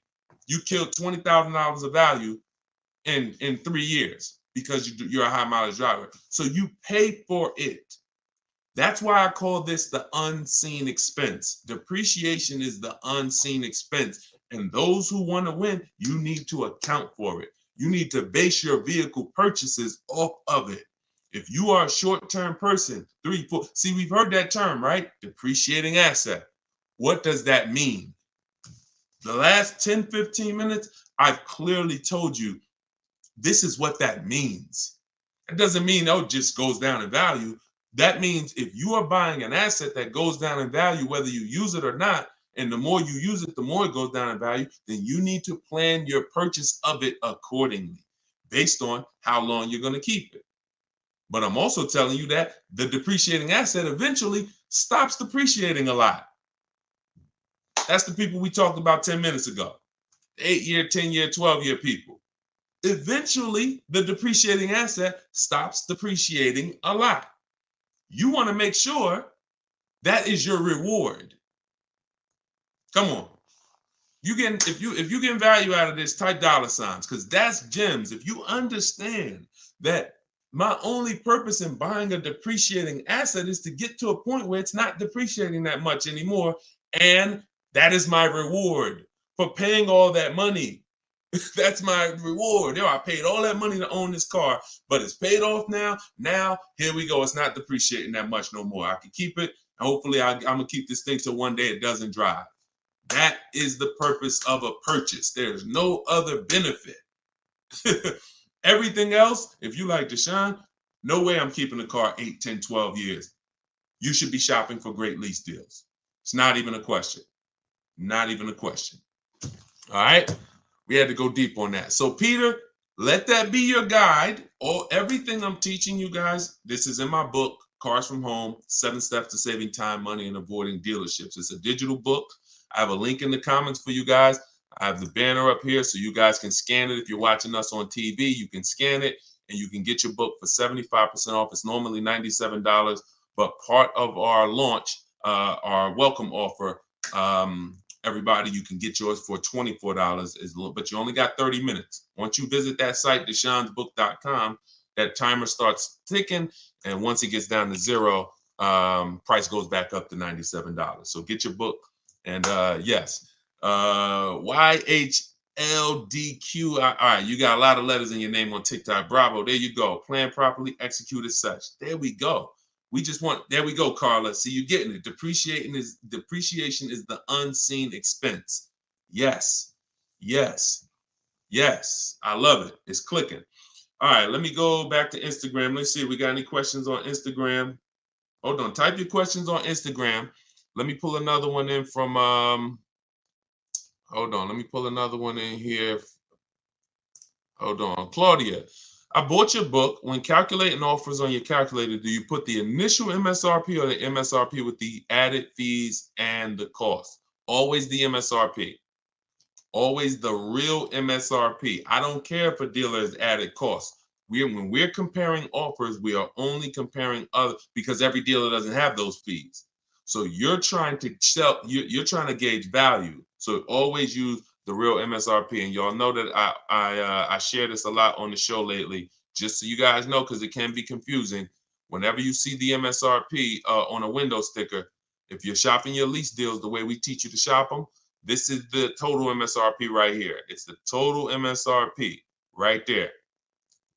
You killed $20,000 of value in 3 years because you're a high mileage driver. So you pay for it. That's why I call this the unseen expense. Depreciation is the unseen expense. And those who want to win, you need to account for it. You need to base your vehicle purchases off of it. If you are a short-term person, 3, 4, see, we've heard that term, right? Depreciating asset. What does that mean? The last 10, 15 minutes, I've clearly told you this is what that means. It doesn't mean, oh, it just goes down in value. That means if you are buying an asset that goes down in value, whether you use it or not, and the more you use it, the more it goes down in value, then you need to plan your purchase of it accordingly based on how long you're going to keep it. But I'm also telling you that the depreciating asset eventually stops depreciating a lot. That's the people we talked about 10 minutes ago. 8-year, 10-year, 12-year people. Eventually, the depreciating asset stops depreciating a lot. You want to make sure that is your reward. Come on. If you get value out of this, type dollar signs, because that's gems. If you understand that my only purpose in buying a depreciating asset is to get to a point where it's not depreciating that much anymore, and that is my reward for paying all that money. That's my reward. I paid all that money to own this car, but it's paid off now. Now, here we go. It's not depreciating that much no more. I can keep it. And hopefully, I'm going to keep this thing till one day it doesn't drive. That is the purpose of a purchase. There's no other benefit. Everything else, if you like Deshone, no way I'm keeping the car 8, 10, 12 years. You should be shopping for great lease deals. It's not even a question. Not even a question. All right. We had to go deep on that. So Peter, let that be your guide. Everything I'm teaching you guys, this is in my book, Cars from Home, 7 Steps to Saving Time, Money, and Avoiding Dealerships. It's a digital book. I have a link in the comments for you guys. I have the banner up here so you guys can scan it. If you're watching us on TV, you can scan it and you can get your book for 75% off. It's normally $97, but part of our launch, our welcome offer, everybody, you can get yours for $24, but you only got 30 minutes. Once you visit that site, deshonesbook.com, that timer starts ticking, and once it gets down to 0, price goes back up to $97. So get your book, and yes, YHLDQ. All right, you got a lot of letters in your name on TikTok. Bravo, there you go. Plan properly, execute as such. There we go. There we go, Carla. See, you're getting it. Depreciation is the unseen expense. Yes. I love it. It's clicking. All right, let me go back to Instagram. Let's see if we got any questions on Instagram. Hold on. Type your questions on Instagram. Let me pull another one in from, hold on. Let me pull another one in here. Hold on. Claudia. I bought your book. When calculating offers on your calculator, do you put the initial MSRP or the MSRP with the added fees and the cost? Always the MSRP. Always the real MSRP. I don't care if a dealer has added costs. When we're comparing offers, we are only comparing other, because every dealer doesn't have those fees. So you're trying to you're trying to gauge value. So always use the real MSRP. And y'all know that I share this a lot on the show lately, just so you guys know, because it can be confusing. Whenever you see the MSRP on a window sticker, if you're shopping your lease deals the way we teach you to shop them, this is the total MSRP right here. It's the total MSRP right there.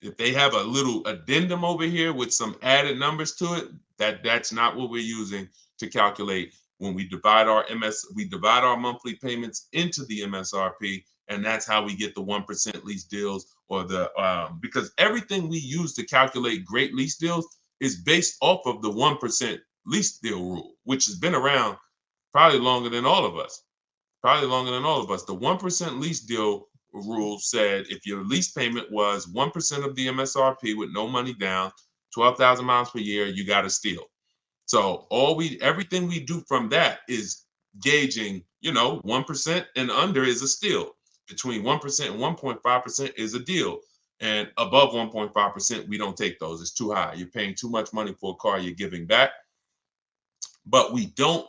If they have a little addendum over here with some added numbers to it, that's not what we're using to calculate. When we divide our monthly payments into the MSRP, and that's how we get the 1% lease deals, or the because everything we use to calculate great lease deals is based off of the 1% lease deal rule, which has been around probably longer than all of us. The 1% lease deal rule said if your lease payment was 1% of the MSRP with no money down, 12,000 miles per year, you got a steal. So everything we do from that is gauging, 1% and under is a steal. Between 1% and 1.5% is a deal. And above 1.5%, we don't take those. It's too high. You're paying too much money for a car you're giving back. But we don't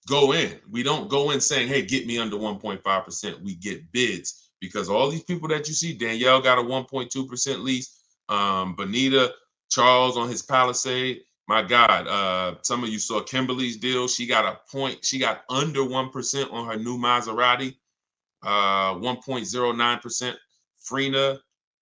go in. We don't go in saying, hey, get me under 1.5%. We get bids, because all these people that you see, Danielle got a 1.2% lease. Bonita, Charles on his Palisade. My God, some of you saw Kimberly's deal. She got under 1% on her new Maserati, 1.09%.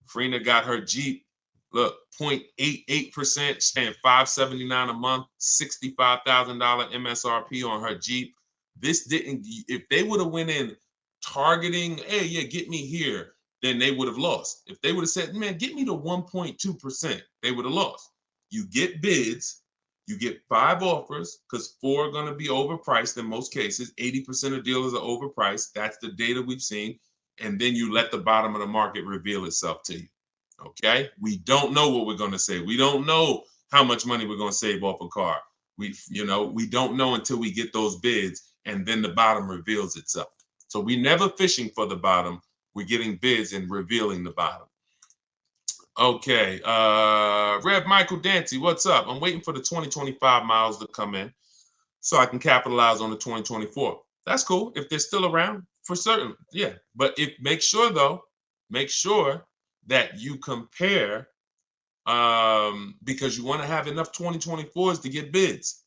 Frina got her Jeep. Look, 0.88%, staying $579 a month, $65,000 MSRP on her Jeep. This didn't. If they would have went in targeting, hey, yeah, get me here, then they would have lost. If they would have said, man, get me to 1.2%, they would have lost. You get bids, you get 5 offers, because 4 are going to be overpriced in most cases. 80% of dealers are overpriced. That's the data we've seen. And then you let the bottom of the market reveal itself to you. Okay? We don't know what we're going to say. We don't know how much money we're going to save off a car. We don't know until we get those bids, and then the bottom reveals itself. So we never fishing for the bottom. We're getting bids and revealing the bottom. Okay, Rev Michael Dancy, what's up? I'm waiting for the 2025 miles to come in so I can capitalize on the 2024. That's cool if they're still around, for certain. Yeah, but make sure that you compare, because you want to have enough 2024s to get bids.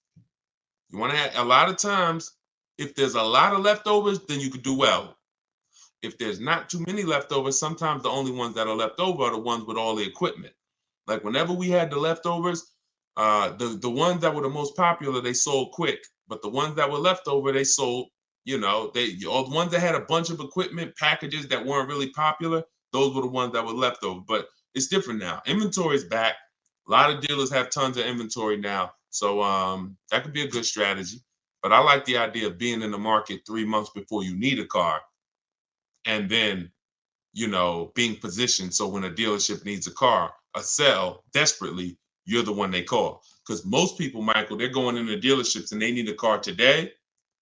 You want to have, a lot of times, if there's a lot of leftovers, then you could do well. If there's not too many leftovers, sometimes the only ones that are left over are the ones with all the equipment. Like whenever we had the leftovers, the ones that were the most popular, they sold quick. But the ones that were left over, they sold, all the ones that had a bunch of equipment packages that weren't really popular, those were the ones that were left over. But it's different now. Inventory is back. A lot of dealers have tons of inventory now. So that could be a good strategy. But I like the idea of being in the market 3 months before you need a car. And then, being positioned so when a dealership needs a car, a sell desperately, you're the one they call. Because most people, Michael, they're going into dealerships and they need a car today,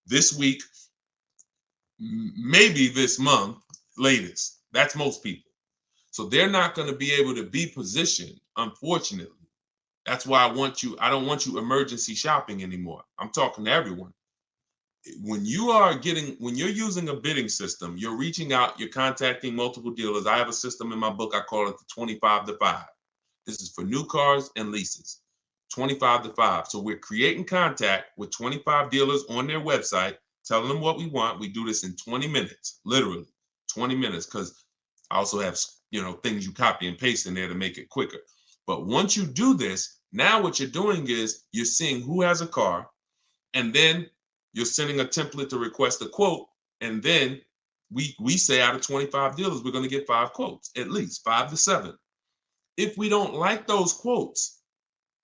this week, maybe this month, latest. That's most people. So they're not going to be able to be positioned, unfortunately. That's why I don't want you emergency shopping anymore. I'm talking to everyone. When you're using a bidding system, you're reaching out, you're contacting multiple dealers. I have a system in my book, I call it the 25 to 5. This is for new cars and leases, 25 to 5. So we're creating contact with 25 dealers on their website, telling them what we want. We do this in 20 minutes, literally 20 minutes, because I also have, things you copy and paste in there to make it quicker. But once you do this, now what you're doing is you're seeing who has a car, and then you're sending a template to request a quote, and then we say out of 25 dealers, we're going to get 5 quotes, at least 5 to 7. If we don't like those quotes,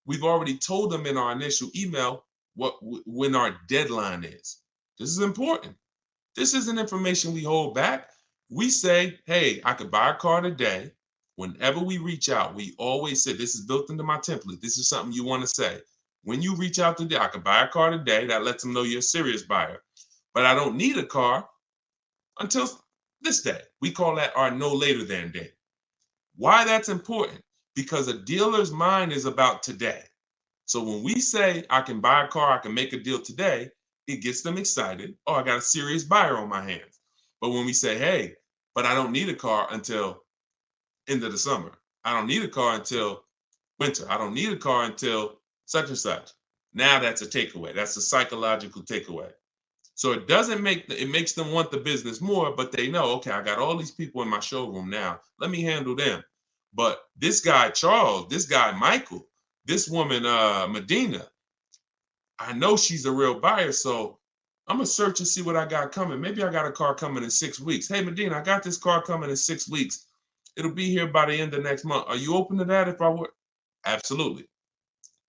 we've already told them in our initial email when our deadline is. This is important. This isn't information we hold back. We say, hey, I could buy a car today. Whenever we reach out, we always say, this is built into my template. This is something you want to say. When you reach out today, I could buy a car today. That lets them know you're a serious buyer. But I don't need a car until this day. We call that our no later than day. Why that's important? Because a dealer's mind is about today. So when we say I can buy a car, I can make a deal today, it gets them excited. Oh, I got a serious buyer on my hands. But when we say, hey, but I don't need a car until end of the summer. I don't need a car until winter. I don't need a car until such and such. Now that's a takeaway. That's a psychological takeaway. So it makes them want the business more, but they know, okay, I got all these people in my showroom now. Let me handle them. But this guy, Charles, this guy, Michael, this woman, Medina, I know she's a real buyer. So I'm going to search and see what I got coming. Maybe I got a car coming in 6 weeks. Hey, Medina, I got this car coming in 6 weeks. It'll be here by the end of next month. Are you open to that if I were? Absolutely.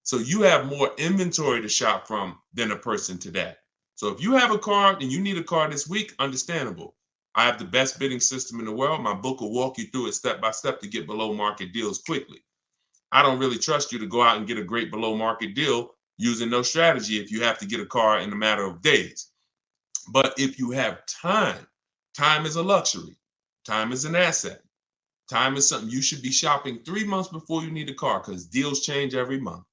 So you have more inventory to shop from than a person today. So if you have a car and you need a car this week, understandable. I have the best bidding system in the world. My book will walk you through it step by step to get below market deals quickly. I don't really trust you to go out and get a great below market deal using no strategy if you have to get a car in a matter of days. But if you have time, time is a luxury. Time is an asset. Time is something you should be shopping 3 months before you need a car, because deals change every month.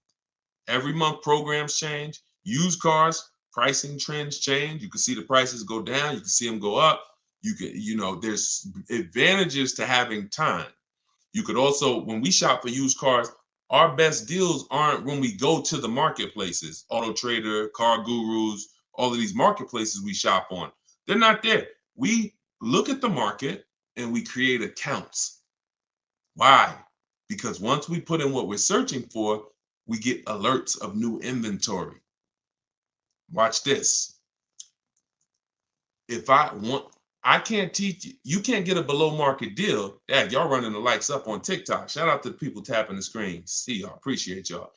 Every month programs change. Used cars, pricing trends change. You can see the prices go down. You can see them go up. There's advantages to having time. You could also, when we shop for used cars, our best deals aren't when we go to the marketplaces, Auto Trader, Car Gurus, all of these marketplaces we shop on. They're not there. We look at the market and we create accounts. Why? Because once we put in what we're searching for, we get alerts of new inventory. Watch this. If I want, I can't teach you. You can't get a below market deal. Dad, y'all running the lights up on TikTok. Shout out to the people tapping the screen. See y'all. Appreciate y'all.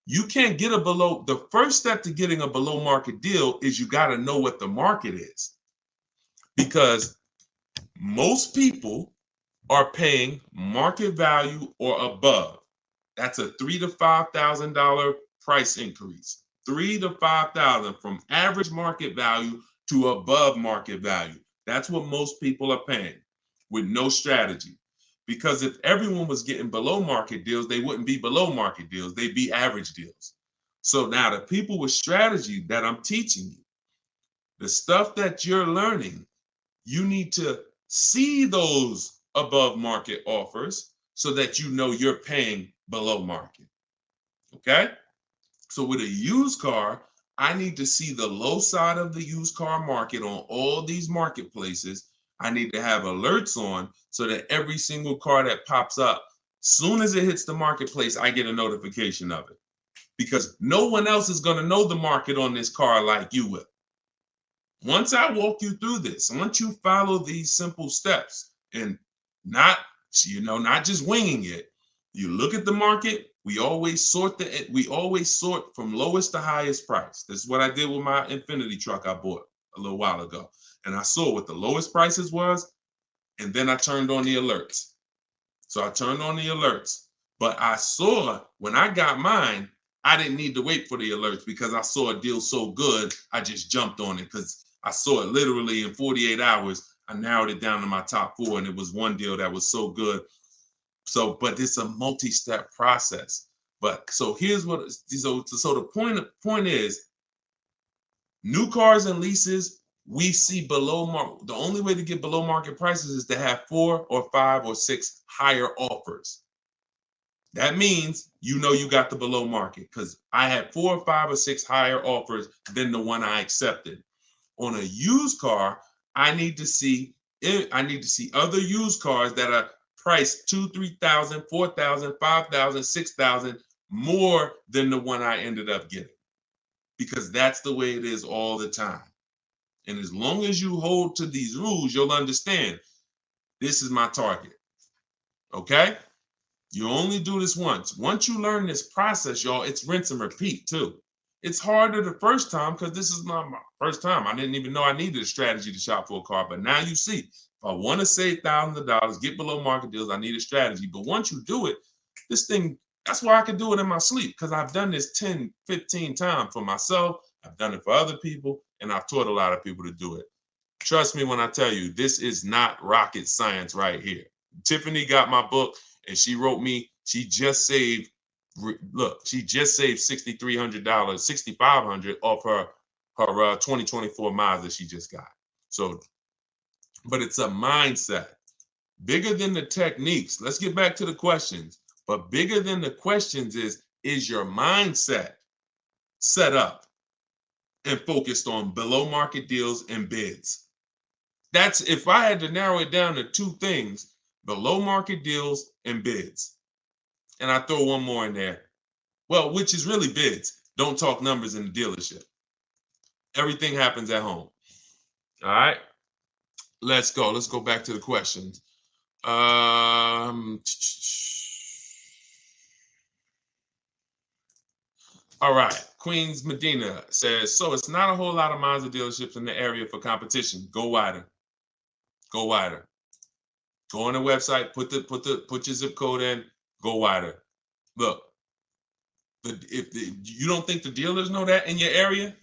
You can't get a below. The first step to getting a below market deal is you got to know what the market is, because most people are paying market value or above. That's a $3,000 to $5,000 price increase. $3,000 to $5,000 from average market value to above market value. That's what most people are paying with no strategy. Because if everyone was getting below market deals, they wouldn't be below market deals. They'd be average deals. So now the people with strategy that I'm teaching you, the stuff that you're learning, you need to see those above market offers so that you know you're paying below market. Okay? So with a used car, I need to see the low side of the used car market on all these marketplaces. I need to have alerts on so that every single car that pops up, soon as it hits the marketplace, I get a notification of it. Because no one else is going to know the market on this car like you will. Once I walk you through this, once you follow these simple steps and not just winging it, you look at the market. We always sort from lowest to highest price. This is what I did with my Infinity truck I bought a little while ago. And I saw what the lowest prices was, and then I turned on the alerts. So I turned on the alerts. But I saw when I got mine, I didn't need to wait for the alerts because I saw a deal so good, I just jumped on it because I saw it literally in 48 hours. I narrowed it down to my top 4, and it was one deal that was so good. So, but it's a multi-step process. But so here's what. So the point is, new cars and leases, we see below market. The only way to get below market prices is to have 4 or 5 or 6 higher offers. That means you know you got the below market because I had 4 or 5 or 6 higher offers than the one I accepted. On a used car, I need to see other used cars that are priced $2,000, $3,000, $4,000, $5,000, $6,000 more than the one I ended up getting, because that's the way it is all the time. And as long as you hold to these rules, you'll understand this is my target. Okay? You only do this once. Once you learn this process, y'all, it's rinse and repeat too. It's harder the first time because this is not my first time. I didn't even know I needed a strategy to shop for a car. But now you see, if I want to save thousands of dollars, get below market deals, I need a strategy. But once you do it, this thing, that's why I can do it in my sleep, because I've done this 10, 15 times for myself. I've done it for other people, and I've taught a lot of people to do it. Trust me when I tell you, this is not rocket science right here. Tiffany got my book, and she wrote me, she just saved $6,300, $6,500 off her 2024 Mazda she just got. So, but it's a mindset. Bigger than the techniques. Let's get back to the questions. But bigger than the questions is your mindset set up and focused on below market deals and bids? That's, if I had to narrow it down to 2 things, below market deals and bids. And I throw one more in there. Well, which is really bids. Don't talk numbers in the dealership. Everything happens at home. All right. Let's go. Let's go back to the questions. All right. Queens Medina says, so it's not a whole lot of Mazda dealerships in the area for competition. Go wider. Go wider. Go on the website, put your zip code in, go wider. Look, you don't think the dealers know that in your area?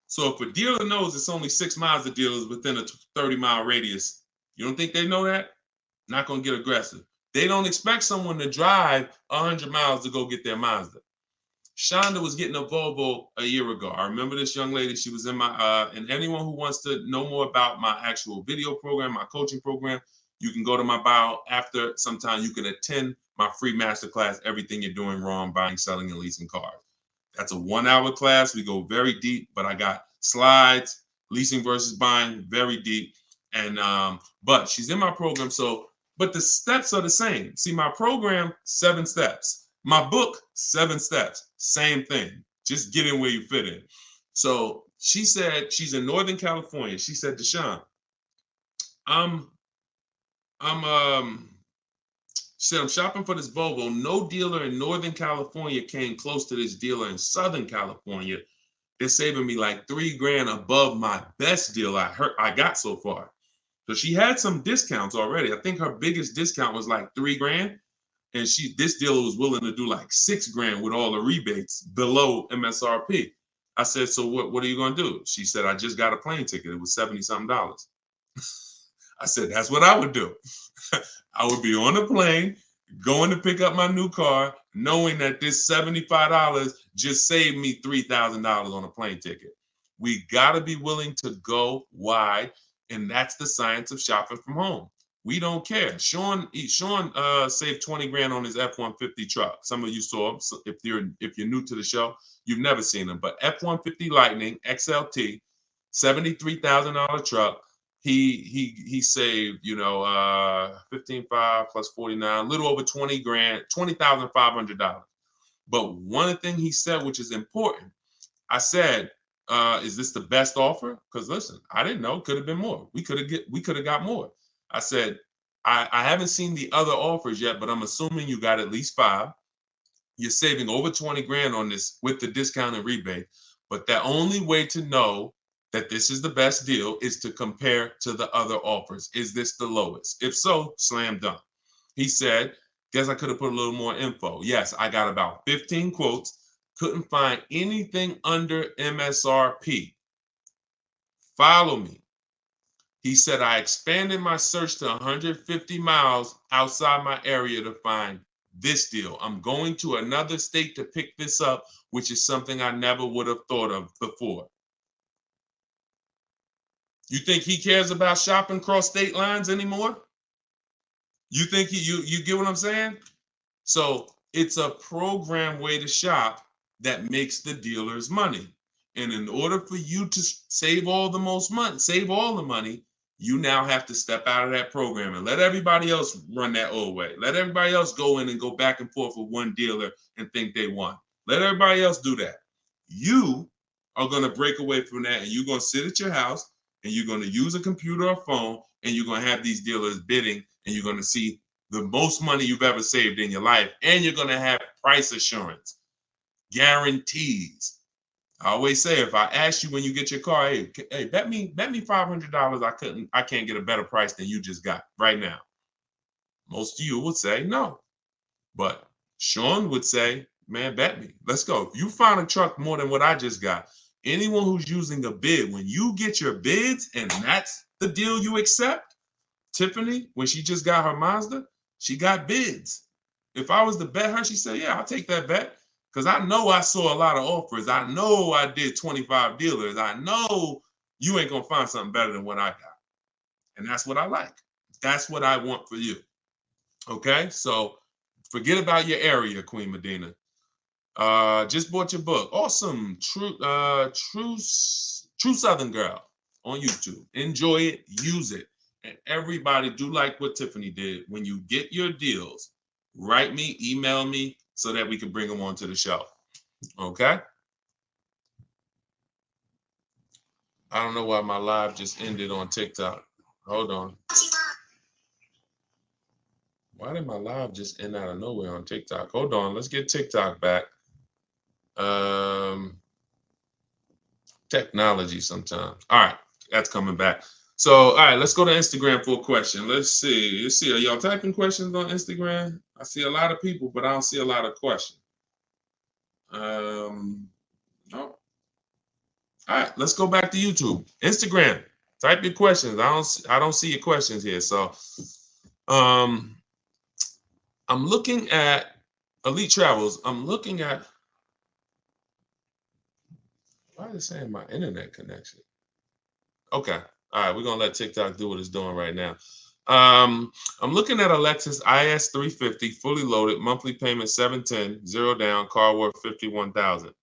So if a dealer knows it's only 6 Mazda dealers within a 30-mile radius, you don't think they know that? Not going to get aggressive. They don't expect someone to drive 100 miles to go get their Mazda. Shonda was getting a Volvo a year ago. I remember this young lady. She was in my, and anyone who wants to know more about my actual video program, my coaching program, you can go to my bio after. Sometime you can attend my free masterclass, Everything You're Doing Wrong, Buying, Selling, and Leasing Cars. That's a 1-hour class. We go very deep, but I got slides, leasing versus buying, very deep. And, but she's in my program. So, but the steps are the same. See, my program, 7 steps. My book, 7 steps, same thing. Just get in where you fit in. So she said, she's in Northern California. She said, Deshone, I'm said I'm shopping for this Volvo. No dealer in Northern California came close to this dealer in Southern California. They're saving me like $3,000 above my best deal I got so far. So she had some discounts already. I think her biggest discount was like $3,000, and this dealer was willing to do like $6,000 with all the rebates below MSRP. I said, so what are you gonna do? She said, I just got a plane ticket. It was $70-something. I said, that's what I would do. I would be on a plane, going to pick up my new car, knowing that this $75 just saved me $3,000 on a plane ticket. We got to be willing to go wide, and that's the science of shopping from home. We don't care. Sean saved $20,000 on his F-150 truck. Some of you saw him. So if you're new to the show, you've never seen him. But F-150 Lightning XLT, $73,000 truck. He saved, 15.5 plus 49, a little over $20,000, $20,500. But one thing he said, which is important, I said, is this the best offer? Because listen, I didn't know. Could have been more. We could have got more. I said, I haven't seen the other offers yet, but I'm assuming you got at least 5. You're saving over $20,000 on this with the discount and rebate. But the only way to know that this is the best deal is to compare to the other offers. Is this the lowest? If so, slam dunk. He said, guess I could have put a little more info. Yes, I got about 15 quotes. Couldn't find anything under MSRP. Follow me. He said, I expanded my search to 150 miles outside my area to find this deal. I'm going to another state to pick this up, which is something I never would have thought of before. You think he cares about shopping across state lines anymore? You think you get what I'm saying? So it's a program way to shop that makes the dealers money. And in order for you to save all the money, you now have to step out of that program and let everybody else run that old way. Let everybody else go in and go back and forth with one dealer and think they won. Let everybody else do that. You are going to break away from that, and you're going to sit at your house, and you're going to use a computer or phone, and you're going to have these dealers bidding, and you're going to see the most money you've ever saved in your life, and you're going to have price assurance, guarantees. I always say, if I ask you when you get your car, hey, bet me $500 I can't get a better price than you just got right now. Most of you would say no, but Sean would say, man, bet me. Let's go. If you find a truck more than what I just got, anyone who's using a bid, when you get your bids and that's the deal you accept, Tiffany, when she just got her Mazda, she got bids. If I was to bet her, she said, yeah, I'll take that bet. Because I know I saw a lot of offers. I know I did 25 dealers. I know you ain't going to find something better than what I got. And that's what I like. That's what I want for you. Okay? So forget about your area, Queen Medina. Just bought your book. Awesome. True Southern Girl on YouTube. Enjoy it. Use it. And everybody do like what Tiffany did. When you get your deals, write me, email me, so that we can bring them onto the show. Okay? I don't know why my live just ended on TikTok. Hold on. Why did my live just end out of nowhere on TikTok? Hold on. Let's get TikTok back. Technology sometimes. All right. That's coming back. So, all right, let's go to Instagram for a question. Let's see. Are y'all typing questions on Instagram? I see a lot of people, but I don't see a lot of questions. No. All right, let's go back to YouTube. Instagram. Type your questions. I don't see your questions here. So, I'm looking at Elite Travels. I'm looking at. Why is it saying my internet connection? Okay. All right, we're gonna let TikTok do what it's doing right now. I'm looking at a Lexus IS 350, fully loaded, monthly payment $710, 0 down, car worth $51,000.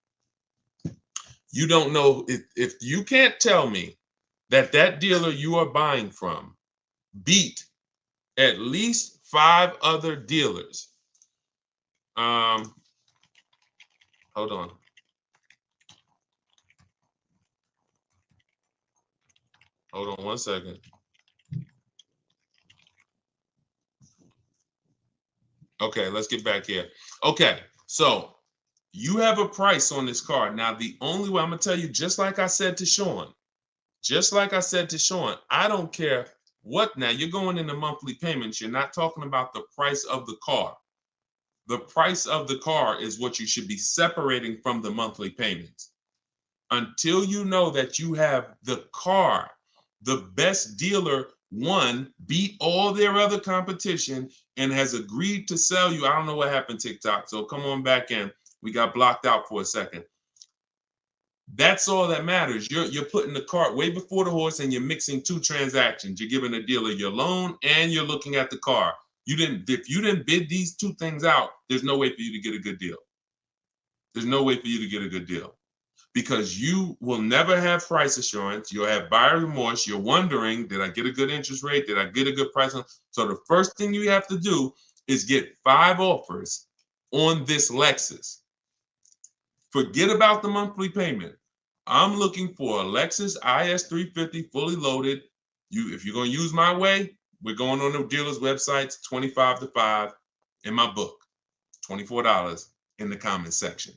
You don't know if you can't tell me that dealer you are buying from beat at least 5 other dealers. Hold on. Hold on one second. Okay, let's get back here. Okay, so you have a price on this car. Now, the only way I'm gonna tell you, just like I said to Sean, I don't care what. Now you're going into monthly payments. You're not talking about the price of the car. The price of the car is what you should be separating from the monthly payments. Until you know that you have the car, the best dealer, one, beat all their other competition and has agreed to sell you. I don't know what happened, TikTok. So come on back in. We got blocked out for a second. That's all that matters. You're putting the cart way before the horse and you're mixing two transactions. You're giving the dealer your loan and you're looking at the car. If you didn't bid these two things out, there's no way for you to get a good deal. There's no way for you to get a good deal because you will never have price assurance. You'll have buyer remorse. You're wondering, did I get a good interest rate? Did I get a good price? So the first thing you have to do is get 5 offers on this Lexus. Forget about the monthly payment. I'm looking for a Lexus IS 350 fully loaded. If you're going to use my way, we're going on the dealer's websites, 25 to 5 in my book, $24 in the comment section.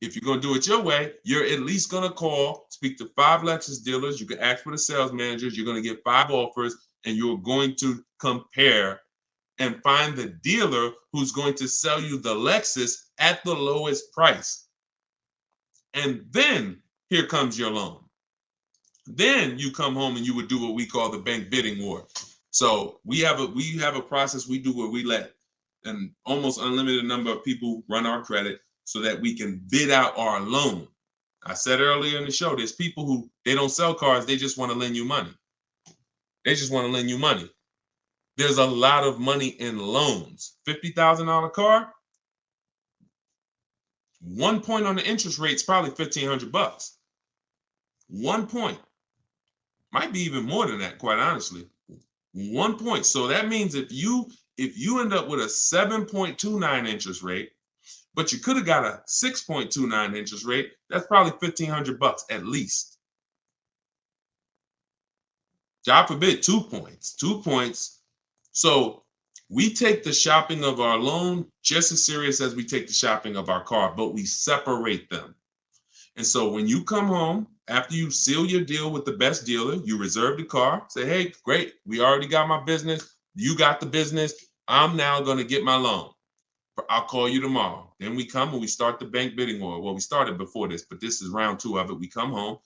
If you're going to do it your way, you're at least going to call, speak to 5 Lexus dealers. You can ask for the sales managers. You're going to get 5 offers, and you're going to compare and find the dealer who's going to sell you the Lexus at the lowest price. And then here comes your loan. Then you come home and you would do what we call the bank bidding war. So we have a process we do where we let an almost unlimited number of people run our credit so that we can bid out our loan. I said earlier in the show, there's people who they don't sell cars, they just want to lend you money. They just want to lend you money. There's a lot of money in loans. $50,000 car, 1 point on the interest rate is probably $1,500. 1 point. Might be even more than that, quite honestly. 1 point. So that means if you end up with a 7.29 interest rate, but you could have got a 6.29 interest rate, that's probably $1,500 at least. God forbid, 2 points. 2 points. So we take the shopping of our loan just as serious as we take the shopping of our car, but we separate them. And so when you come home, after you seal your deal with the best dealer, you reserve the car, say, hey, great, we already got my business. You got the business. I'm now going to get my loan. I'll call you tomorrow. Then we come and we start the bank bidding war. Well, we started before this, but this is round 2 of it. We come home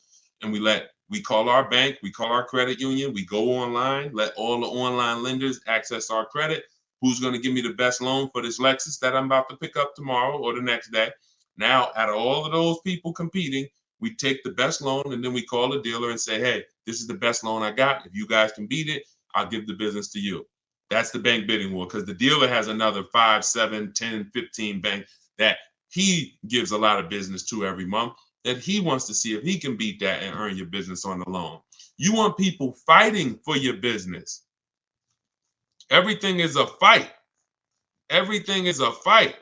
and we call our bank, we call our credit union, we go online, let all the online lenders access our credit. Who's going to give me the best loan for this Lexus that I'm about to pick up tomorrow or the next day? Now, out of all of those people competing, we take the best loan and then we call the dealer and say, hey, this is the best loan I got. If you guys can beat it, I'll give the business to you. That's the bank bidding war because the dealer has another 5, 7, 10, 15 banks that he gives a lot of business to every month that he wants to see if he can beat that and earn your business on the loan. You want people fighting for your business. Everything is a fight. Everything is a fight.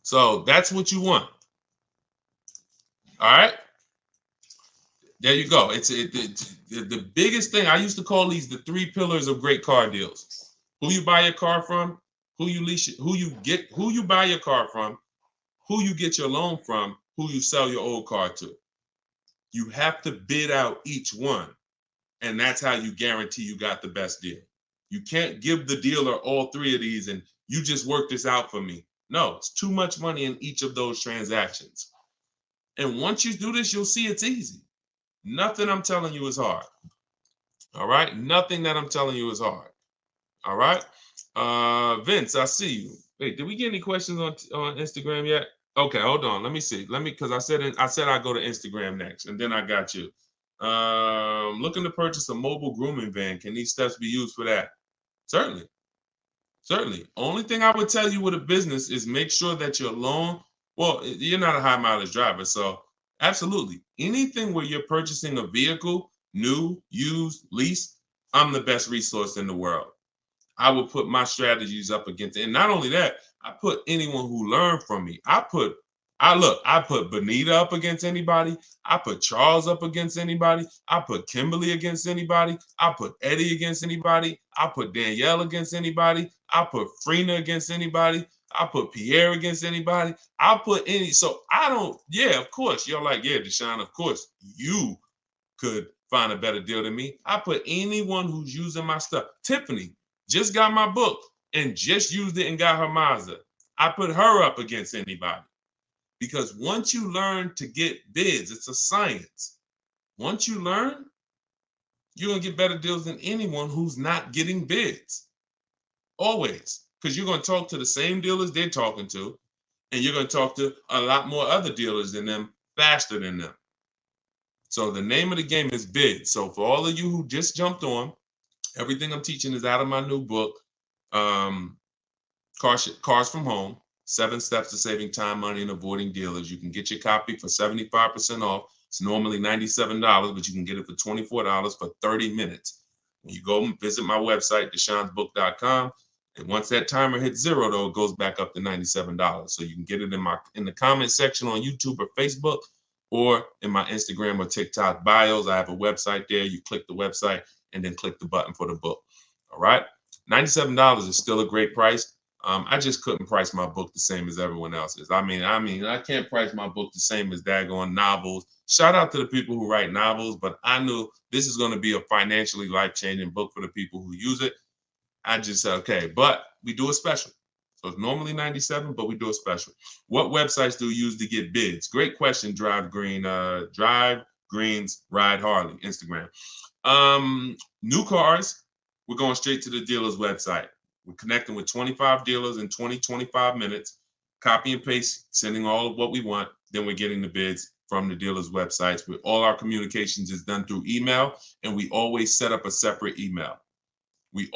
So that's what you want. All right. There you go. It's the biggest thing. I used to call these the 3 pillars of great car deals. Who you buy your car from, who you buy your car from, who you get your loan from, who you sell your old car to. You have to bid out each one. And that's how you guarantee you got the best deal. You can't give the dealer all 3 of these and you just work this out for me. No, it's too much money in each of those transactions. And once you do this, you'll see it's easy. Nothing I'm telling you is hard. All right? Nothing that I'm telling you is hard. All right? Vince, I see you. Wait, did we get any questions on Instagram yet? Okay, hold on. Let me see. Because I said I'd go to Instagram next, and then I got you. Looking to purchase a mobile grooming van. Can these steps be used for that? Certainly. Only thing I would tell you with a business is make sure that your loan, well, you're not a high mileage driver, so absolutely. Anything where you're purchasing a vehicle, new, used, leased, I'm the best resource in the world. I will put my strategies up against it. And not only that, I put anyone who learned from me. I put I put Benita up against anybody. I put Charles up against anybody. I put Kimberly against anybody. I put Eddie against anybody. I put Danielle against anybody. I put Frina against anybody. I put Pierre against anybody. I put any. So I don't. Yeah, of course. You're like, yeah, Deshone. Of course, you could find a better deal than me. I put anyone who's using my stuff. Tiffany just got my book and just used it and got her Mazda. I put her up against anybody. Because once you learn to get bids, it's a science. Once you learn, you're going to get better deals than anyone who's not getting bids. Always. Because you're going to talk to the same dealers they're talking to, and you're going to talk to a lot more other dealers than them faster than them. So the name of the game is bids. So for all of you who just jumped on, everything I'm teaching is out of my new book, Cars from Home. 7 Steps to Saving Time, Money, and Avoiding Dealers. You can get your copy for 75% off. It's normally $97, but you can get it for $24 for 30 minutes. When you go and visit my website, deshonesbook.com, and once that timer hits 0, though, it goes back up to $97. So you can get it in the comment section on YouTube or Facebook, or in my Instagram or TikTok bios. I have a website there. You click the website and then click the button for the book. All right? $97 is still a great price. I just couldn't price my book the same as everyone else's. I mean, I can't price my book the same as daggone novels. Shout out to the people who write novels, but I knew this is going to be a financially life-changing book for the people who use it. I just said, okay, but we do a special. So it's normally $97, but we do a special. What websites do you use to get bids? Great question, Drive Greens, Ride Harley, Instagram. New cars, we're going straight to the dealer's website. We're connecting with 25 dealers in 25 minutes, copy and paste, sending all of what we want. Then we're getting the bids from the dealers' websites. With all our communications is done through email, and we always set up a separate email. We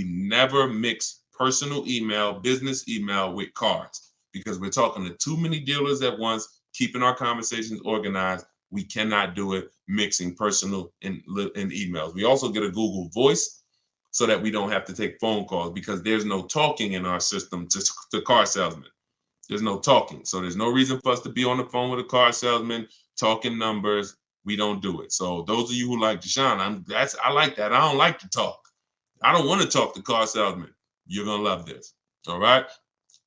never mix personal email, business email with cars, because we're talking to too many dealers at once, keeping our conversations organized. We cannot do it mixing personal and emails. We also get a Google Voice, so that we don't have to take phone calls, because there's no talking in our system to car salesmen. There's no talking. So there's no reason for us to be on the phone with a car salesman, talking numbers. We don't do it. So those of you who like Deshone, I like that. I don't like to talk. I don't want to talk to car salesmen. You're going to love this. All right.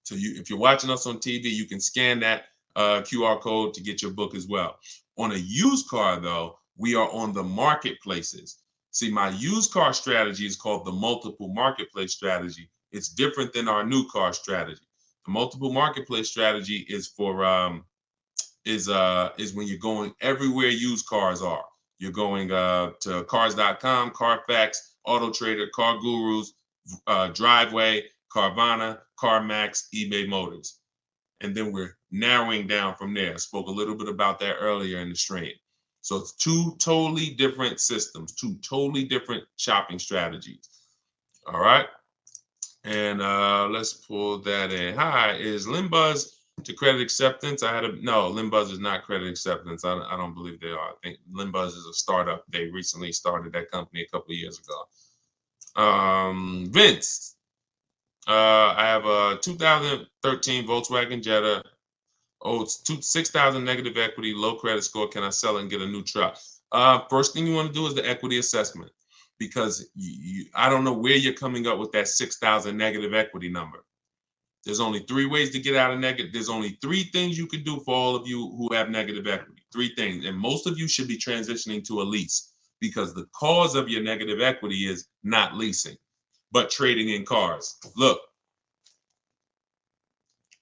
So if you're watching us on TV, you can scan that QR code to get your book as well. On a used car, though, we are on the marketplaces. See, my used car strategy is called the multiple marketplace strategy. It's different than our new car strategy. The multiple marketplace strategy is for is when you're going everywhere used cars are. You're going to cars.com, Carfax, Auto Trader, Car Gurus, Driveway, Carvana, CarMax, eBay Motors. And then we're narrowing down from there. I spoke a little bit about that earlier in the stream. So it's 2 totally different systems, 2 totally different shopping strategies. All right. And let's pull that in. Hi, is Limbuzz to credit acceptance? No, Limbuzz is not credit acceptance. I don't believe they are. I think Limbuzz is a startup. They recently started that company a couple of years ago. Vince, I have a 2013 Volkswagen Jetta. Oh, it's 6,000 negative equity, low credit score. Can I sell it and get a new truck? First thing you want to do is the equity assessment, because I don't know where you're coming up with that 6,000 negative equity number. There's only 3 ways to get out of negative. There's only 3 things you can do for all of you who have negative equity. 3 things. And most of you should be transitioning to a lease, because the cause of your negative equity is not leasing, but trading in cars. Look.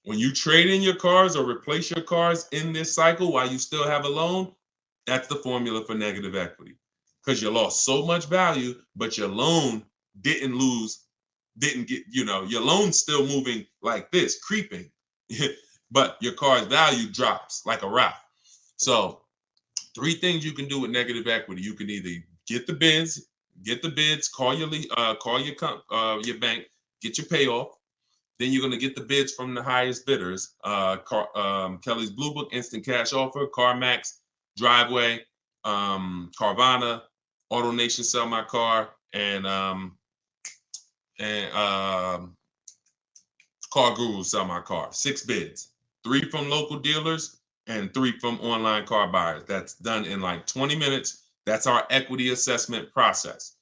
When you trade in your cars or replace your cars in this cycle while you still have a loan, that's the formula for negative equity. Because you lost so much value, but your loan didn't get, your loan's still moving like this, creeping. But your car's value drops like a rock. So 3 things you can do with negative equity. You can either get the bids, call your bank, get your payoff. Then you're going to get the bids from the highest bidders. Kelly's Blue Book, Instant Cash Offer, CarMax, Driveway, Carvana, AutoNation, Sell My Car, and Car Guru Sell My Car. 6 bids, 3 from local dealers and 3 from online car buyers. That's done in like 20 minutes. That's our equity assessment process.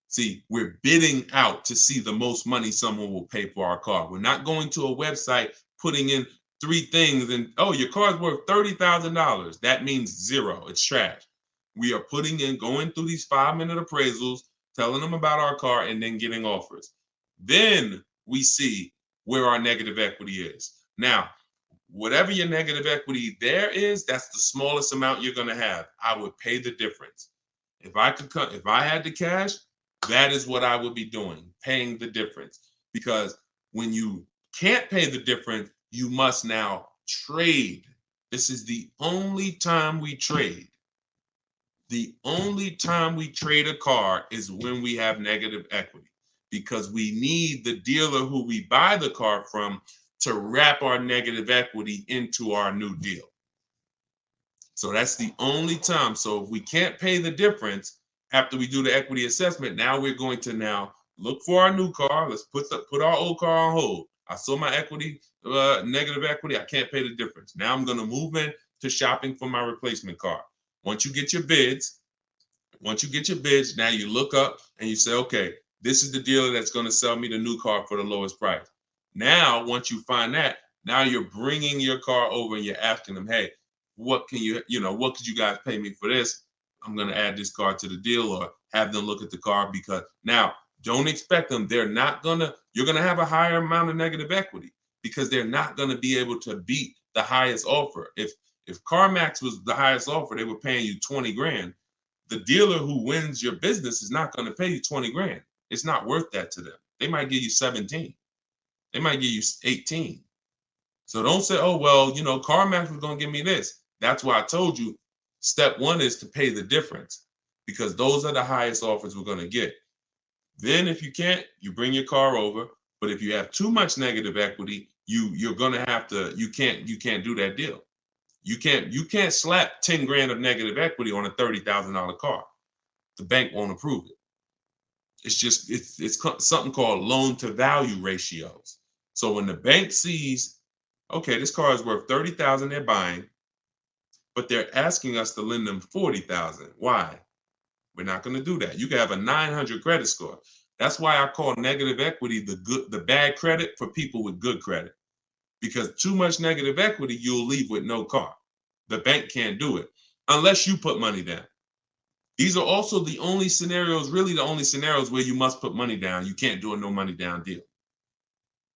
See, we're bidding out to see the most money someone will pay for our car. We're not going to a website, putting in 3 things and, oh, your car's worth $30,000. That means 0. It's trash. We are going through these 5-minute appraisals, telling them about our car, and then getting offers. Then we see where our negative equity is. Now, whatever your negative equity there is, that's the smallest amount you're going to have. I would pay the difference. If I had the cash, that is what I would be doing, paying the difference. Because when you can't pay the difference, you must now trade. This is the only time we trade. The only time we trade a car is when we have negative equity, because we need the dealer who we buy the car from to wrap our negative equity into our new deal. So that's the only time. So if we can't pay the difference after we do the equity assessment, now we're going to now look for our new car. Let's put our old car on hold. I saw my equity, negative equity. I can't pay the difference. Now I'm going to move in to shopping for my replacement car. Once you get your bids, now you look up and you say, okay, this is the dealer that's going to sell me the new car for the lowest price. Now, once you find that, now you're bringing your car over and you're asking them, hey, what could you guys pay me for this? I'm going to add this car to the deal, or have them look at the car, because now don't expect them. You're going to have a higher amount of negative equity, because they're not going to be able to beat the highest offer. If CarMax was the highest offer, they were paying you 20 grand. The dealer who wins your business is not going to pay you 20 grand. It's not worth that to them. They might give you 17. They might give you 18. So don't say, oh, well, CarMax was going to give me this. That's why I told you step 1 is to pay the difference, because those are the highest offers we're going to get. Then if you can't, you bring your car over. But if you have too much negative equity, you're going to have to, you can't do that deal. You can't slap 10 grand of negative equity on a $30,000 car. The bank won't approve it. It's something called loan to value ratios. So when the bank sees, okay, this car is worth 30,000, they're buying, but they're asking us to lend them 40,000. Why? We're not going to do that. You can have a 900 credit score. That's why I call negative equity the bad credit for people with good credit. Because too much negative equity, you'll leave with no car. The bank can't do it unless you put money down. These are also the only scenarios where you must put money down. You can't do a no money down deal,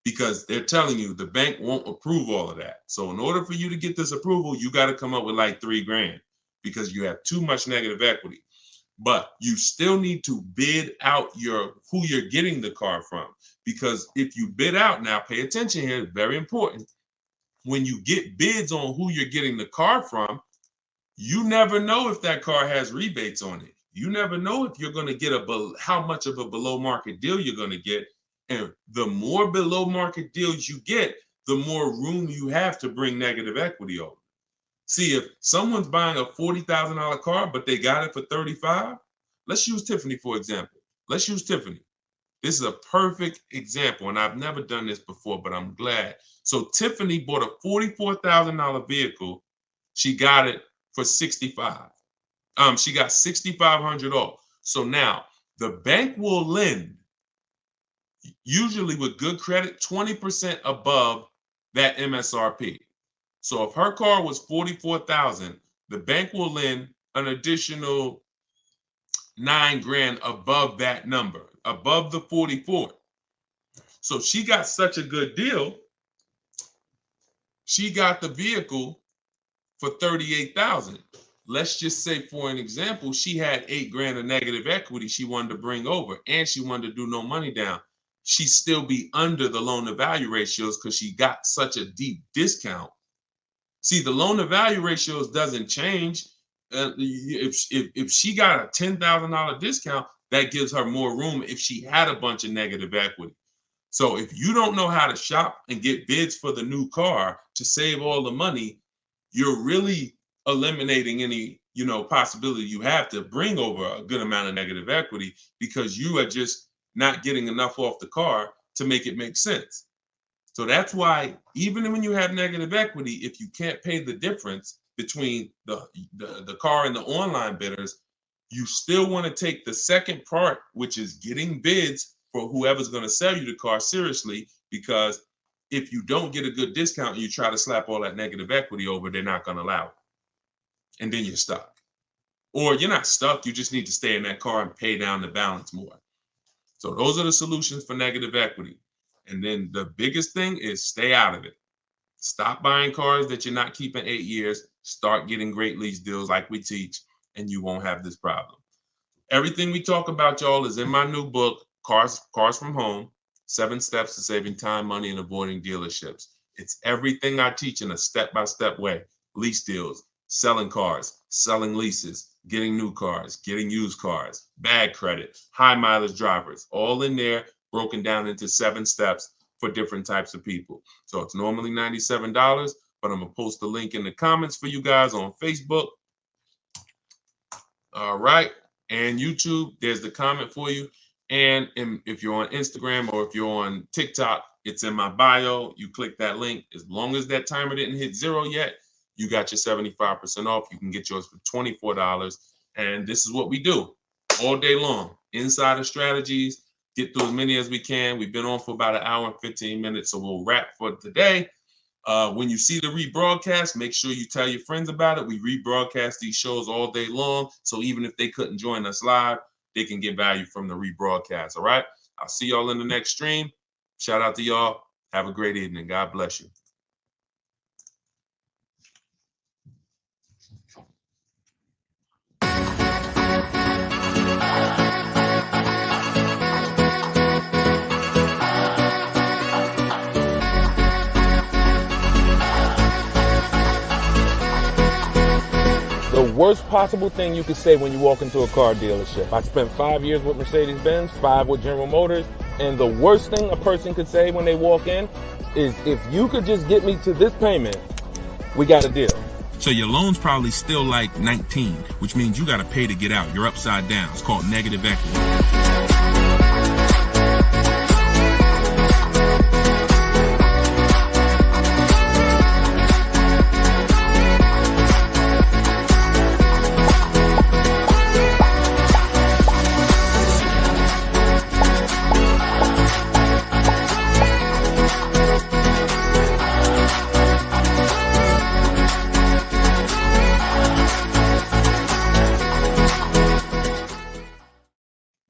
because they're telling you the bank won't approve all of that. So in order for you to get this approval, you got to come up with like 3 grand, because you have too much negative equity. But you still need to bid out who you're getting the car from, because if you bid out, now pay attention here, very important. When you get bids on who you're getting the car from, you never know if that car has rebates on it. You never know if you're going to get how much of a below market deal you're going to get. And the more below market deals you get, the more room you have to bring negative equity over. See, if someone's buying a $40,000 car, but they got it for 35, let's use Tiffany, for example. Let's use Tiffany. This is a perfect example, and I've never done this before, but I'm glad. So Tiffany bought a $44,000 vehicle. She got it for 65. She got 6,500 off. So now the bank will lend, usually with good credit, 20% above that MSRP. So if her car was 44,000, the bank will lend an additional 9 grand above that number, above the 44. So she got such a good deal. She got the vehicle for 38,000. Let's just say, for an example, she had 8 grand of negative equity she wanted to bring over, and she wanted to do no money down. She'd still be under the loan to value ratios because she got such a deep discount. See, the loan to value ratios doesn't change. If she got a $10,000 discount, that gives her more room if she had a bunch of negative equity. So if you don't know how to shop and get bids for the new car to save all the money, you're really eliminating any possibility you have to bring over a good amount of negative equity, because you are just not getting enough off the car to make it make sense. So that's why even when you have negative equity, if you can't pay the difference between the car and the online bidders, you still want to take the second part, which is getting bids for whoever's going to sell you the car seriously, because if you don't get a good discount and you try to slap all that negative equity over, they're not going to allow it. And then you're stuck. Or you're not stuck, you just need to stay in that car and pay down the balance more. So those are the solutions for negative equity. And then the biggest thing is stay out of it. Stop buying cars that you're not keeping 8 years. Start getting great lease deals like we teach, and you won't have this problem. Everything we talk about, y'all, is in my new book, Cars from Home, 7 Steps to Saving Time, Money, and Avoiding Dealerships. It's everything I teach in a step-by-step way. Lease deals, selling cars, selling leases, getting new cars, getting used cars, bad credit, high mileage drivers, all in there, broken down into 7 steps for different types of people. So it's normally $97, but I'm gonna post the link in the comments for you guys on Facebook. All right, and YouTube, there's the comment for you. And if you're on Instagram or if you're on TikTok, it's in my bio. You click that link. As long as that timer didn't hit 0 yet, you got your 75% off. You can get yours for $24. And this is what we do all day long. Insider strategies, get through as many as we can. We've been on for about an hour and 15 minutes, so we'll wrap for today. When you see the rebroadcast, make sure you tell your friends about it. We rebroadcast these shows all day long, so even if they couldn't join us live, they can get value from the rebroadcast, all right? I'll see y'all in the next stream. Shout out to y'all. Have a great evening. God bless you. The worst possible thing you could say when you walk into a car dealership. I spent 5 years with Mercedes-Benz, 5 with General Motors, and the worst thing a person could say when they walk in is, if you could just get me to this payment, we got a deal. So your loan's probably still like 19, which means you got to pay to get out. You're upside down. It's called negative equity.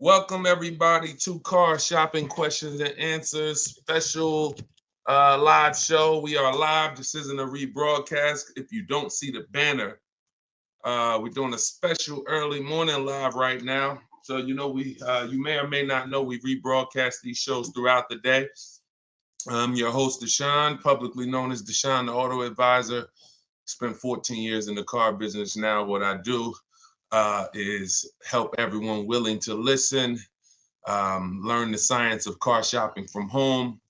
Welcome everybody to Car Shopping Questions and Answers special live show. We are live. This isn't a rebroadcast. If you don't see the banner, we're doing a special early morning live right now. So you know you may or may not know we rebroadcast these shows throughout the day. I'm your host Deshone, publicly known as Deshone the Auto Advisor. Spent 14 years in the car business. Now what I do is help everyone willing to listen, learn the science of car shopping from home,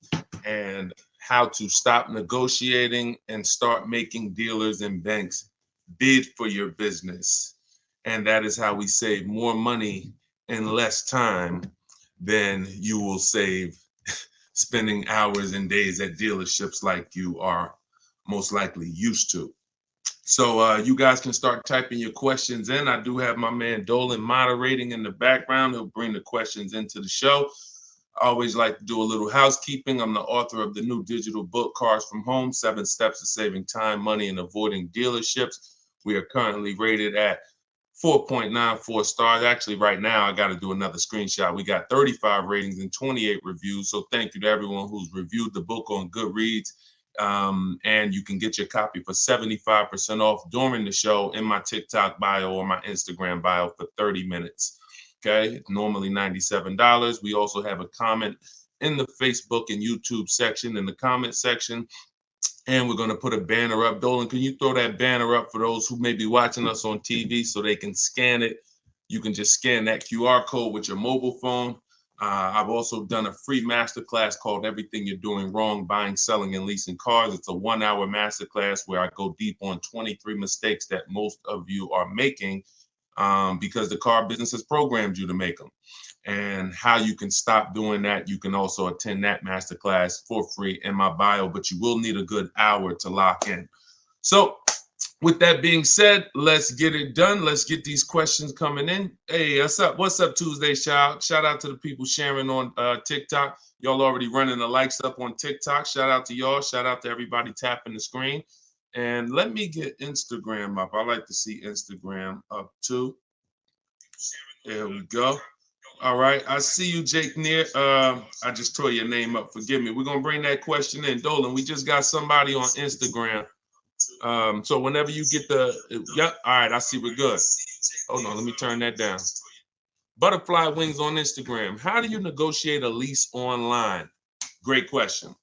and how to stop negotiating and start making dealers and banks bid for your business. And that is how we save more money in less time than you will save spending hours and days at dealerships like you are most likely used to. So you guys can start typing your questions in. I do have my man Dolan moderating in the background. He'll bring the questions into the show. I always like to do a little housekeeping. I'm the author of the new digital book, Cars from Home, 7 Steps to Saving Time, Money, and Avoiding Dealerships. We are currently rated at 4.94 stars. Actually, right now, I got to do another screenshot. We got 35 ratings and 28 reviews. So thank you to everyone who's reviewed the book on Goodreads. And you can get your copy for 75% off during the show in my TikTok bio or my Instagram bio for 30 minutes. Okay, it's normally $97. We also have a comment in the Facebook and YouTube section, in the comment section. And we're going to put a banner up. Dolan, can you throw that banner up for those who may be watching us on TV so they can scan it? You can just scan that QR code with your mobile phone. I've also done a free masterclass called Everything You're Doing Wrong, Buying, Selling, and Leasing Cars. It's a 1-hour masterclass where I go deep on 23 mistakes that most of you are making because the car business has programmed you to make them. and how you can stop doing that. You can also attend that masterclass for free in my bio, but you will need a good hour to lock in. So with that being said, let's get it done. Let's get these questions coming in. Hey, what's up? What's up, Tuesday, child? Shout out to the people sharing on TikTok. Y'all already running the likes up on TikTok. Shout out to y'all. Shout out to everybody tapping the screen. And let me get Instagram up. I like to see Instagram up too. There we go. All right. I see you, Jake Neer. I just tore your name up. Forgive me. We're going to bring that question in. Dolan, we just got somebody on Instagram. So whenever you get yep. All right. I see we're good. Hold on. Let me turn that down. Butterfly Wings on Instagram. How do you negotiate a lease online? Great question.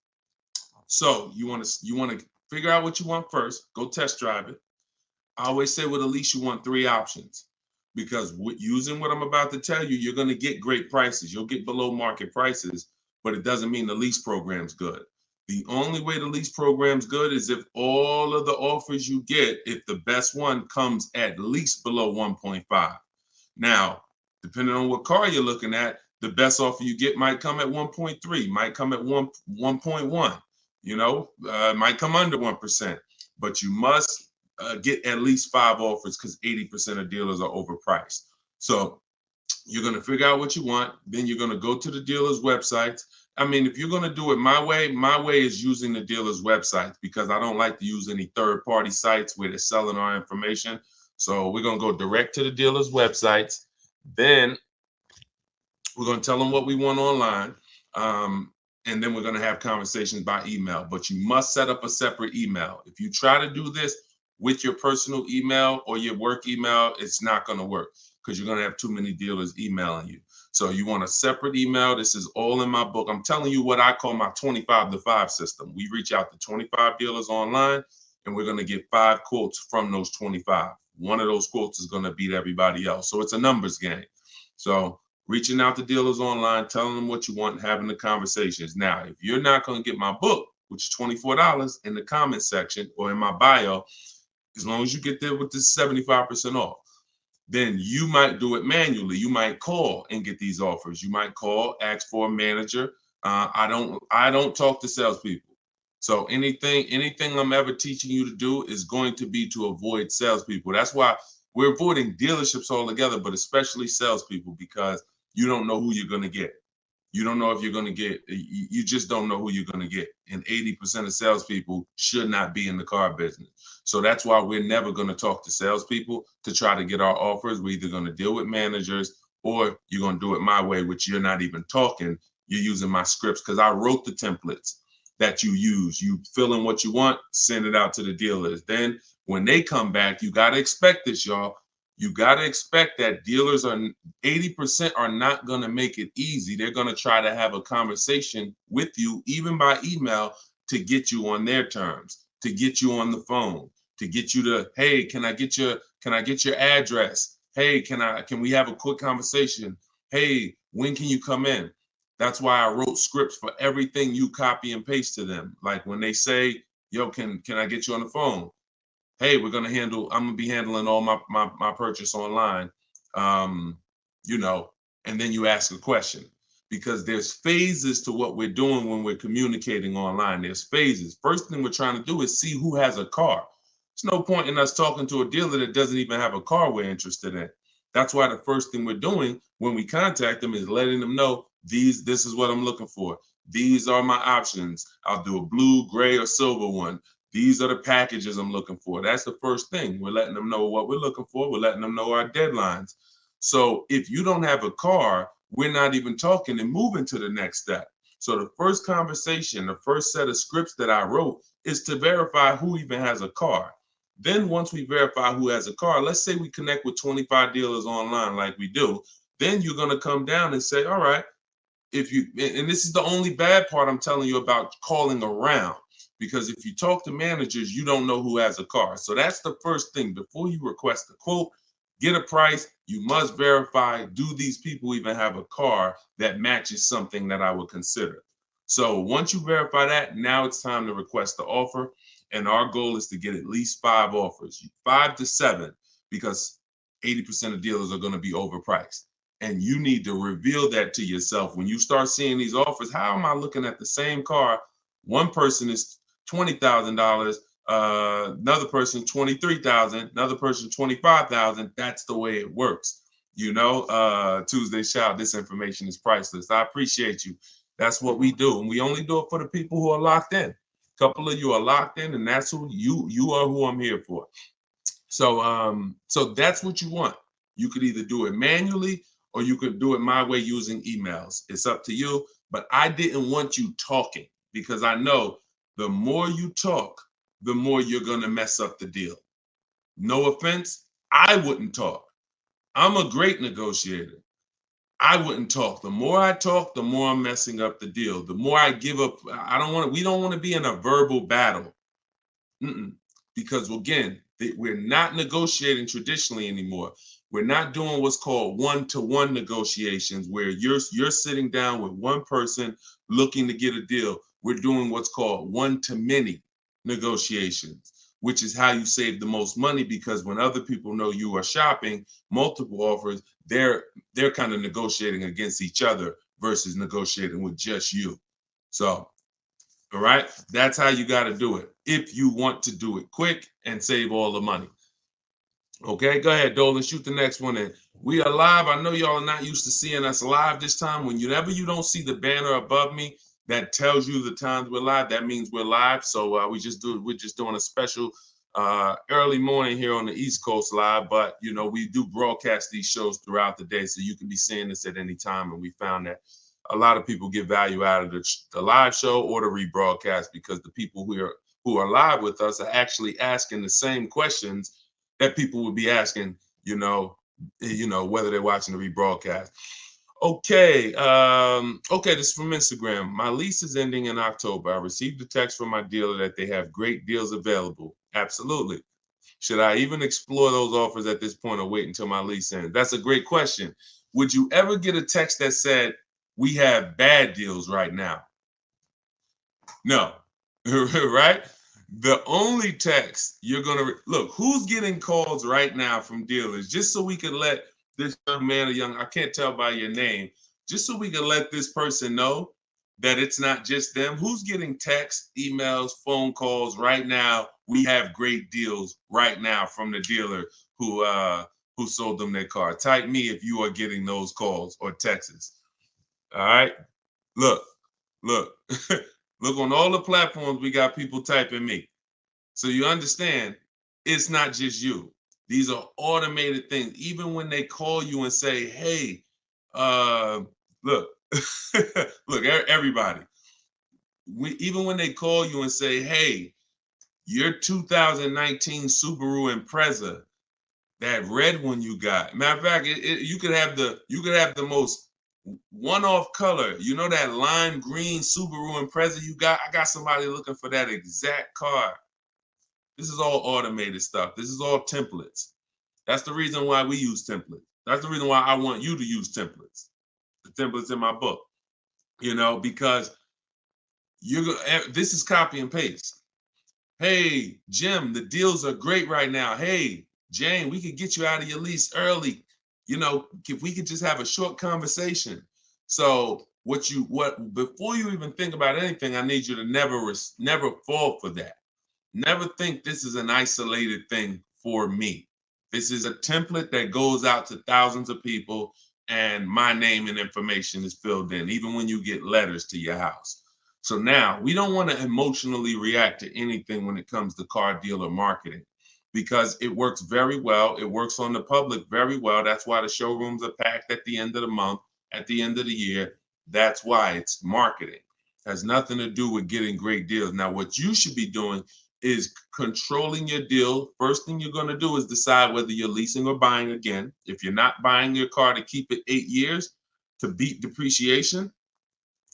So you want to figure out what you want first. Go test drive it. I always say with a lease, you want 3 options, because using what I'm about to tell you, you're going to get great prices. You'll get below market prices, but it doesn't mean the lease program's good. The only way the lease program's good is if all of the offers you get, if the best one comes at least below 1.5. Now, depending on what car you're looking at, the best offer you get might come at 1.3, might come at 1.1, might come under 1%, but you must get at least 5 offers, because 80% of dealers are overpriced. So you're going to figure out what you want. Then you're going to go to the dealer's websites. I mean, if you're going to do it my way is using the dealer's websites, because I don't like to use any third-party sites where they're selling our information. So we're going to go direct to the dealer's websites. Then we're going to tell them what we want online. And then we're going to have conversations by email. But you must set up a separate email. If you try to do this with your personal email or your work email, it's not going to work, because you're going to have too many dealers emailing you. So you want a separate email. This is all in my book. I'm telling you what I call my 25-to-5 system. We reach out to 25 dealers online, and we're going to get 5 quotes from those 25. One of those quotes is going to beat everybody else. So it's a numbers game. So reaching out to dealers online, telling them what you want, having the conversations. Now, if you're not going to get my book, which is $24, in the comment section or in my bio, as long as you get there with this 75% off, then you might do it manually. You might call and get these offers. You might call, ask for a manager. I don't talk to salespeople. So anything I'm ever teaching you to do is going to be to avoid salespeople. That's why we're avoiding dealerships altogether, but especially salespeople, because you don't know who you're going to get. You don't know if you're going to get, you just don't know who you're going to get. And 80% of salespeople should not be in the car business. So that's why we're never going to talk to salespeople to try to get our offers. We're either going to deal with managers, or you're going to do it my way, which you're not even talking. You're using my scripts, because I wrote the templates that you use. You fill in what you want, send it out to the dealers. Then when they come back, you got to expect this, y'all. You got to expect that dealers 80% are not going to make it easy. They're going to try to have a conversation with you, even by email, to get you on their terms, to get you on the phone, to get you to, hey, can I get your address? Hey, can we have a quick conversation? Hey, when can you come in? That's why I wrote scripts for everything you copy and paste to them. Like when they say, yo, can I get you on the phone? Hey, I'm going to be handling all my purchase online, and then you ask a question, because there's phases to what we're doing when we're communicating online. There's phases. First thing we're trying to do is see who has a car. There's no point in us talking to a dealer that doesn't even have a car we're interested in. That's why the first thing we're doing when we contact them is letting them know, this is what I'm looking for. These are my options. I'll do a blue, gray, or silver one. These are the packages I'm looking for. That's the first thing. We're letting them know what we're looking for. We're letting them know our deadlines. So if you don't have a car, we're not even talking and moving to the next step. So the first conversation, the first set of scripts that I wrote is to verify who even has a car. Then once we verify who has a car, let's say we connect with 25 dealers online like we do, then you're going to come down and say, all right, and this is the only bad part I'm telling you about calling around. Because if you talk to managers, you don't know who has a car. So that's the first thing. Before you request a quote, get a price, you must verify, do these people even have a car that matches something that I would consider? So once you verify that, now it's time to request the offer. And our goal is to get at least 5 offers, 5 to 7, because 80% of dealers are going to be overpriced. And you need to reveal that to yourself. When you start seeing these offers, how am I looking at the same car? One person is $20,000, another person $23,000, another person $25,000. That's the way it works. Tuesday shout, this information is priceless. I appreciate you. That's what we do. And we only do it for the people who are locked in. A couple of you are locked in, and that's who you are, who I'm here for. So that's what you want. You could either do it manually or you could do it my way using emails. It's up to you. But I didn't want you talking, because I know the more you talk, the more you're going to mess up the deal. No offense, I wouldn't talk. I'm a great negotiator. I wouldn't talk. The more I talk, the more I'm messing up the deal. The more I give up. We don't want to be in a verbal battle. Because again, we're not negotiating traditionally anymore. We're not doing what's called one-to-one negotiations, where you're sitting down with one person looking to get a deal. We're doing what's called one-to-many negotiations, which is how you save the most money, because when other people know you are shopping multiple offers, they're kind of negotiating against each other versus negotiating with just you. So, all right, that's how you got to do it if you want to do it quick and save all the money. Okay, go ahead, Dolan, shoot the next one in. We are live. I know y'all are not used to seeing us live this time. Whenever you don't see the banner above me that tells you the times we're live, that means we're live. So we're just doing a special early morning here on the East Coast live. But we do broadcast these shows throughout the day, so you can be seeing this at any time. And we found that a lot of people get value out of the live show or the rebroadcast, because the people who are live with us are actually asking the same questions that people would be asking, whether they're watching the rebroadcast. Okay, this is from Instagram. My lease is ending in October. I received a text from my dealer that they have great deals available. Absolutely. Should I even explore those offers at this point, or wait until my lease ends? That's a great question. Would you ever get a text that said, we have bad deals right now? No, right? The only text you're going to look, who's getting calls right now from dealers, just so we can let this young man I can't tell by your name, just so we can let this person know that it's not just them. Who's getting texts, emails, phone calls right now? We have great deals right now from the dealer who sold them their car. Type me if you are getting those calls or texts. All right. Look. Look, on all the platforms, we got people typing me. So you understand, it's not just you. These are automated things. Even when they call you and say, hey, look, everybody. Even when they call you and say, hey, your 2019 Subaru Impreza, that red one you got. Matter of fact, you could have the most one-off color. That lime green Subaru Impreza you got? I got somebody looking for that exact car. This is all automated stuff. This is all templates. That's the reason why we use templates. That's the reason why I want you to use templates. The templates in my book. Because this is copy and paste. Hey, Jim, the deals are great right now. Hey, Jane, we could get you out of your lease early. If we could just have a short conversation. So before you even think about anything, I need you to never fall for that. Never think this is an isolated thing for me. This is a template that goes out to thousands of people, and my name and information is filled in, even when you get letters to your house. So now we don't want to emotionally react to anything when it comes to car dealer marketing, because it works very well. It works on the public very well. That's why the showrooms are packed at the end of the month, at the end of the year. That's why it's marketing. It has nothing to do with getting great deals. Now, what you should be doing is controlling your deal. First thing you're going to do is decide whether you're leasing or buying again. If you're not buying your car to keep it 8 years to beat depreciation,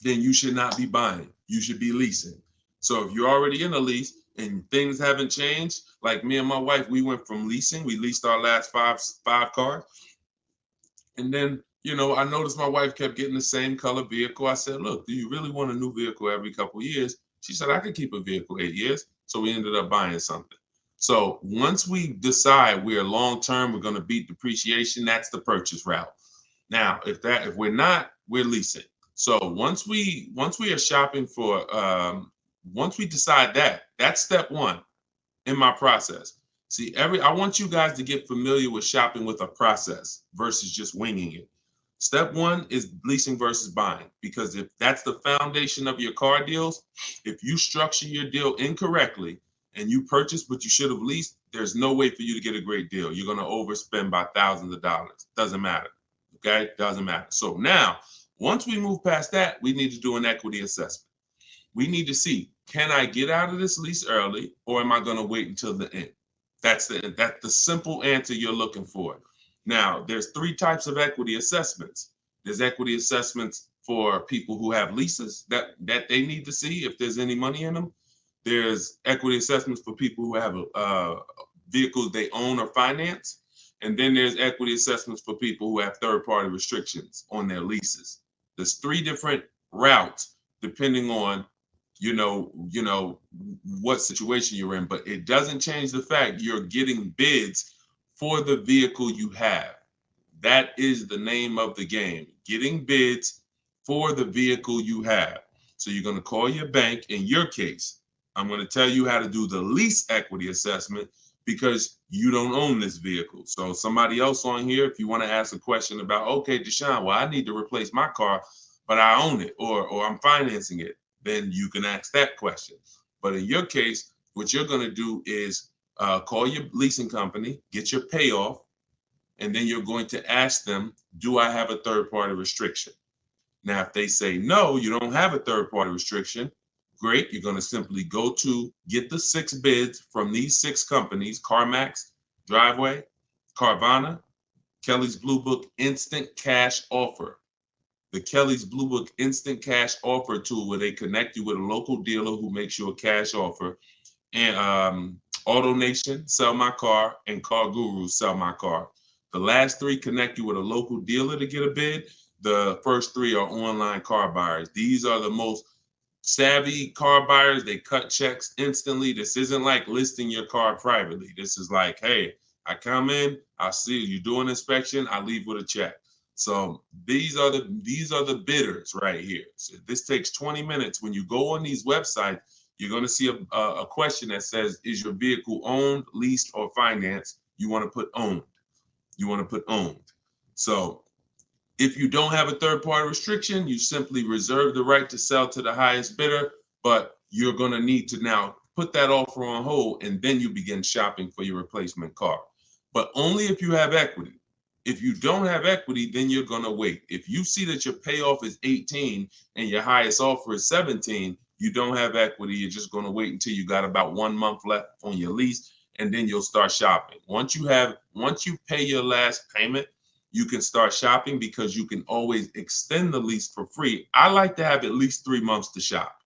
then you should not be buying. You should be leasing. So if you're already in a lease and things haven't changed, like me and my wife, we went from leasing. We leased our last five cars. And then, I noticed my wife kept getting the same color vehicle. I said, look, do you really want a new vehicle every couple of years? She said, I could keep a vehicle 8 years. So we ended up buying something. So once we decide we're long-term, we're going to beat depreciation, that's the purchase route. Now, if we're not, we're leasing. So once we are shopping for once we decide that's step one in my process. See, I want you guys to get familiar with shopping with a process versus just winging it. Step one is leasing versus buying, because if that's the foundation of your car deals, if you structure your deal incorrectly and you purchase what you should have leased, there's no way for you to get a great deal. You're going to overspend by thousands of dollars. Doesn't matter. Okay? Doesn't matter. So now, once we move past that, we need to do an equity assessment. We need to see, can I get out of this lease early, or am I going to wait until the end? That's the simple answer you're looking for. Now, there's three types of equity assessments. There's equity assessments for people who have leases that they need to see if there's any money in them. There's equity assessments for people who have vehicles they own or finance. And then there's equity assessments for people who have third-party restrictions on their leases. There's three different routes depending on what situation you're in, but it doesn't change the fact you're getting bids for the vehicle you have. That is the name of the game, getting bids for the vehicle you have. So you're going to call your bank. In your case, I'm going to tell you how to do the lease equity assessment because you don't own this vehicle. So somebody else on here, if you want to ask a question about, okay, Deshone, well, I need to replace my car, but I own it or I'm financing it, then you can ask that question. But in your case, what you're going to do is call your leasing company, get your payoff, and then you're going to ask them, do I have a third-party restriction? Now, if they say no, you don't have a third-party restriction, great. You're going to simply go to get the 6 bids from these 6 companies: CarMax, Driveway, Carvana, Kelly's Blue Book Instant Cash Offer. The Kelly's Blue Book Instant Cash Offer tool, where they connect you with a local dealer who makes you a cash offer, and AutoNation, Sell My Car, and Car Guru, Sell My Car. The last 3 connect you with a local dealer to get a bid. The first 3 are online car buyers. These are the most savvy car buyers. They cut checks instantly. This isn't like listing your car privately. This is like, hey, I come in, I see you do an inspection, I leave with a check. So these are the bidders right here. So this takes 20 minutes. When you go on these websites, you're going to see a question that says, is your vehicle owned, leased, or financed? You want to put owned. You want to put owned. So if you don't have a third-party restriction, you simply reserve the right to sell to the highest bidder, but you're going to need to now put that offer on hold, and then you begin shopping for your replacement car. But only if you have equity. If you don't have equity, then you're going to wait. If you see that your payoff is 18 and your highest offer is 17, you don't have equity. You're just going to wait until you got about 1 month left on your lease, and then you'll start shopping. Once you pay your last payment, you can start shopping because you can always extend the lease for free. I like to have at least 3 months to shop.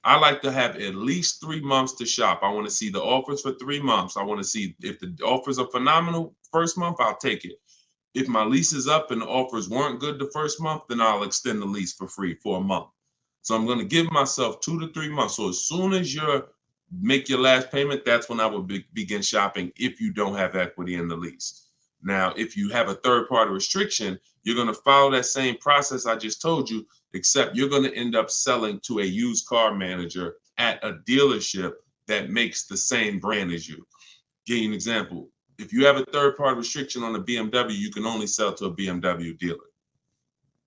I like to have at least 3 months to shop. I want to see the offers for 3 months. I want to see if the offers are phenomenal first month, I'll take it. If my lease is up and the offers weren't good the first month, then I'll extend the lease for free for a month. So I'm going to give myself 2 to 3 months. So as soon as you make your last payment, that's when I will begin shopping if you don't have equity in the lease. Now, if you have a third-party restriction, you're going to follow that same process I just told you, except you're going to end up selling to a used car manager at a dealership that makes the same brand as you. Give you an example. If you have a third-party restriction on a BMW, you can only sell to a BMW dealer.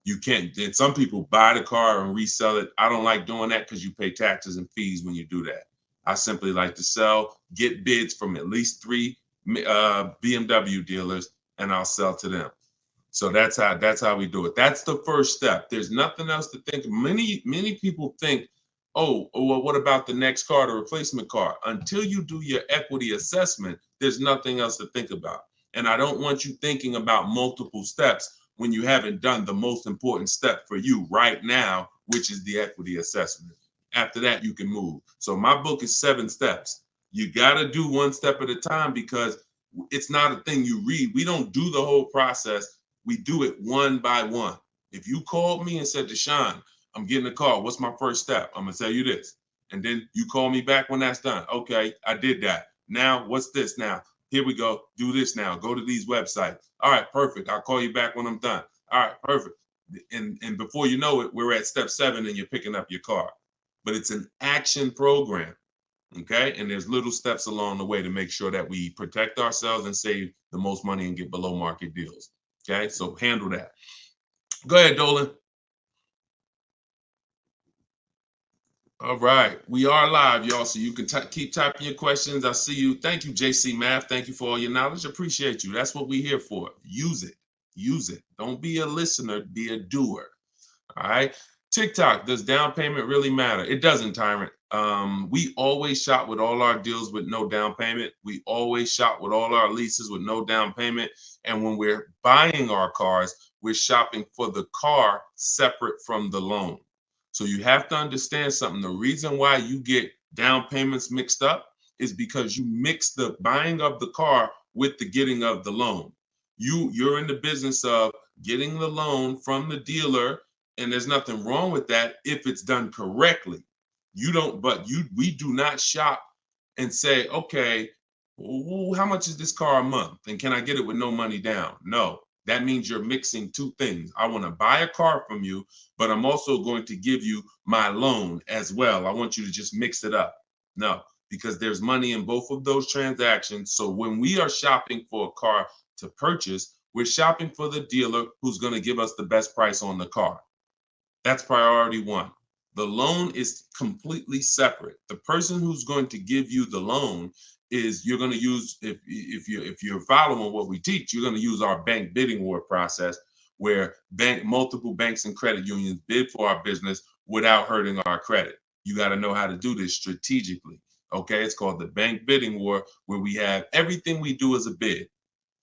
You can't. And some people buy the car and resell it. I don't like doing that because you pay taxes and fees when you do that. I simply like to sell, get bids from at least 3 BMW dealers, and I'll sell to them. So that's how we do it. That's the first step. There's nothing else to think. Many people think, oh, well, what about the next car, the replacement car? Until you do your equity assessment, there's nothing else to think about. And I don't want you thinking about multiple steps when you haven't done the most important step for you right now, which is the equity assessment. After that, you can move. So my book is 7 steps. You got to do 1 step at a time because it's not a thing you read. We don't do the whole process. We do it one by one. If you called me and said, Deshone, I'm getting a car, what's my first step? I'm going to tell you this. And then you call me back when that's done. Okay, I did that. Now, what's this now? Here we go. Do this now. Go to these websites. All right, perfect. I'll call you back when I'm done. All right, perfect. And before you know it, we're at step 7 and you're picking up your car. But it's an action program. Okay. And there's little steps along the way to make sure that we protect ourselves and save the most money and get below market deals. Okay. So handle that. Go ahead, Dolan. All right. We are live, y'all. So you can keep typing your questions. I see you. Thank you, JC Math. Thank you for all your knowledge. Appreciate you. That's what we're here for. Use it. Use it. Don't be a listener. Be a doer. All right. TikTok, does down payment really matter? It doesn't, Tyrant. We always shop with all our deals with no down payment. We always shop with all our leases with no down payment. And when we're buying our cars, we're shopping for the car separate from the loan. So you have to understand something. The reason why you get down payments mixed up is because you mix the buying of the car with the getting of the loan. You're in the business of getting the loan from the dealer, and there's nothing wrong with that if it's done correctly. We do not shop and say, okay, how much is this car a month? And can I get it with no money down? No, that means you're mixing two things. I want to buy a car from you, but I'm also going to give you my loan as well. I want you to just mix it up. No, because there's money in both of those transactions. So when we are shopping for a car to purchase, we're shopping for the dealer who's going to give us the best price on the car. That's priority one. The loan is completely separate. The person who's going to give you the loan is you're going to use, if you're following what we teach, you're going to use our bank bidding war process, where multiple banks and credit unions bid for our business without hurting our credit. You got to know how to do this strategically. Okay, it's called the bank bidding war, where we have everything we do as a bid.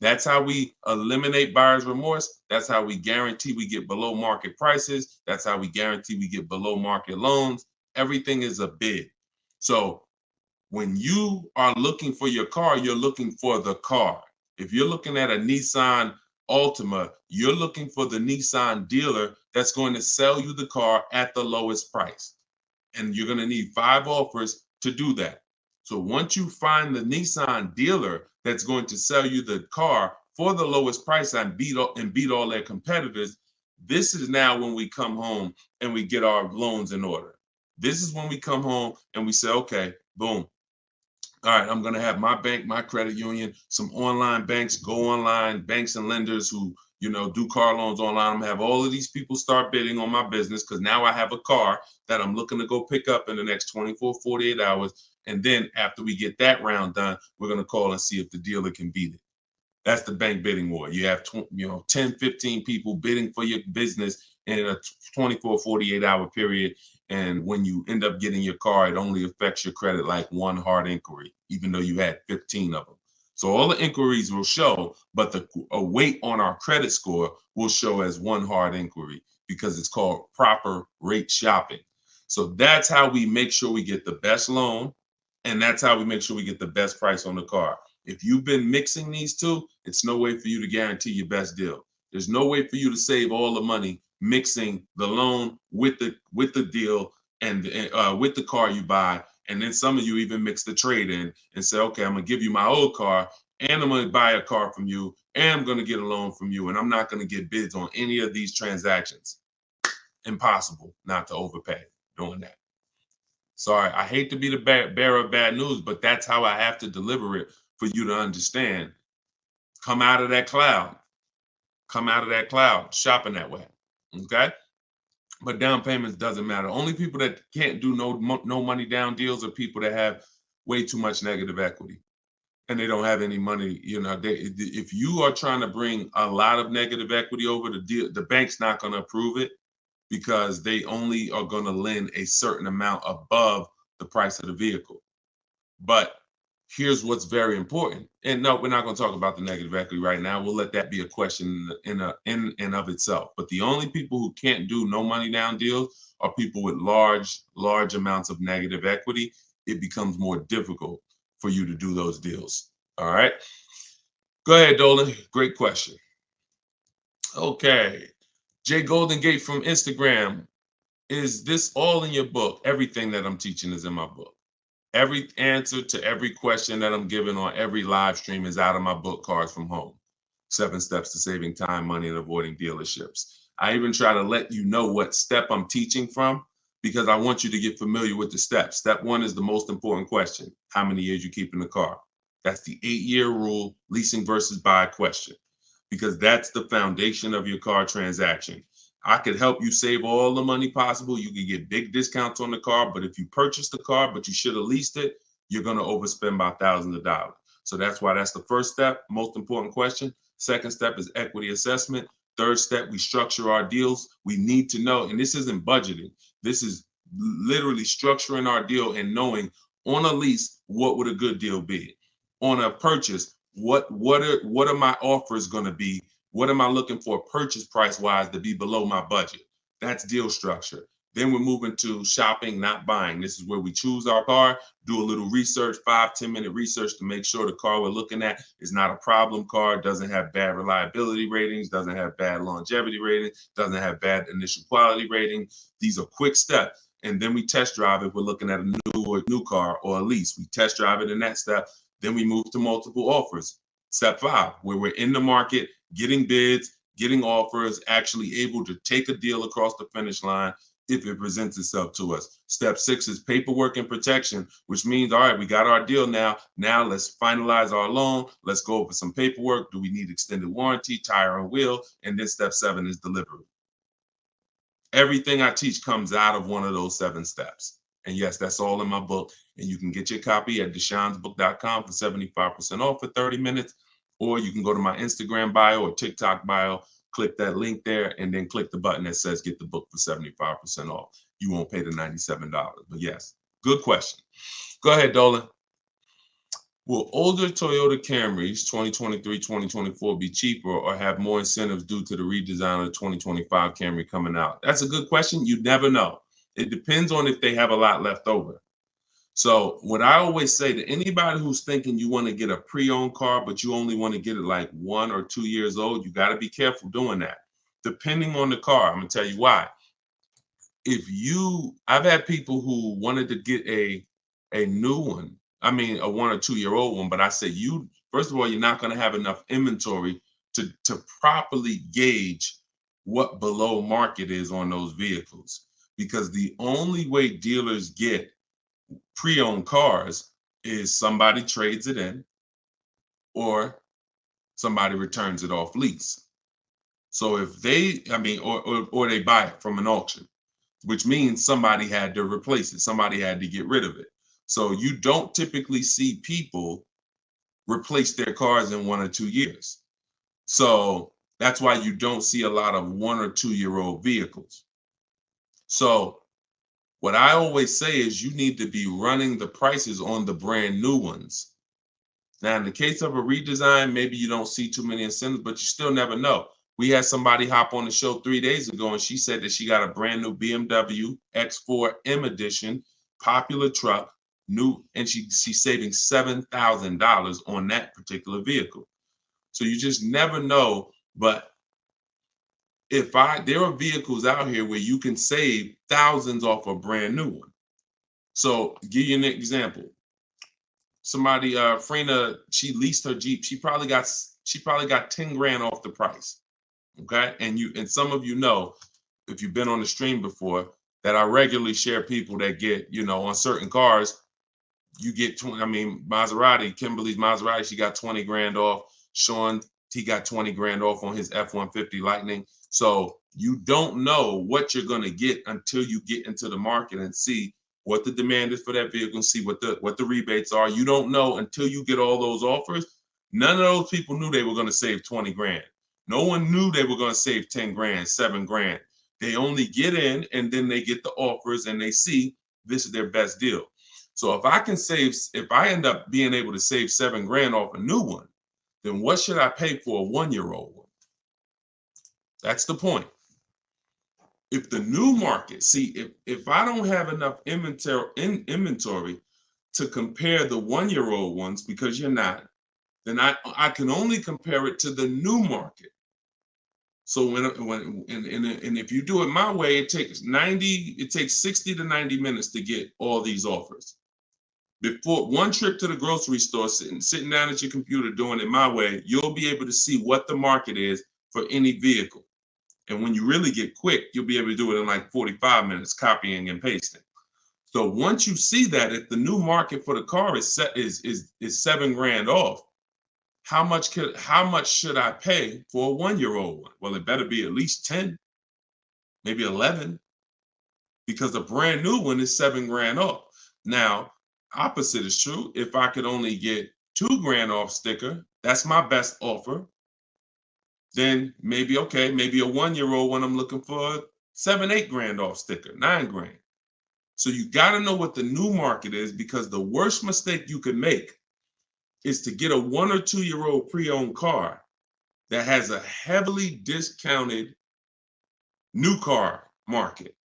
That's how we eliminate buyer's remorse. That's how we guarantee we get below market prices. That's how we guarantee we get below market loans. Everything is a bid. So when you are looking for your car, you're looking for the car. If you're looking at a Nissan Altima, you're looking for the Nissan dealer that's going to sell you the car at the lowest price. And you're going to need 5 offers to do that. So once you find the Nissan dealer that's going to sell you the car for the lowest price and beat all their competitors, this is now when we come home and we get our loans in order. This is when we come home and we say, okay, boom. All right, I'm going to have my bank, my credit union, some online banks, go online, banks and lenders who, do car loans online. I'm going to have all of these people start bidding on my business, because now I have a car that I'm looking to go pick up in the next 24, 48 hours. And then after we get that round done, we're going to call and see if the dealer can beat it. That's the bank bidding war. You have 10, 15 people bidding for your business in a 24, 48 hour period. And when you end up getting your car, it only affects your credit like one hard inquiry, even though you had 15 of them. So all the inquiries will show, but a weight on our credit score will show as one hard inquiry, because it's called proper rate shopping. So that's how we make sure we get the best loan, and that's how we make sure we get the best price on the car. If you've been mixing these two, it's no way for you to guarantee your best deal. There's no way for you to save all the money mixing the loan with the deal and with the car you buy. And then some of you even mix the trade in and say, okay, I'm going to give you my old car, and I'm going to buy a car from you, and I'm going to get a loan from you, and I'm not going to get bids on any of these transactions. Impossible not to overpay doing that. Sorry, I hate to be the bearer of bad news, but that's how I have to deliver it for you to understand. Come out of that cloud. Come out of that cloud, shopping that way. Okay? But down payments doesn't matter. Only people that can't do no money down deals are people that have way too much negative equity and they don't have any money. If you are trying to bring a lot of negative equity over the deal, the bank's not going to approve it, because they only are going to lend a certain amount above the price of the vehicle. But here's what's very important. And no, we're not going to talk about the negative equity right now. We'll let that be a question in and of itself. But the only people who can't do no money down deals are people with large amounts of negative equity. It becomes more difficult for you to do those deals. All right. Go ahead, Dolan. Great question. Okay. Jay Golden Gate from Instagram. Is this all in your book? Everything that I'm teaching is in my book. Every answer to every question that I'm giving on every live stream is out of my book, Cars from Home. 7 Steps to Saving Time, Money, and Avoiding Dealerships. I even try to let you know what step I'm teaching from because I want you to get familiar with the steps. Step 1 is the most important question. How many years you keep in the car? That's the 8-year rule, leasing versus buy question, because that's the foundation of your car transaction. I could help you save all the money possible. You can get big discounts on the car, but if you purchase the car, but you should have leased it, you're going to overspend by thousands of dollars. So that's why that's the first step, most important question. Second step is equity assessment. Third step, we structure our deals. We need to know, and this isn't budgeting. This is literally structuring our deal and knowing on a lease, what would a good deal be? On a purchase, what are my offers going to be? What am I looking for purchase price wise to be below my budget? That's deal structure. Then we're moving to shopping, not buying. This is where we choose our car, do a little research, 5-10 minute research to make sure the car we're looking at is not a problem car, doesn't have bad reliability ratings, doesn't have bad longevity ratings, doesn't have bad initial quality rating. These are quick steps. And then we test drive if we're looking at a new car or a lease. We test drive it in that step. Then we move to multiple offers. Step 5, where we're in the market, getting bids, getting offers, actually able to take a deal across the finish line if it presents itself to us. Step 6 is paperwork and protection, which means, all right, we got our deal now. Now let's finalize our loan. Let's go over some paperwork. Do we need extended warranty, tire and wheel? And then step 7 is delivery. Everything I teach comes out of one of those 7 steps. And yes, that's all in my book. And you can get your copy at deshonsbook.com for 75% off for 30 minutes. Or you can go to my Instagram bio or TikTok bio, click that link there, and then click the button that says get the book for 75% off. You won't pay the $97. But yes, good question. Go ahead, Dolan. Will older Toyota Camrys 2023, 2024 be cheaper or have more incentives due to the redesign of the 2025 Camry coming out? That's a good question. You never know. It depends on if they have a lot left over. So what I always say to anybody who's thinking you want to get a pre-owned car, but you only want to get it like 1 or 2 years old, you got to be careful doing that. Depending on the car, I'm going to tell you why. I've had people who wanted to get a new one, I mean, a 1 or 2 year old one, but I say first of all, you're not going to have enough inventory to properly gauge what below market is on those vehicles. Because the only way dealers get pre-owned cars is somebody trades it in or somebody returns it off lease. So if or they buy it from an auction, which means somebody had to replace it. Somebody had to get rid of it. So you don't typically see people replace their cars in 1 or 2 years. So that's why you don't see a lot of 1 or 2 year old vehicles. So what I always say is you need to be running the prices on the brand new ones. Now, in the case of a redesign, maybe you don't see too many incentives, but you still never know. We had somebody hop on the show 3 days ago, and she said that she got a brand new BMW X4 M Edition, popular truck, new, and she's saving $7,000 on that particular vehicle. So you just never know. But there are vehicles out here where you can save thousands off a brand new one. So give you an example. Somebody, Frina, she leased her Jeep. She probably got 10 grand off the price. Okay. And some of you know, if you've been on the stream before, that I regularly share people that get, on certain cars, you get 20, Maserati, Kimberly's Maserati, she got 20 grand off. Sean, he got 20 grand off on his F-150 Lightning. So you don't know what you're going to get until you get into the market and see what the demand is for that vehicle and see what the rebates are. You don't know until you get all those offers. None of those people knew they were going to save 20 grand. No one knew they were going to save 10 grand, 7 grand. They only get in and then they get the offers and they see this is their best deal. So if I end up being able to save 7 grand off a new one, then what should I pay for a 1-year-old one? That's the point. If the new market, if I don't have enough inventory to compare the 1-year-old ones, because you're not, then I can only compare it to the new market. So if you do it my way, it takes 60 to 90 minutes to get all these offers. before one trip to the grocery store, sitting down at your computer doing it my way, you'll be able to see what the market is for any vehicle. And when you really get quick, you'll be able to do it in like 45 minutes, copying and pasting. So once you see that, if the new market for the car is $7,000 off, how much should I pay for a 1-year-old one? Well, it better be at least 10, maybe 11, because a brand new one is $7,000 off. Now, opposite is true. If I could only get $2,000 off sticker, that's my best offer. Then maybe a 1-year-old one I'm looking for $7,000-8,000 off sticker, $9,000. So you got to know what the new market is, because the worst mistake you could make is to get a 1 or 2-year-old pre-owned car that has a heavily discounted new car market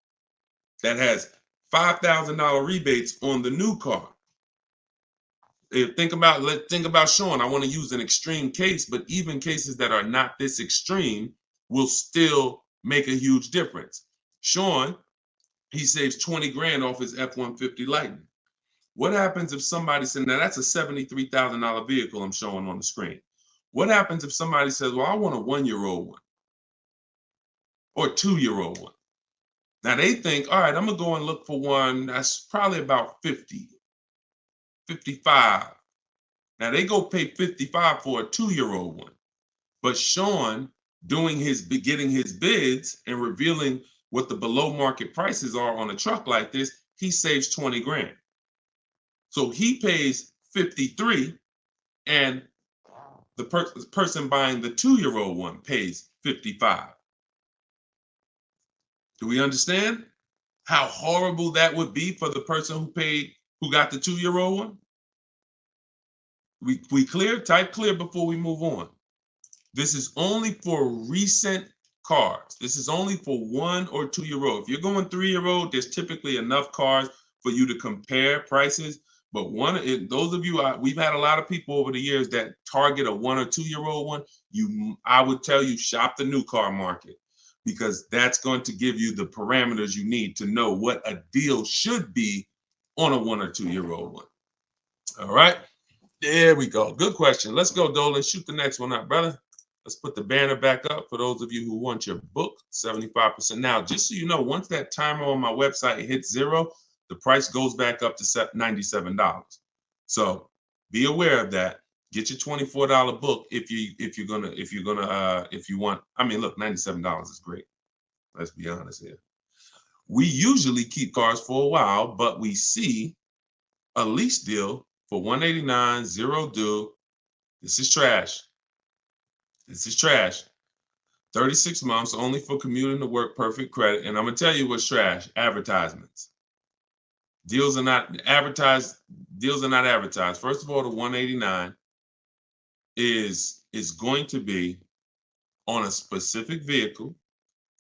that has $5,000 rebates on the new car. Think about Sean. I want to use an extreme case, but even cases that are not this extreme will still make a huge difference. Sean, he saves $20,000 off his F-150 Lightning. What happens if somebody said, now that's a $73,000 vehicle I'm showing on the screen. What happens if somebody says, well, I want a 1-year-old one or a 2-year-old one? Now they think, all right, I'm gonna go and look for one that's probably about 50, 55. Now they go pay 55 for a 2-year-old one. But Sean, getting his bids and revealing what the below market prices are on a truck like this, he saves $20,000. So he pays 53, and the person buying the 2-year-old one pays 55. Do we understand how horrible that would be for the person who got the 2-year-old one? We clear? Type clear before we move on. This is only for recent cars. This is only for 1 or 2-year-old. If you're going 3-year-old, there's typically enough cars for you to compare prices. But those of you, we've had a lot of people over the years that target a 1 or 2-year-old one. I would tell you, shop the new car market, because that's going to give you the parameters you need to know what a deal should be on a 1 or 2-year-old one. All right, there we go. Good question. Let's go, Dolan. Shoot the next one up, brother. Let's put the banner back up for those of you who want your book, 75%. Now, just so you know, once that timer on my website hits 0, the price goes back up to $97. So be aware of that. Get your $24 book if you want. I mean, look, $97 is great. Let's be honest here. We usually keep cars for a while, but we see a lease deal for $189, 0 due. This is trash. This is trash. 36 months only for commuting to work, perfect credit. And I'm gonna tell you what's trash: advertisements. Deals are not advertised. First of all, the 189 is going to be on a specific vehicle,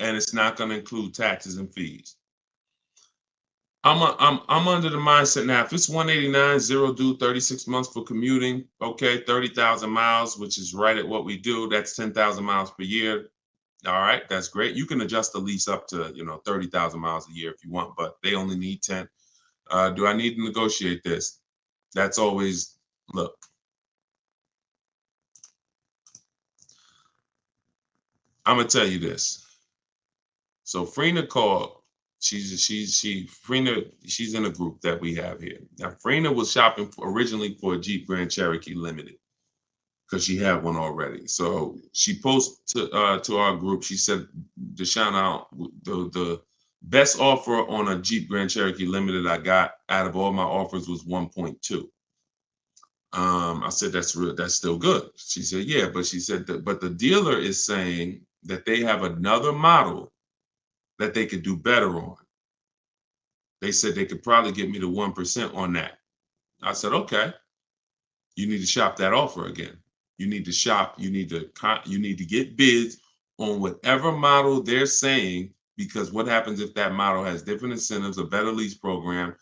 and it's not going to include taxes and fees. I'm under the mindset now, if it's 189, 0 due, 36 months for commuting, okay, 30,000 miles, which is right at what we do. That's 10,000 miles per year. All right, that's great. You can adjust the lease up to 30,000 miles a year if you want, but they only need 10. Do I need to negotiate this? That's always, look. I'm gonna tell you this. So Frina called. She's in a group that we have here. Now Frina was shopping originally for a Jeep Grand Cherokee Limited because she had one already. So she posted to our group. She said, Deshone, the best offer on a Jeep Grand Cherokee Limited I got out of all my offers was 1.2. I said, that's still good. She said, yeah, but she said, but the dealer is saying that they have another model that they could do better on. They said they could probably get me to 1% on that. I said, okay, you need to shop that offer again. You need to shop, you need to get bids on whatever model they're saying, because what happens if that model has different incentives, a better lease program,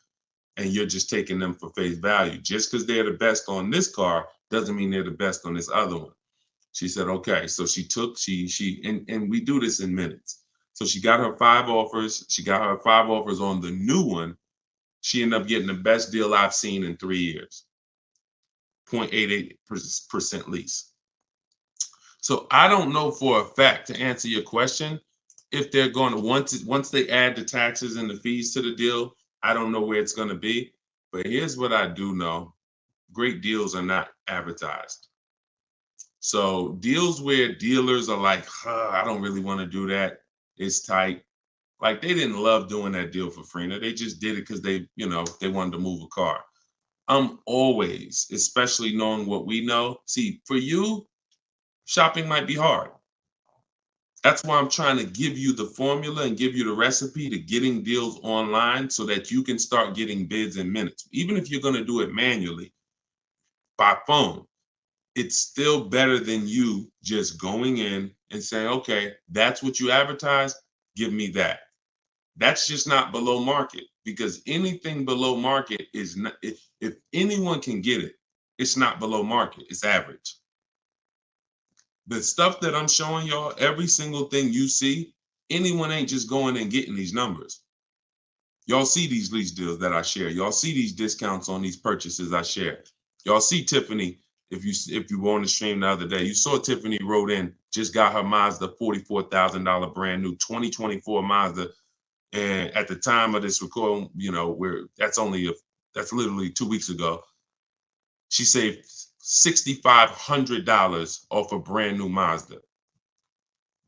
and you're just taking them for face value? Just because they're the best on this car doesn't mean they're the best on this other one. She said, okay. So and we do this in minutes. So she got her 5 offers. She got her 5 offers on the new one. She ended up getting the best deal I've seen in 3 years, 0.88% lease. So I don't know for a fact, to answer your question, if they're going to, once they add the taxes and the fees to the deal, I don't know where it's going to be. But here's what I do know. Great deals are not advertised. So deals where dealers are like, I don't really want to do that. It's tight. Like, they didn't love doing that deal for Freener. They just did it because they wanted to move a car. I'm always, especially knowing what we know. See, for you, shopping might be hard. That's why I'm trying to give you the formula and give you the recipe to getting deals online so that you can start getting bids in minutes. Even if you're going to do it manually by phone, it's still better than you just going in and saying, okay, that's what you advertise, give me that. That's just not below market, because anything below market is not, if anyone can get it, it's not below market, it's average. The stuff that I'm showing y'all, every single thing you see, anyone ain't just going and getting these numbers. Y'all see these lease deals that I share. Y'all see these discounts on these purchases I share. Y'all see Tiffany, if you were on the stream the other day, you saw Tiffany wrote in, just got her Mazda $44,000 brand new 2024 Mazda. And at the time of this recording, that's literally 2 weeks ago, she saved $6,500 off a brand new Mazda.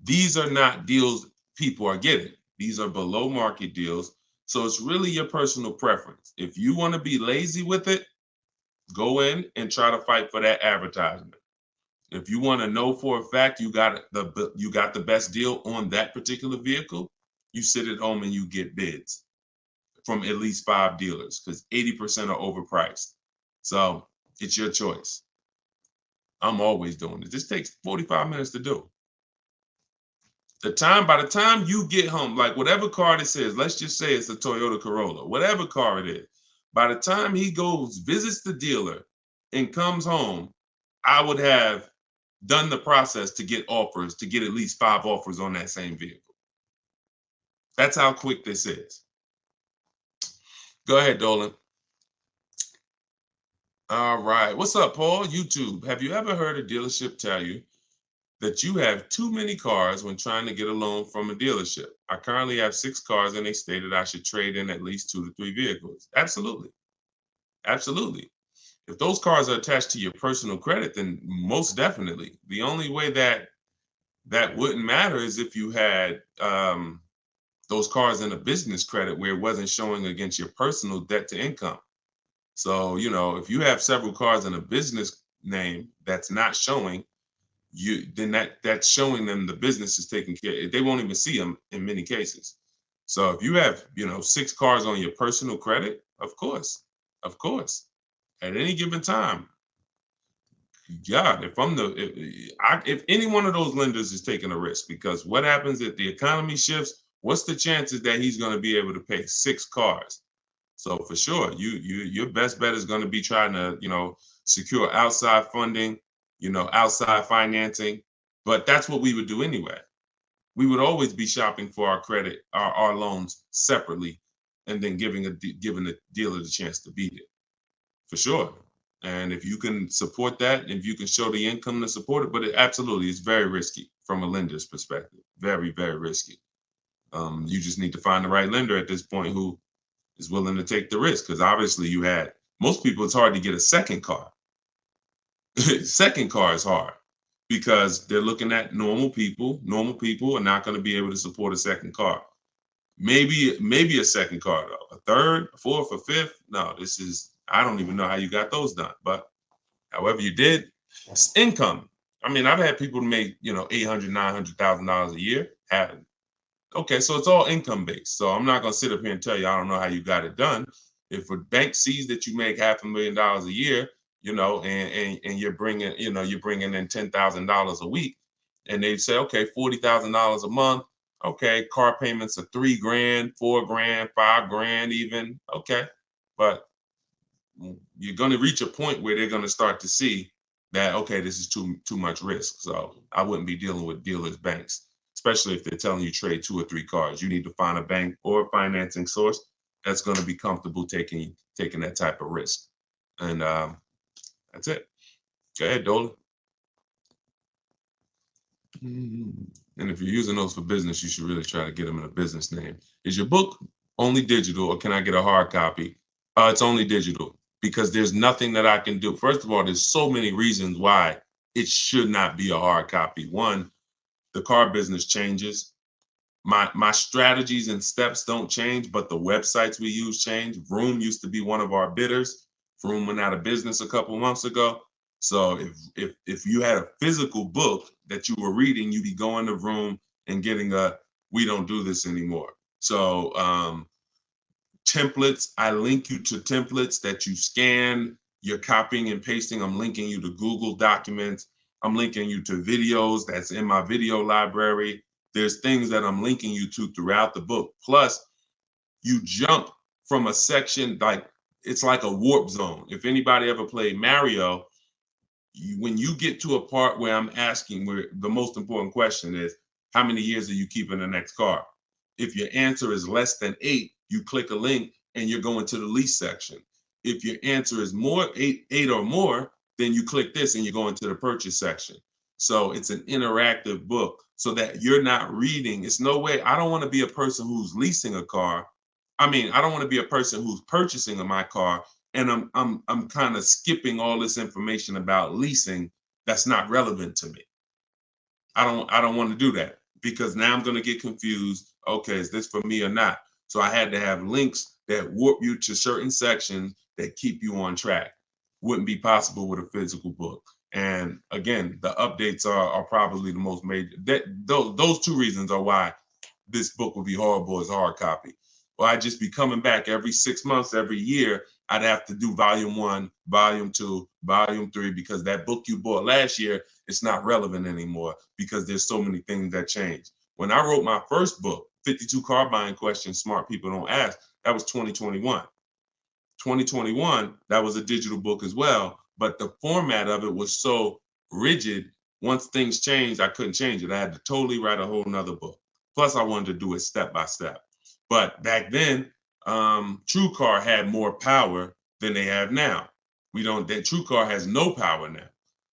These are not deals people are getting. These are below market deals. So it's really your personal preference. If you want to be lazy with it, go in and try to fight for that advertisement. If you want to know for a fact you got the best deal on that particular vehicle, you sit at home and you get bids from at least 5 dealers, because 80% are overpriced. So it's your choice. I'm always doing it. This takes 45 minutes to do. By the time you get home, like whatever car this is, let's just say it's a Toyota Corolla, whatever car it is, by the time he goes, visits the dealer, and comes home, I would have done the process to get offers, to get at least 5 offers on that same vehicle. That's how quick this is. Go ahead, Dolan. All right. What's up, Paul? YouTube. Have you ever heard a dealership tell you that you have too many cars when trying to get a loan from a dealership? I currently have 6 cars and they stated I should trade in at least 2 to 3 vehicles. Absolutely. Absolutely. If those cars are attached to your personal credit, then most definitely. The only way that wouldn't matter is if you had those cars in a business credit where it wasn't showing against your personal debt to income. So, if you have several cars in a business name that's not showing, then that's showing them the business is taking care. They won't even see them in many cases. So if you have, 6 cars on your personal credit, of course, at any given time, yeah, if any one of those lenders is taking a risk, because what happens if the economy shifts? What's the chances that he's going to be able to pay 6 cars? So for sure, your best bet is going to be trying to, secure outside funding, outside financing. But that's what we would do anyway. We would always be shopping for our credit, our loans separately, and then giving the dealer the chance to beat it, for sure. And if you can support that, if you can show the income to support it, but it absolutely is very risky from a lender's perspective. Very, very risky. You just need to find the right lender at this point who is willing to take the risk, because obviously most people, it's hard to get a second car. Second car is hard because they're looking at normal people. Normal people are not going to be able to support a second car. Maybe a second car, though. A third, a fourth, a fifth. No, I don't even know how you got those done. But however you did, it's income. I mean, I've had people make, $800,000, $900,000 a year. Okay, so it's all income based. So I'm not going to sit up here and tell you I don't know how you got it done. If a bank sees that you make $500,000 a year, and you're bringing in $10,000 a week, and they say, okay, $40,000 a month. Okay, car payments are $3,000, $4,000, $5,000 even. Okay, but you're going to reach a point where they're going to start to see that, okay, this is too much risk. So I wouldn't be dealing with dealers, banks, especially if they're telling you trade 2 or 3 cars. You need to find a bank or a financing source that's going to be comfortable taking that type of risk. And that's it. Go ahead, Dolan. And if you're using those for business, you should really try to get them in a business name. Is your book only digital, or can I get a hard copy? It's only digital, because there's nothing that I can do. First of all, there's so many reasons why it should not be a hard copy. One, the car business changes. My strategies and steps don't change, but the websites we use change. Vroom used to be one of our bidders. Vroom went out of business a couple months ago. So if you had a physical book that you were reading, you'd be going to Vroom and getting we don't do this anymore. So templates, I link you to templates that you scan, you're copying and pasting. I'm linking you to Google Documents. I'm linking you to videos that's in my video library. There's things that I'm linking you to throughout the book. Plus, you jump from a section, like it's like a warp zone. If anybody ever played Mario, when you get to a part where I'm asking, where the most important question is, how many years are you keeping the next car? If your answer is less than 8, you click a link and you're going to the lease section. If your answer is more, eight or more, then you click this and you're going to the purchase section. So it's an interactive book so that you're not reading. It's no way. I don't want to be a person who's leasing a car. I don't want to be a person who's purchasing my car and I'm kind of skipping all this information about leasing that's not relevant to me. I don't want to do that, because now I'm going to get confused. Okay, is this for me or not? So I had to have links that warp you to certain sections that keep you on track. Wouldn't be possible with a physical book. And again, the updates are probably the most major. Those two reasons are why this book would be horrible as a hard copy. Well, I'd just be coming back every 6 months, every year. I'd have to do volume 1, volume 2, volume 3, because that book you bought last year, it's not relevant anymore because there's so many things that change. When I wrote my first book, 52 Car Buying Questions Smart People Don't Ask, that was 2021. 2021, that was a digital book as well, but the format of it was so rigid. Once things changed, I couldn't change it. I had to totally write a whole nother book. Plus, I wanted to do it step by step. But back then, TrueCar had more power than they have now. That TrueCar has no power now.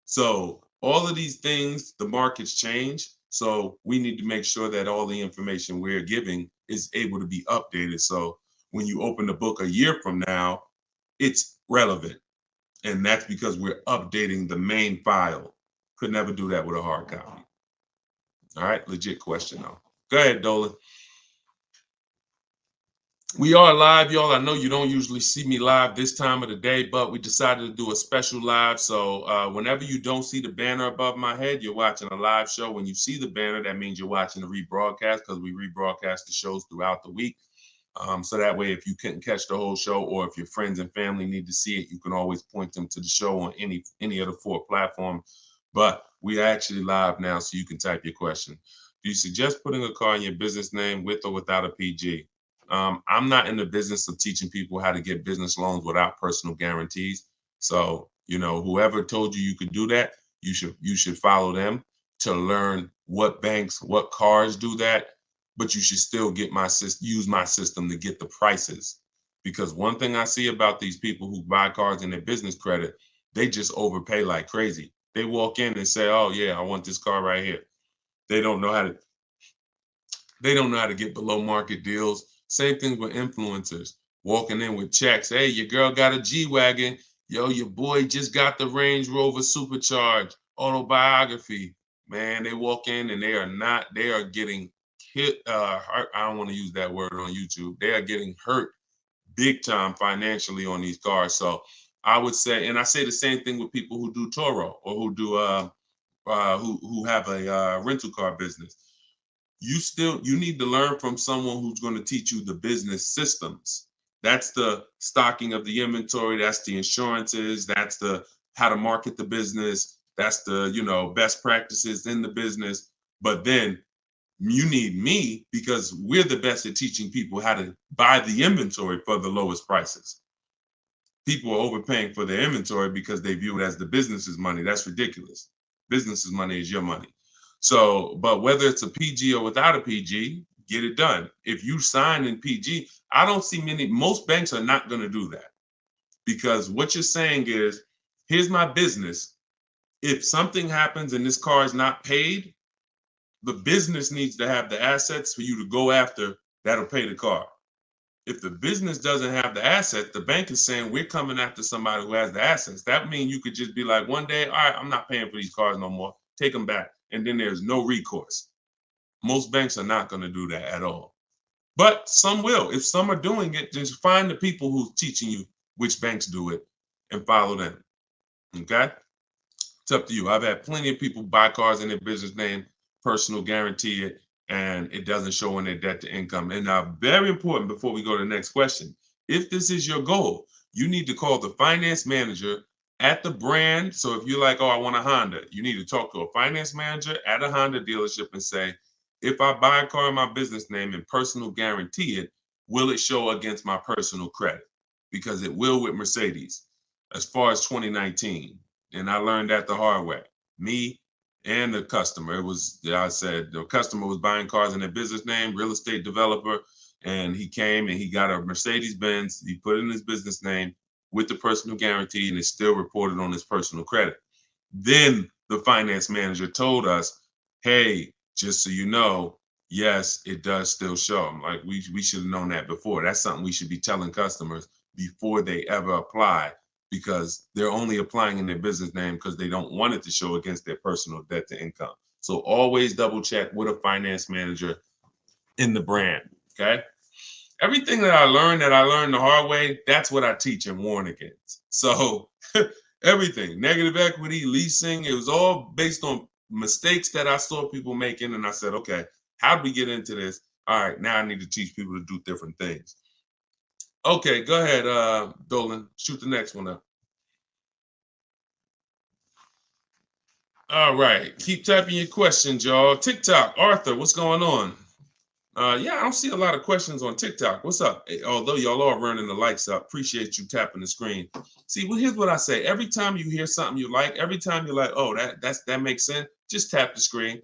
So all of these things, the markets change. So we need to make sure that all the information we're giving is able to be updated. So when you open the book a year from now, it's relevant. And that's because we're updating the main file. Could never do that with a hard copy. All right, legit question though. Go ahead, Dolan. We are live, y'all. I know you don't usually see me live this time of the day, but we decided to do a special live. So whenever you don't see the banner above my head, you're watching a live show. When you see the banner, that means you're watching the rebroadcast, because we rebroadcast the shows throughout the week. So that way, if you couldn't catch the whole show, or if your friends and family need to see it, you can always point them to the show on any of the 4 platforms. But we are actually live now, so you can type your question. Do you suggest putting a car in your business name with or without a PG? I'm not in the business of teaching people how to get business loans without personal guarantees. So, whoever told you could do that, you should follow them to learn what banks, what cars do that. But you should still use my system to get the prices. Because one thing I see about these people who buy cars in their business credit, they just overpay like crazy. They walk in and say, "Oh yeah, I want this car right here." They don't know how to get below market deals. Same thing with influencers walking in with checks. Hey, your girl got a G-Wagon. Yo, your boy just got the Range Rover Supercharged autobiography. Man, they walk in and they are getting hit. I don't want to use that word on YouTube. They are getting hurt big time financially on these cars. So I would say, and I say the same thing with people who do Toro, or who do who have a rental car business. You need to learn from someone who's going to teach you the business systems. That's the stocking of the inventory. That's the insurances. That's the how to market the business. That's the, best practices in the business. But then you need me, because we're the best at teaching people how to buy the inventory for the lowest prices. People are overpaying for their inventory because they view it as the business's money. That's ridiculous. Business's money is your money. So, but whether it's a PG or without a PG, get it done. If you sign in PG, I don't see most banks are not going to do that, because what you're saying is, here's my business. If something happens and this car is not paid, the business needs to have the assets for you to go after that'll pay the car. If the business doesn't have the assets, the bank is saying we're coming after somebody who has the assets. That means you could just be like, one day, all right, I'm not paying for these cars no more. Take them back. And then there's no recourse. Most banks are not going to do that at all. But some will. If some are doing it, just find the people who's teaching you which banks do it and follow them. Okay? It's up to you. I've had plenty of people buy cars in their business name, personal guarantee it, and it doesn't show in their debt to income. And now, very important before we go to the next question, if this is your goal, you need to call the finance manager at the brand. So if you're like, oh, I want a Honda, you need to talk to a finance manager at a Honda dealership and say, if I buy a car in my business name and personal guarantee it, will it show against my personal credit? Because it will with Mercedes as far as 2019. And I learned that the hard way. Me and the customer. I said the customer was buying cars in their business name, real estate developer, and he came and he got a Mercedes Benz. He put it in his business name with the personal guarantee, and it's still reported on his personal credit. Then the finance manager told us, hey, just so you know, yes, it does still show. I'm like, we should have known that before. That's something we should be telling customers before they ever apply, because they're only applying in their business name because they don't want it to show against their personal debt to income. So always double check with a finance manager in the brand, okay? Everything that I learned the hard way, that's what I teach and warn against. So everything, negative equity, leasing, it was all based on mistakes that I saw people making. And I said, okay, how do we get into this? All right, now I need to teach people to do different things. Okay, go ahead, Dolan. Shoot the next one up. All right, keep typing your questions, y'all. TikTok, Arthur, what's going on? Yeah, I don't see a lot of questions on TikTok. What's up? Although y'all are running the likes up, appreciate you tapping the screen. See, well, here's what I say. Every time you hear something you like, every time you're like, oh, that makes sense, just tap the screen.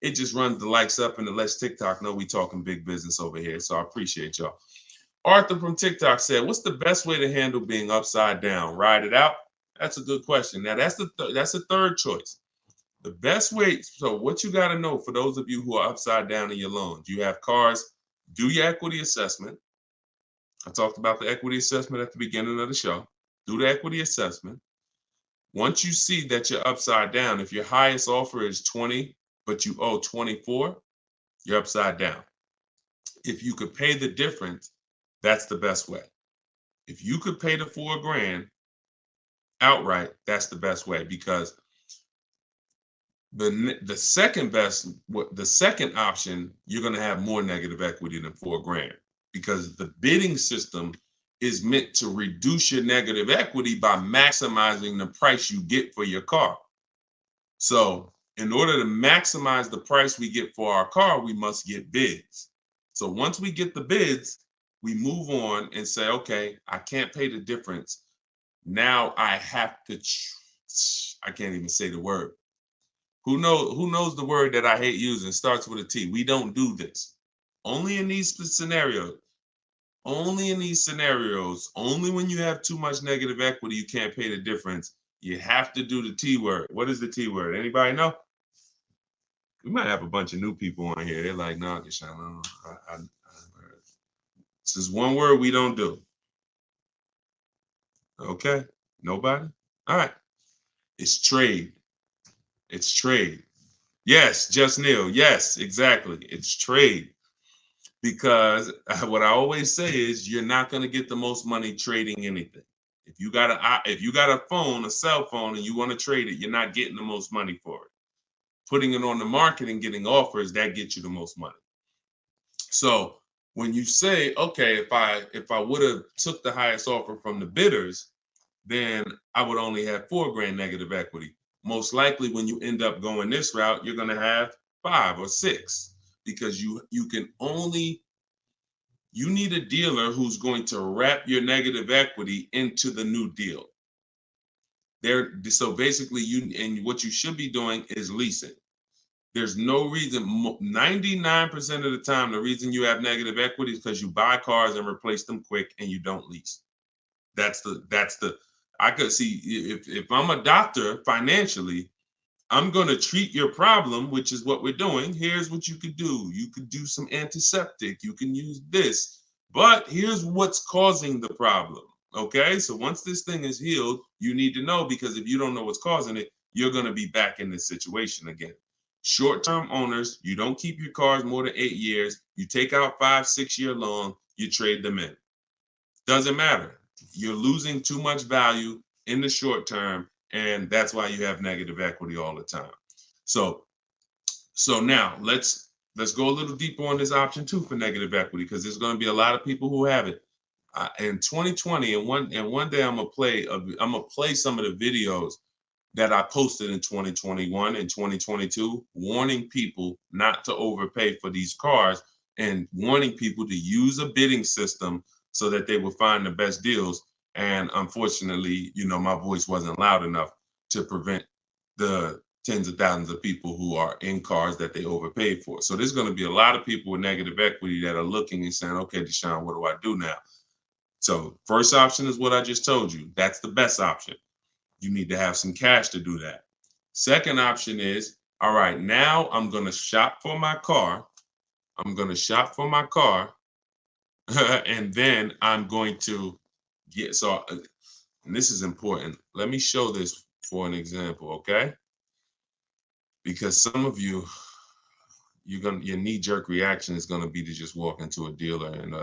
It just runs the likes up and it lets TikTok know we talking big business over here. So I appreciate y'all. Arthur from TikTok said, what's the best way to handle being upside down? Ride it out? That's a good question. Now, that's the third choice. The best way, so what you got to know for those of you who are upside down in your loans, you have cars, do your equity assessment. I talked about the equity assessment at the beginning of the show. Do the equity assessment. Once you see that you're upside down, if your highest offer is 20, but you owe 24, you're upside down. If you could pay the difference, that's the best way. If you could pay the $4,000 outright, that's the best way, because the second option, you're going to have more negative equity than $4,000, because the bidding system is meant to reduce your negative equity by maximizing the price you get for your car. So in order to maximize the price we get for our car, we must get bids. So once we get the bids, we move on and say, okay, I can't pay the difference. Now I have to, I can't even say the word. Who knows the word that I hate using? Starts with a T. We don't do this. Only in these scenarios. Only in these scenarios. Only when you have too much negative equity, you can't pay the difference. You have to do the T word. What is the T word? Anybody know? We might have a bunch of new people on here. They're like, no, Deshone, this is one word we don't do. Okay, nobody? All right. It's trade. It's trade. Yes, Just Neil. Yes, exactly. It's trade. Because what I always say is you're not going to get the most money trading anything. If you got a phone, a cell phone, and you want to trade it, you're not getting the most money for it. Putting it on the market and getting offers, that gets you the most money. So when you say, okay, if I would have took the highest offer from the bidders, then I would only have $4,000 negative equity. Most likely when you end up going this route, you're going to have 5 or 6, because you need a dealer who's going to wrap your negative equity into the new deal. So basically what you should be doing is leasing. There's no reason. 99% of the time, the reason you have negative equity is because you buy cars and replace them quick and you don't lease. That's the I could see if I'm a doctor financially, I'm going to treat your problem, which is what we're doing. Here's what you could do. You could do some antiseptic. You can use this. But here's what's causing the problem. Okay? So once this thing is healed, you need to know, because if you don't know what's causing it, you're going to be back in this situation again. Short-term owners, you don't keep your cars more than 8 years. You take out 5-6 year loan, you trade them in. Doesn't matter. You're losing too much value in the short term, and that's why you have negative equity all the time. So now let's go a little deeper on this option 2 for negative equity, because there's going to be a lot of people who have it. In 2020, and one day I'm gonna play some of the videos that I posted in 2021 and 2022, warning people not to overpay for these cars and warning people to use a bidding system so that they will find the best deals. And unfortunately, my voice wasn't loud enough to prevent the tens of thousands of people who are in cars that they overpaid for. So there's going to be a lot of people with negative equity that are looking and saying, okay, Deshone, what do I do now? So first option is what I just told you. That's the best option. You need to have some cash to do that. Second option is, all right, now I'm going to shop for my car. I'm going to shop for my car. And then I'm going to get, and this is important. Let me show this for an example, okay? Because some of you, your knee-jerk reaction is going to be to just walk into a dealer, and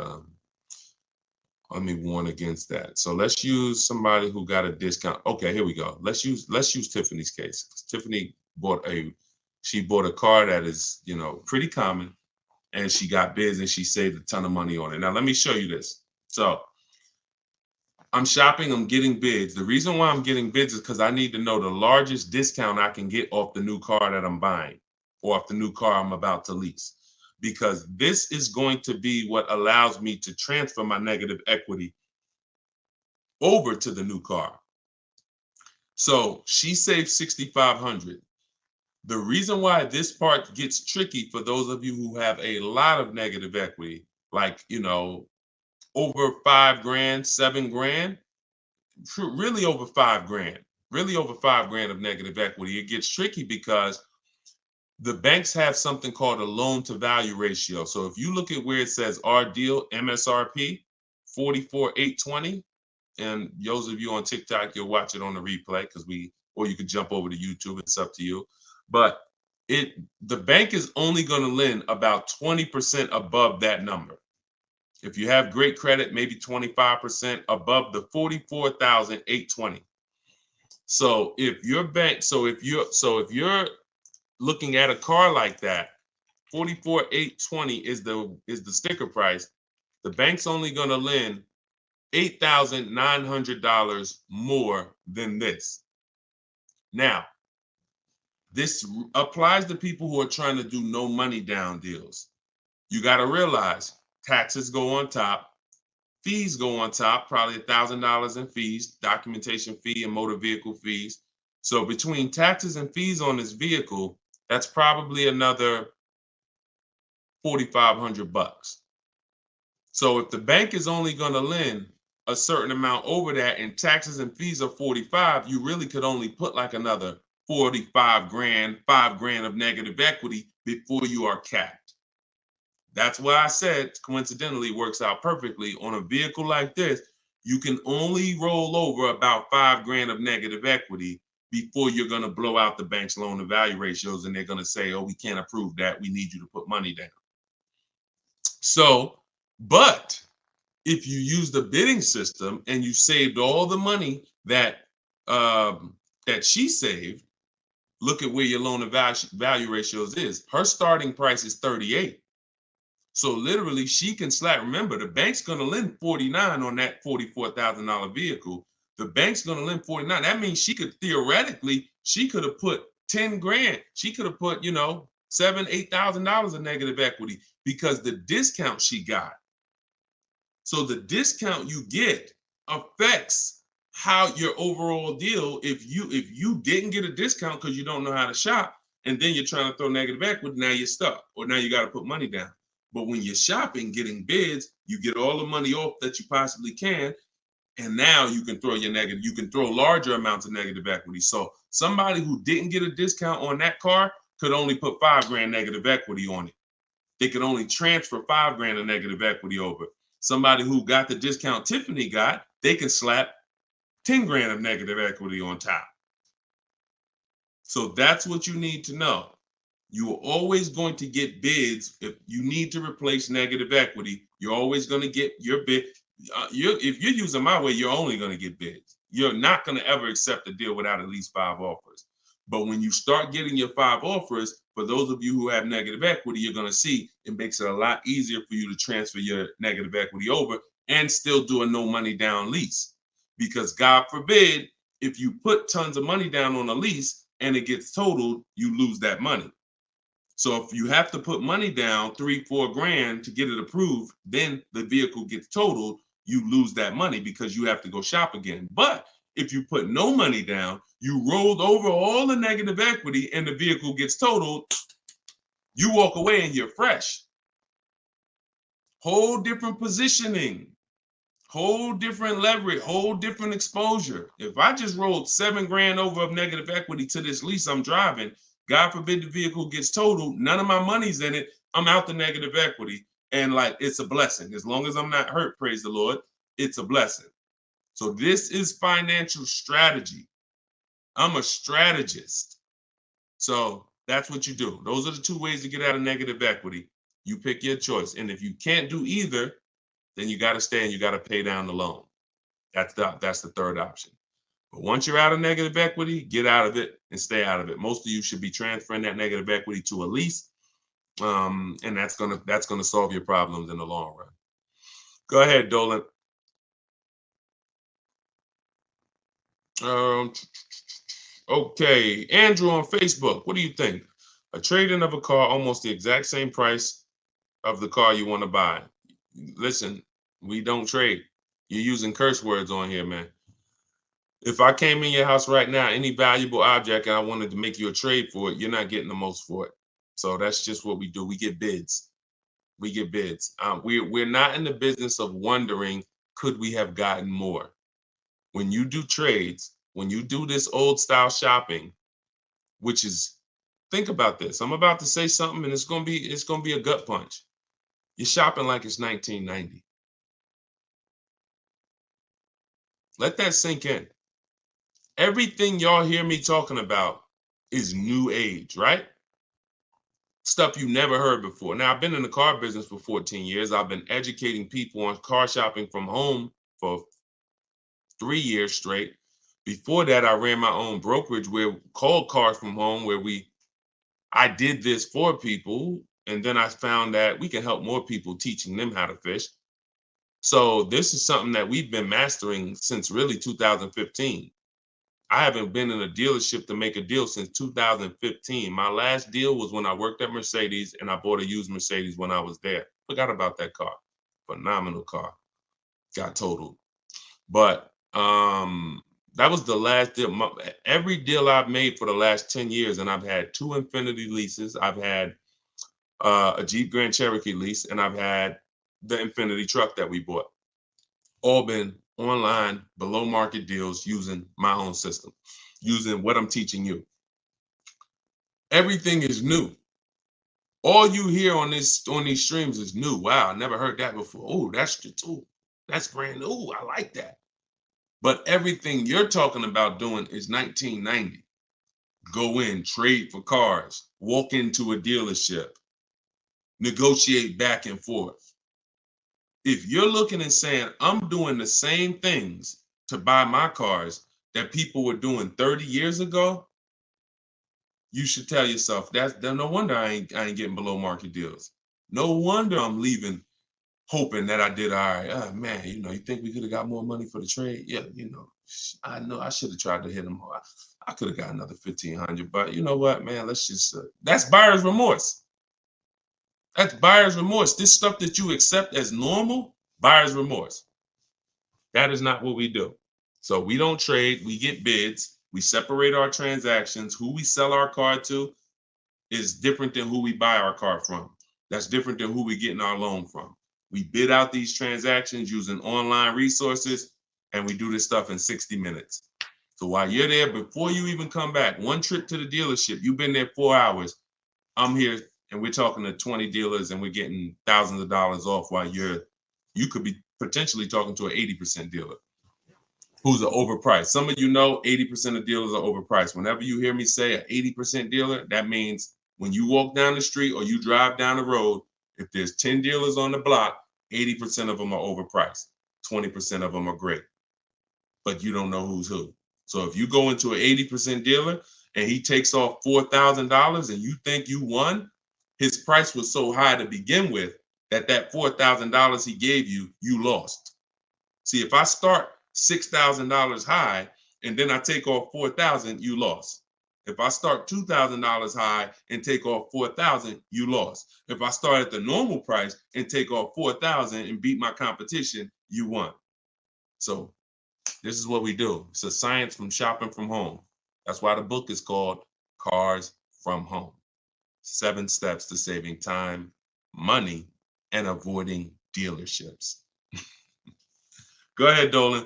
let me warn against that. So let's use somebody who got a discount. Okay, here we go. Let's use Tiffany's case. Tiffany bought a car that is, pretty common, and she got bids and she saved a ton of money on it. Now let me show you this. So I'm shopping, I'm getting bids. The reason why I'm getting bids is because I need to know the largest discount I can get off the new car that I'm buying, or off the new car I'm about to lease. Because this is going to be what allows me to transfer my negative equity over to the new car. So she saved $6,500. The reason why this part gets tricky for those of you who have a lot of negative equity, like, over $5,000, $7,000, really over $5,000 of negative equity, it gets tricky because the banks have something called a loan to value ratio. So if you look at where it says our deal MSRP 44,820, and those of you on TikTok, you'll watch it on the replay or you could jump over to YouTube. It's up to you. But the bank is only going to lend about 20% above that number. If you have great credit, maybe 25% above the 44,820. So if you're looking at a car like that, 44,820 is the sticker price. The bank's only going to lend $8,900 more than this. Now, this applies to people who are trying to do no money down deals. You got to realize taxes go on top, fees go on top, probably $1,000 in fees, documentation fee and motor vehicle fees. So between taxes and fees on this vehicle, that's probably another $4,500. So if the bank is only going to lend a certain amount over that and taxes and fees are 45, you really could only put like another 45 grand, $5,000 of negative equity before you are capped. That's why I said, coincidentally, works out perfectly on a vehicle like this. You can only roll over about $5,000 of negative equity before you're going to blow out the bank's loan to value ratios, and they're going to say, oh, we can't approve that. We need you to put money down. So, but if you use the bidding system and you saved all the money that she saved, look at where your loan to value ratios is. Her starting price is 38. So literally she can slap. Remember, the bank's going to lend 49 on that $44,000 vehicle. The bank's going to lend 49. That means she could theoretically, have put 10 grand. She could have put, $7,000, $8,000 of negative equity because the discount she got. So the discount you get affects how your overall deal. If you didn't get a discount because you don't know how to shop, and then you're trying to throw negative equity, now you're stuck, or now you got to put money down. But when you're shopping, getting bids, you get all the money off that you possibly can, and now you can throw you can throw larger amounts of negative equity. So somebody who didn't get a discount on that car could only put $5,000 negative equity on it. They could only transfer $5,000 of negative equity over. Somebody who got the discount Tiffany got, they can slap $10,000 of negative equity on top. So that's what you need to know. You are always going to get bids. If you need to replace negative equity, you're always going to get your bid. If you're using my way, you're only going to get bids. You're not going to ever accept a deal without at least 5 offers. But when you start getting your 5 offers, for those of you who have negative equity, you're going to see it makes it a lot easier for you to transfer your negative equity over and still do a no money down lease. Because God forbid, if you put tons of money down on a lease and it gets totaled, you lose that money. So if you have to put money down, $3-4 to get it approved, then the vehicle gets totaled, you lose that money because you have to go shop again. But if you put no money down, you rolled over all the negative equity and the vehicle gets totaled, you walk away and you're fresh. Whole different positioning, whole different leverage, whole different exposure. If I just rolled $7,000 over of negative equity to this lease I'm driving, God forbid the vehicle gets totaled, none of my money's in it, I'm out the negative equity. And like, it's a blessing. As long as I'm not hurt, praise the Lord, it's a blessing. So this is financial strategy. I'm a strategist. So that's what you do. Those are the 2 ways to get out of negative equity. You pick your choice. And if you can't do either, then you got to stay and you got to pay down the loan. That's the third option. But once you're out of negative equity, get out of it and stay out of it. Most of you should be transferring that negative equity to a lease, and that's gonna solve your problems in the long run. Go ahead, Dolan. Okay, Andrew on Facebook. What do you think? A trade-in of a car almost the exact same price of the car you want to buy. Listen, we don't trade. You're using curse words on here, man. If I came in your house right now, any valuable object, and I wanted to make you a trade for it, you're not getting the most for it. So that's just what we do. We get bids. We get bids. We're not in the business of wondering, could we have gotten more? When you do trades, when you do this old style shopping, which is, think about this. I'm about to say something and it's gonna be a gut punch. You're shopping like it's 1990. Let that sink in. Everything y'all hear me talking about is new age, right? Stuff you never heard before. Now, I've been in the car business for 14 years. I've been educating people on car shopping from home for 3 years straight. Before that, I ran my own brokerage called Cars from Home, where I did this for people. And then I found that we can help more people teaching them how to fish. So this is something that we've been mastering since really 2015. I haven't been in a dealership to make a deal since 2015. My last deal was when I worked at Mercedes and I bought a used Mercedes when I was there. Forgot about that car. Phenomenal car. Got totaled. But that was the last deal. Every deal I've made for the last 10 years, and I've had 2 Infiniti leases. I've had a Jeep Grand Cherokee lease, and I've had the Infiniti truck that we bought. All been online, below market deals using my own system, using what I'm teaching you. Everything is new. All you hear on these streams is new. Wow, I never heard that before. Oh, that's brand new. I like that. But everything you're talking about doing is 1990. Go in, trade for cars, walk into a dealership, negotiate back and forth. If you're looking and saying, I'm doing the same things to buy my cars that people were doing 30 years ago, you should tell yourself, no wonder I ain't getting below market deals. No wonder I'm leaving hoping that I did all right. Oh, man, you think we could have got more money for the trade? Yeah, I know I should have tried to hit them more. I could have got another 1,500, but you know what, man, let's just, that's buyer's remorse. That's buyer's remorse. This stuff that you accept as normal, buyer's remorse. That is not what we do. So we don't trade, we get bids, we separate our transactions, who we sell our car to. is different than who we buy our car from. That's different than who we getting our loan from. We bid out these transactions using online resources, and we do this stuff in 60 minutes. So while you're there, before you even come back, one trip to the dealership, you've been there 4 hours. I'm here, and we're talking to 20 dealers, and we're getting thousands of dollars off while you could be potentially talking to an 80% dealer who's overpriced. Some of you know 80% of dealers are overpriced. Whenever you hear me say an 80% dealer, that means when you walk down the street or you drive down the road, if there's 10 dealers on the block, 80% of them are overpriced. 20% of them are great, but you don't know who's who. So if you go into an 80% dealer and he takes off $4,000 and you think you won, his price was so high to begin with that $4,000 he gave you, you lost. See, if I start $6,000 high and then I take off $4,000, you lost. If I start $2,000 high and take off $4,000, you lost. If I start at the normal price and take off $4,000 and beat my competition, you won. So this is what we do. It's a science from shopping from home. That's why the book is called Cars from Home. 7 steps to saving time, money, and avoiding dealerships. Go ahead, Dolan.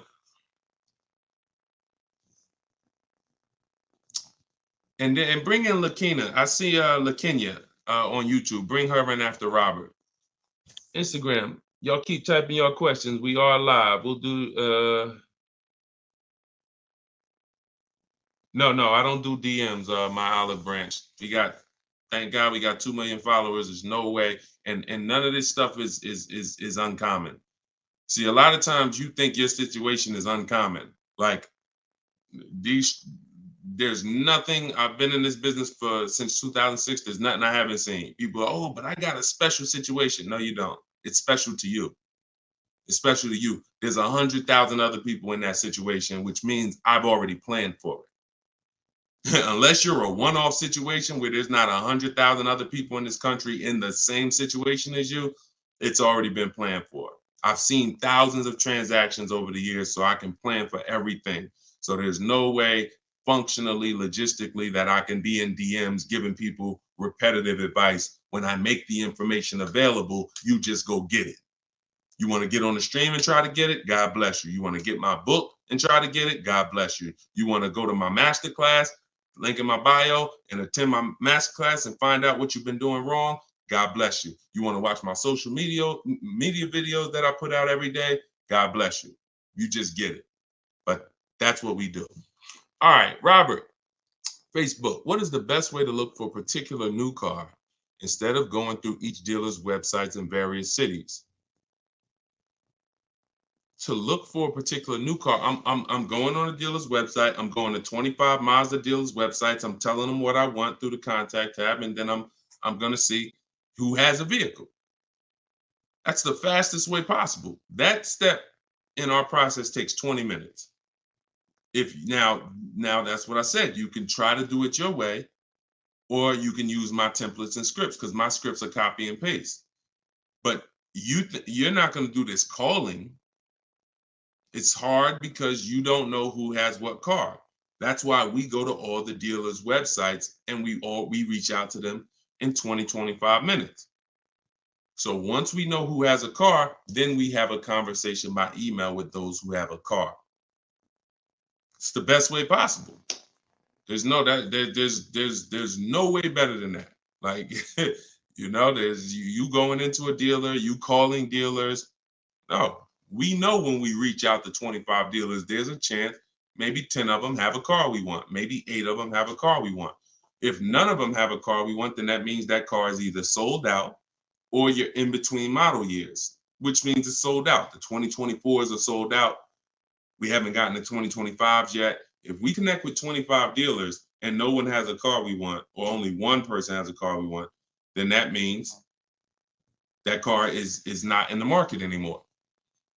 And bring in Lakina. I see Lakenya on YouTube. Bring her in after Robert. Instagram. Y'all keep typing your questions. We are live. We'll do No, I don't do DMs, my olive branch. Thank God we got 2 million followers. There's no way. And none of this stuff is uncommon. See, a lot of times you think your situation is uncommon. Like there's nothing. I've been in this business since 2006. There's nothing I haven't seen. People, oh, but I got a special situation. No, you don't. It's special to you. It's special to you. There's 100,000 other people in that situation, which means I've already planned for it. Unless you're a one-off situation where there's not 100,000 other people in this country in the same situation as you, it's already been planned for. I've seen thousands of transactions over the years, so I can plan for everything. So there's no way functionally, logistically, that I can be in DMs giving people repetitive advice. When I make the information available, you just go get it. You want to get on the stream and try to get it? God bless you. You want to get my book and try to get it? God bless you. You want to go to my masterclass, link in my bio, and attend my masterclass and find out what you've been doing wrong? God bless you. You want to watch my social media videos that I put out every day? God bless you. You just get it. But that's what we do. All right, Robert, Facebook. What is the best way to look for a particular new car instead of going through each dealer's websites in various cities? To look for a particular new car, I'm going on a dealer's website. I'm going to 25 Mazda dealers' websites. I'm telling them what I want through the contact tab, and then I'm going to see who has a vehicle. That's the fastest way possible. That step in our process takes 20 minutes. If now that's what I said. You can try to do it your way, or you can use my templates and scripts, because my scripts are copy and paste. But you're not going to do this calling. It's hard because you don't know who has what car. That's why we go to all the dealers' websites and we reach out to them in 20-25 minutes. So once we know who has a car, then we have a conversation by email with those who have a car. It's the best way possible. There's no way better than that. Like, there's you going into a dealer, you calling dealers. No. We know when we reach out to 25 dealers, there's a chance maybe 10 of them have a car we want. Maybe 8 of them have a car we want. If none of them have a car we want, then that means that car is either sold out or you're in between model years, which means it's sold out. The 2024s are sold out. We haven't gotten the 2025s yet. If we connect with 25 dealers and no one has a car we want, or only one person has a car we want, then that means that car is not in the market anymore.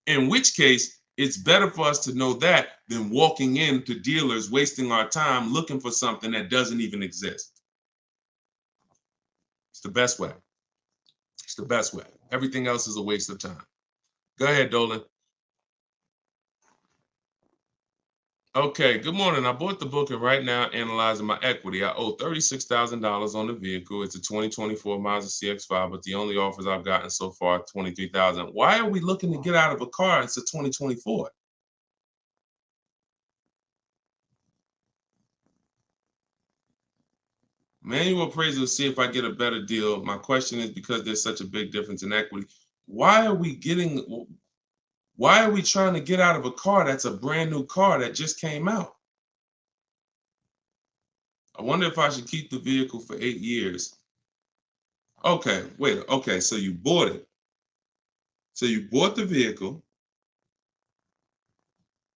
In which case, it's better for us to know that than walking into dealers, wasting our time looking for something that doesn't even exist. It's the best way. It's the best way. Everything else is a waste of time. Go ahead, Dolan. Okay, good morning. I bought the book and right now analyzing my equity. I owe $36,000 on the vehicle. It's a 2024 Mazda CX-5, but the only offers I've gotten so far are $23,000. Why are we looking to get out of a car? It's a 2024. Manual appraisal to see if I get a better deal. My question is, because there's such a big difference in equity, why are we trying to get out of a car that's a brand new car that just came out? I wonder if I should keep the vehicle for 8 years. Okay, wait. Okay, so you bought it. So you bought the vehicle.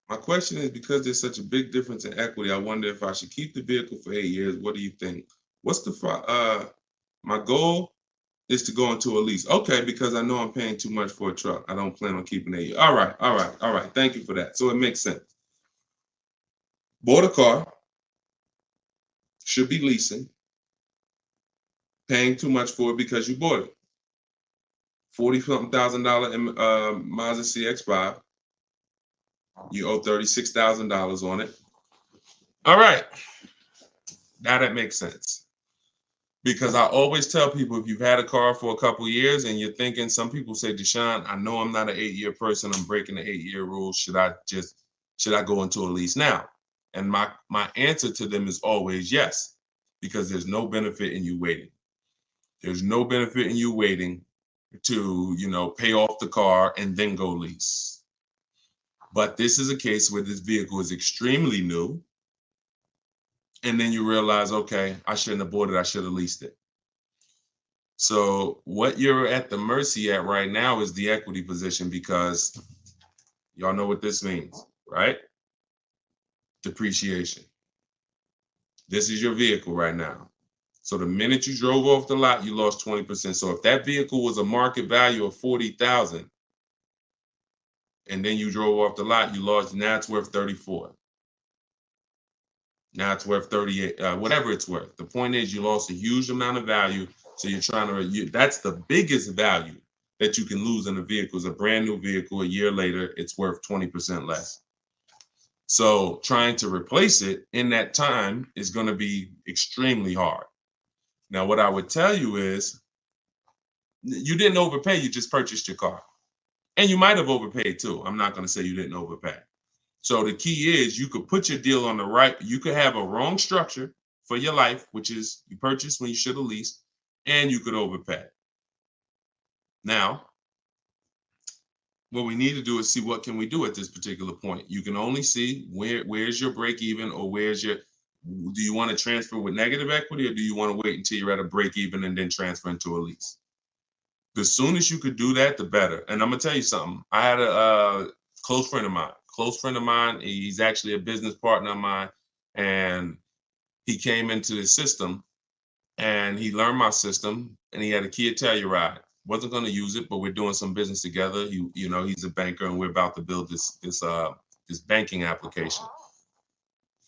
My question is, because there's such a big difference in equity, I wonder if I should keep the vehicle for 8 years. What do you think? What's my goal is to go into a lease. Okay, because I know I'm paying too much for a truck. I don't plan on keeping it. All right. Thank you for that. So it makes sense. Bought a car, should be leasing, paying too much for it because you bought it. $40-something thousand Mazda CX-5. You owe $36,000 on it. All right. Now that makes sense. Because I always tell people, if you've had a car for a couple of years and you're thinking, some people say, Deshone, I know I'm not an 8-year person. I'm breaking the 8-year rule. Should I go into a lease now? And my answer to them is always yes, because there's no benefit in you waiting. There's no benefit in you waiting to, pay off the car and then go lease. But this is a case where this vehicle is extremely new. And then you realize, okay, I shouldn't have bought it. I should have leased it. So what you're at the mercy at right now is the equity position, because y'all know what this means, right? Depreciation. This is your vehicle right now. So the minute you drove off the lot, you lost 20%. So if that vehicle was a market value of $40,000 and then you drove off the lot, you lost, now it's worth 34. Now it's worth 38, whatever it's worth. The point is, you lost a huge amount of value. So you're trying to, that's the biggest value that you can lose in a vehicle. Is a brand new vehicle. A year later, it's worth 20% less. So trying to replace it in that time is going to be extremely hard. Now, what I would tell you is, you didn't overpay. You just purchased your car. And you might have overpaid too. I'm not going to say you didn't overpay. So the key is, you could put your deal on the right. You could have a wrong structure for your life, which is you purchased when you should have leased, and you could overpay. Now, what we need to do is see what can we do at this particular point. You can only see where's your break even, or do you want to transfer with negative equity, or do you want to wait until you're at a break even and then transfer into a lease? The soon as you could do that, the better. And I'm gonna tell you something. I had a close friend of mine. He's actually a business partner of mine, and he came into the system and he learned my system, and he had a Kia Telluride. Wasn't going to use it, but we're doing some business together. He's a banker, and we're about to build this banking application.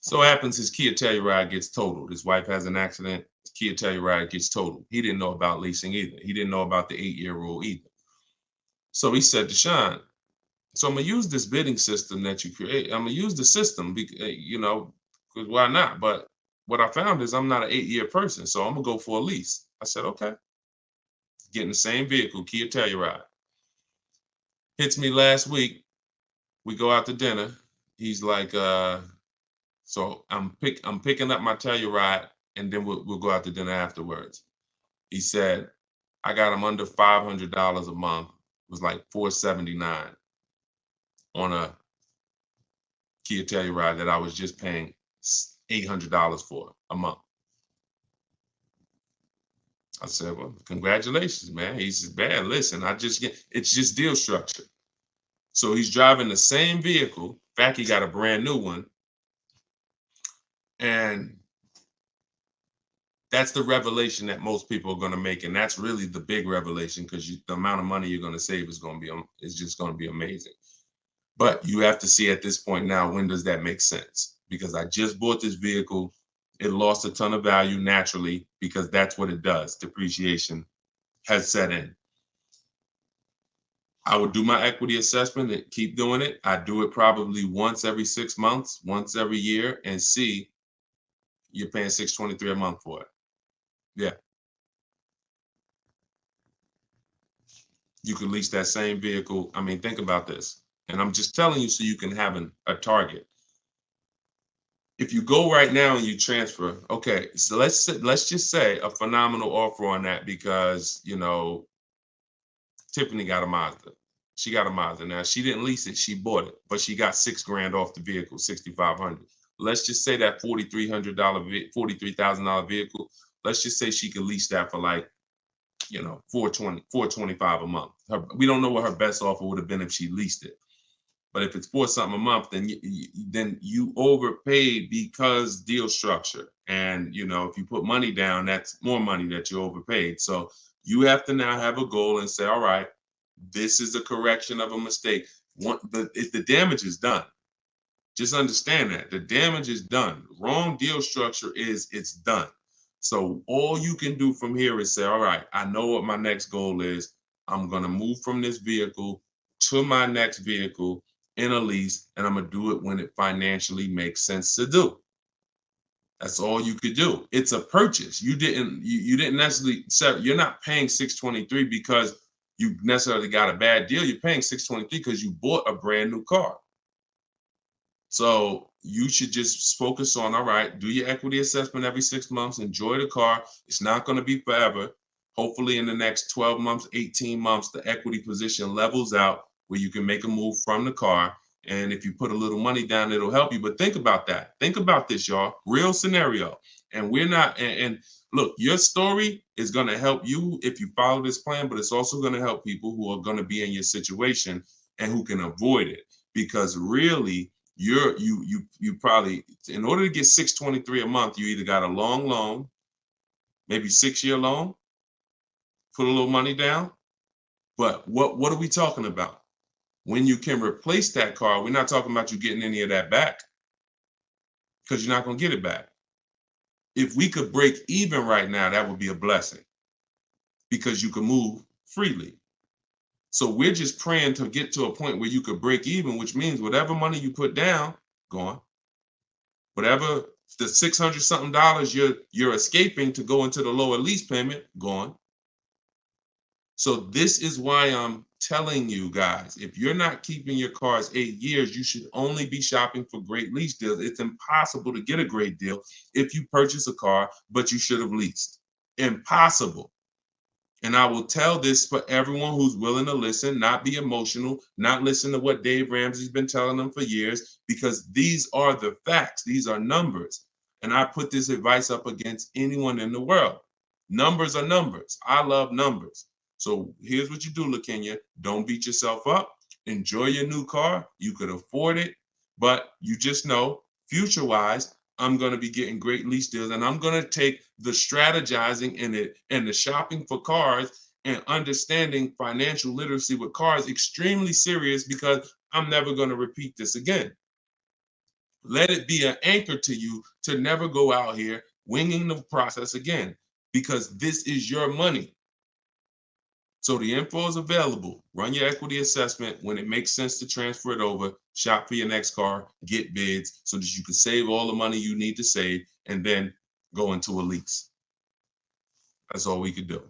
So happens his Kia Telluride gets totaled. His wife has an accident. His Kia Telluride gets totaled. He didn't know about leasing either. He didn't know about the 8-year rule either. So he said, Deshone, so I'm gonna use this bidding system that you create. I'm gonna use the system, because why not? But what I found is, I'm not an 8-year person, so I'm gonna go for a lease. I said, okay. Getting the same vehicle, Kia Telluride. Hits me last week. We go out to dinner. He's like, so I'm picking up my Telluride, and then we'll go out to dinner afterwards. He said, I got him under $500 a month. It was like $479 on a Kia Telluride that I was just paying $800 for a month. I said, well, congratulations, man. He said, man, listen, it's just deal structure. So he's driving the same vehicle. In fact, he got a brand new one. And that's the revelation that most people are going to make. And that's really the big revelation, because the amount of money you're going to save is just going to be amazing. But you have to see at this point now, when does that make sense? Because I just bought this vehicle. It lost a ton of value naturally, because that's what it does. Depreciation has set in. I would do my equity assessment and keep doing it. I do it probably once every 6 months, once every year, and see you're paying $623 a month for it. Yeah. You could lease that same vehicle. I mean, think about this. And I'm just telling you so you can have a target. If you go right now and you transfer, okay, so let's just say a phenomenal offer on that because, you know, Tiffany got a Mazda. She got a Mazda. Now, she didn't lease it, she bought it, but she got $6,000 off the vehicle, $6,500. Let's just say that $43,000 vehicle, let's just say she could lease that for like, you know, $425 a month. We don't know what her best offer would have been if she leased it. But if it's $4 something a month, then you overpaid because deal structure. And, you know, if you put money down, that's more money that you overpaid. So you have to now have a goal and say, all right, this is a correction of a mistake. The damage is done. Just understand that the damage is done. Wrong deal structure it's done. So all you can do from here is say, all right, I know what my next goal is. I'm going to move from this vehicle to my next vehicle in a lease, and I'm going to do it when it financially makes sense to do. That's all you could do. It's a purchase. You didn't necessarily you're not paying $623 because you necessarily got a bad deal. You're paying $623 because you bought a brand new car. So you should just focus on, all right, do your equity assessment every 6 months, enjoy the car. It's not going to be forever. Hopefully in the next 12 months, 18 months, the equity position levels out where you can make a move from the car. And if you put a little money down, it'll help you. But think about that. Think about this, y'all. Real scenario. And we're not, and look, your story is going to help you if you follow this plan, but it's also going to help people who are going to be in your situation and who can avoid it. Because really, you probably, in order to get $623 a month, you either got a long loan, maybe 6-year loan, put a little money down. But what are we talking about? When you can replace that car, we're not talking about you getting any of that back because you're not going to get it back. If we could break even right now, that would be a blessing because you can move freely. So we're just praying to get to a point where you could break even, which means whatever money you put down, gone. Whatever the $600 something you're escaping to go into the lower lease payment, gone. So this is why I'm telling you guys, if you're not keeping your cars 8 years, you should only be shopping for great lease deals. It's impossible to get a great deal if you purchase a car, but you should have leased. Impossible. And I will tell this for everyone who's willing to listen, not be emotional, not listen to what Dave Ramsey's been telling them for years, because these are the facts. These are numbers. And I put this advice up against anyone in the world. Numbers are numbers. I love numbers. So here's what you do, LaKenya. Don't beat yourself up. Enjoy your new car. You could afford it, but you just know, future-wise, I'm going to be getting great lease deals, and I'm going to take the strategizing in it and the shopping for cars and understanding financial literacy with cars extremely serious because I'm never going to repeat this again. Let it be an anchor to you to never go out here winging the process again, because this is your money. So the info is available. Run your equity assessment. When it makes sense to transfer it over, shop for your next car, get bids so that you can save all the money you need to save and then go into a lease. That's all we could do.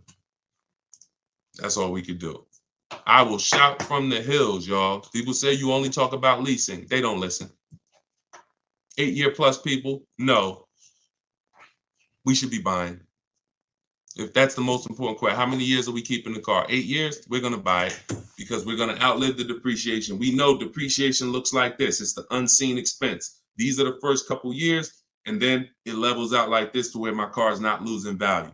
That's all we could do. I will shout from the hills, y'all. People say you only talk about leasing. They don't listen. 8-year plus people, no. We should be buying. If that's the most important question, how many years are we keeping the car? 8 years? We're going to buy it because we're going to outlive the depreciation. We know depreciation looks like this. It's the unseen expense. These are the first couple years, and then it levels out like this to where my car is not losing value.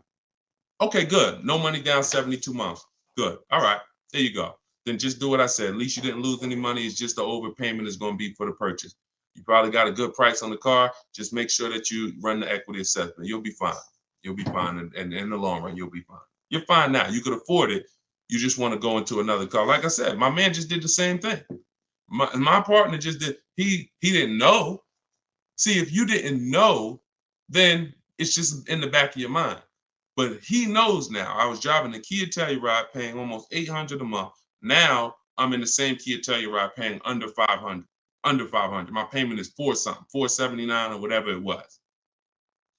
Okay, good. No money down, 72 months. Good. All right. There you go. Then just do what I said. At least you didn't lose any money. It's just the overpayment is going to be for the purchase. You probably got a good price on the car. Just make sure that you run the equity assessment. You'll be fine. You'll be fine. And in the long run, you'll be fine. You're fine now. You could afford it. You just want to go into another car. Like I said, my man just did the same thing. My partner just did. He didn't know. See, if you didn't know, then it's just in the back of your mind. But he knows now. I was driving the Kia Telluride paying almost $800 a month. Now I'm in the same Kia Telluride paying under 500. Under 500. My payment is $479 or whatever it was.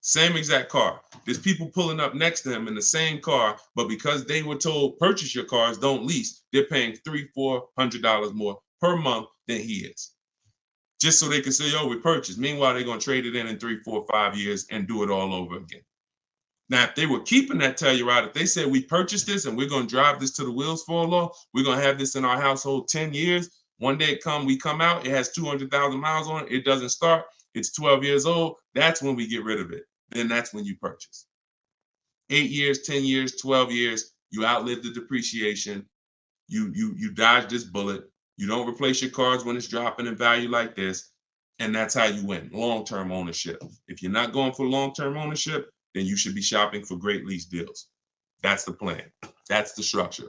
Same exact car. There's people pulling up next to him in the same car, but because they were told purchase your cars, don't lease, they're paying $300-400 more per month than he is. Just so they can say, oh, we purchased. Meanwhile, they're going to trade it in 3, 4, 5 years and do it all over again. Now, if they were keeping that Telluride, if they said we purchased this and we're going to drive this till the wheels fall off, we're going to have this in our household 10 years. One day we come out, it has 200,000 miles on it. It doesn't start. It's 12 years old. That's when we get rid of it. Then that's when you purchase. 8 years, 10 years, 12 years, you outlive the depreciation. You dodge this bullet. You don't replace your cars when it's dropping in value like this. And that's how you win, long-term ownership. If you're not going for long-term ownership, then you should be shopping for great lease deals. That's the plan. That's the structure.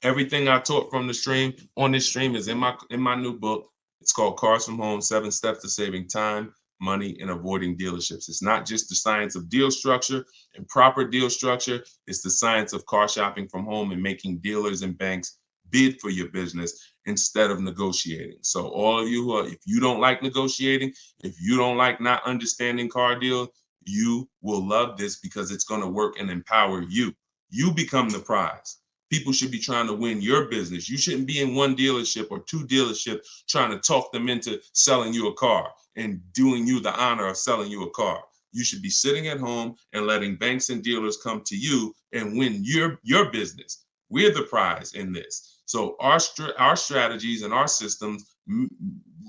Everything I taught from the stream on this stream is in my new book. It's called Cars from Home, 7 Steps to Saving Time, Money, and Avoiding Dealerships. It's not just the science of deal structure and proper deal structure. It's the science of car shopping from home and making dealers and banks bid for your business instead of negotiating. So all of you if you don't like negotiating, if you don't like not understanding car deals, you will love this because it's going to work and empower you. You become the prize. People should be trying to win your business. You shouldn't be in one dealership or 2 dealerships trying to talk them into selling you a car and doing you the honor of selling you a car. You should be sitting at home and letting banks and dealers come to you and win your business. We're the prize in this. So our strategies and our systems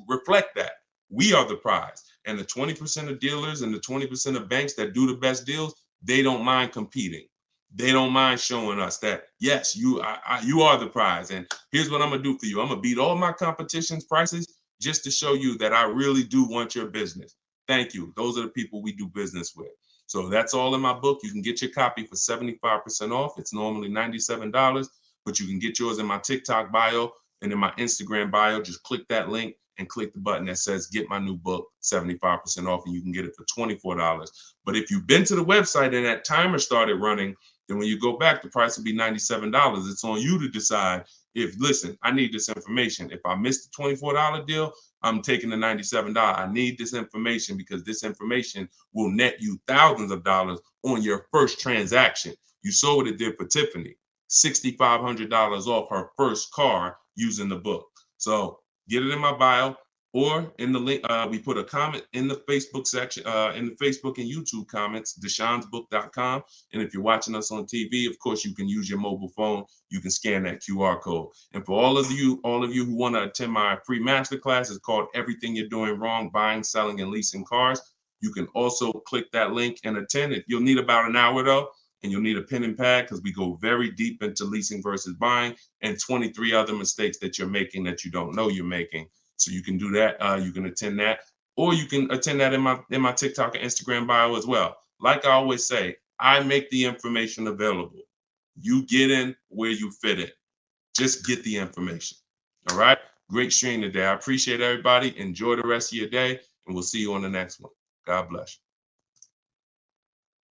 reflect that. We are the prize. And the 20% of dealers and the 20% of banks that do the best deals, they don't mind competing. They don't mind showing us that, yes, you are the prize. And here's what I'm going to do for you. I'm going to beat all my competition's prices just to show you that I really do want your business. Thank you. Those are the people we do business with. So that's all in my book. You can get your copy for 75% off. It's normally $97, but you can get yours in my TikTok bio and in my Instagram bio. Just click that link and click the button that says get my new book 75% off, and you can get it for $24. But if you've been to the website and that timer started running, then when you go back, the price will be $97. It's on you to decide if, listen, I need this information. If I missed the $24 deal, I'm taking the $97. I need this information because this information will net you thousands of dollars on your first transaction. You saw what it did for Tiffany, $6,500 off her first car using the book. So get it in my bio or in the link. We put a comment in the Facebook section, in the Facebook and YouTube comments, deshonsbook.com. And if you're watching us on TV, of course, you can use your mobile phone. You can scan that QR code. And for all of you who want to attend my free masterclass, it's called Everything You're Doing Wrong, Buying, Selling, and Leasing Cars. You can also click that link and attend it. You'll need about an hour though. And you'll need a pen and pad because we go very deep into leasing versus buying and 23 other mistakes that you're making that you don't know you're making. So you can do that. You can attend that, or you can attend that in my TikTok and Instagram bio as well. Like I always say, I make the information available. You get in where you fit in. Just get the information. All right. Great stream today. I appreciate everybody. Enjoy the rest of your day, and we'll see you on the next one. God bless you.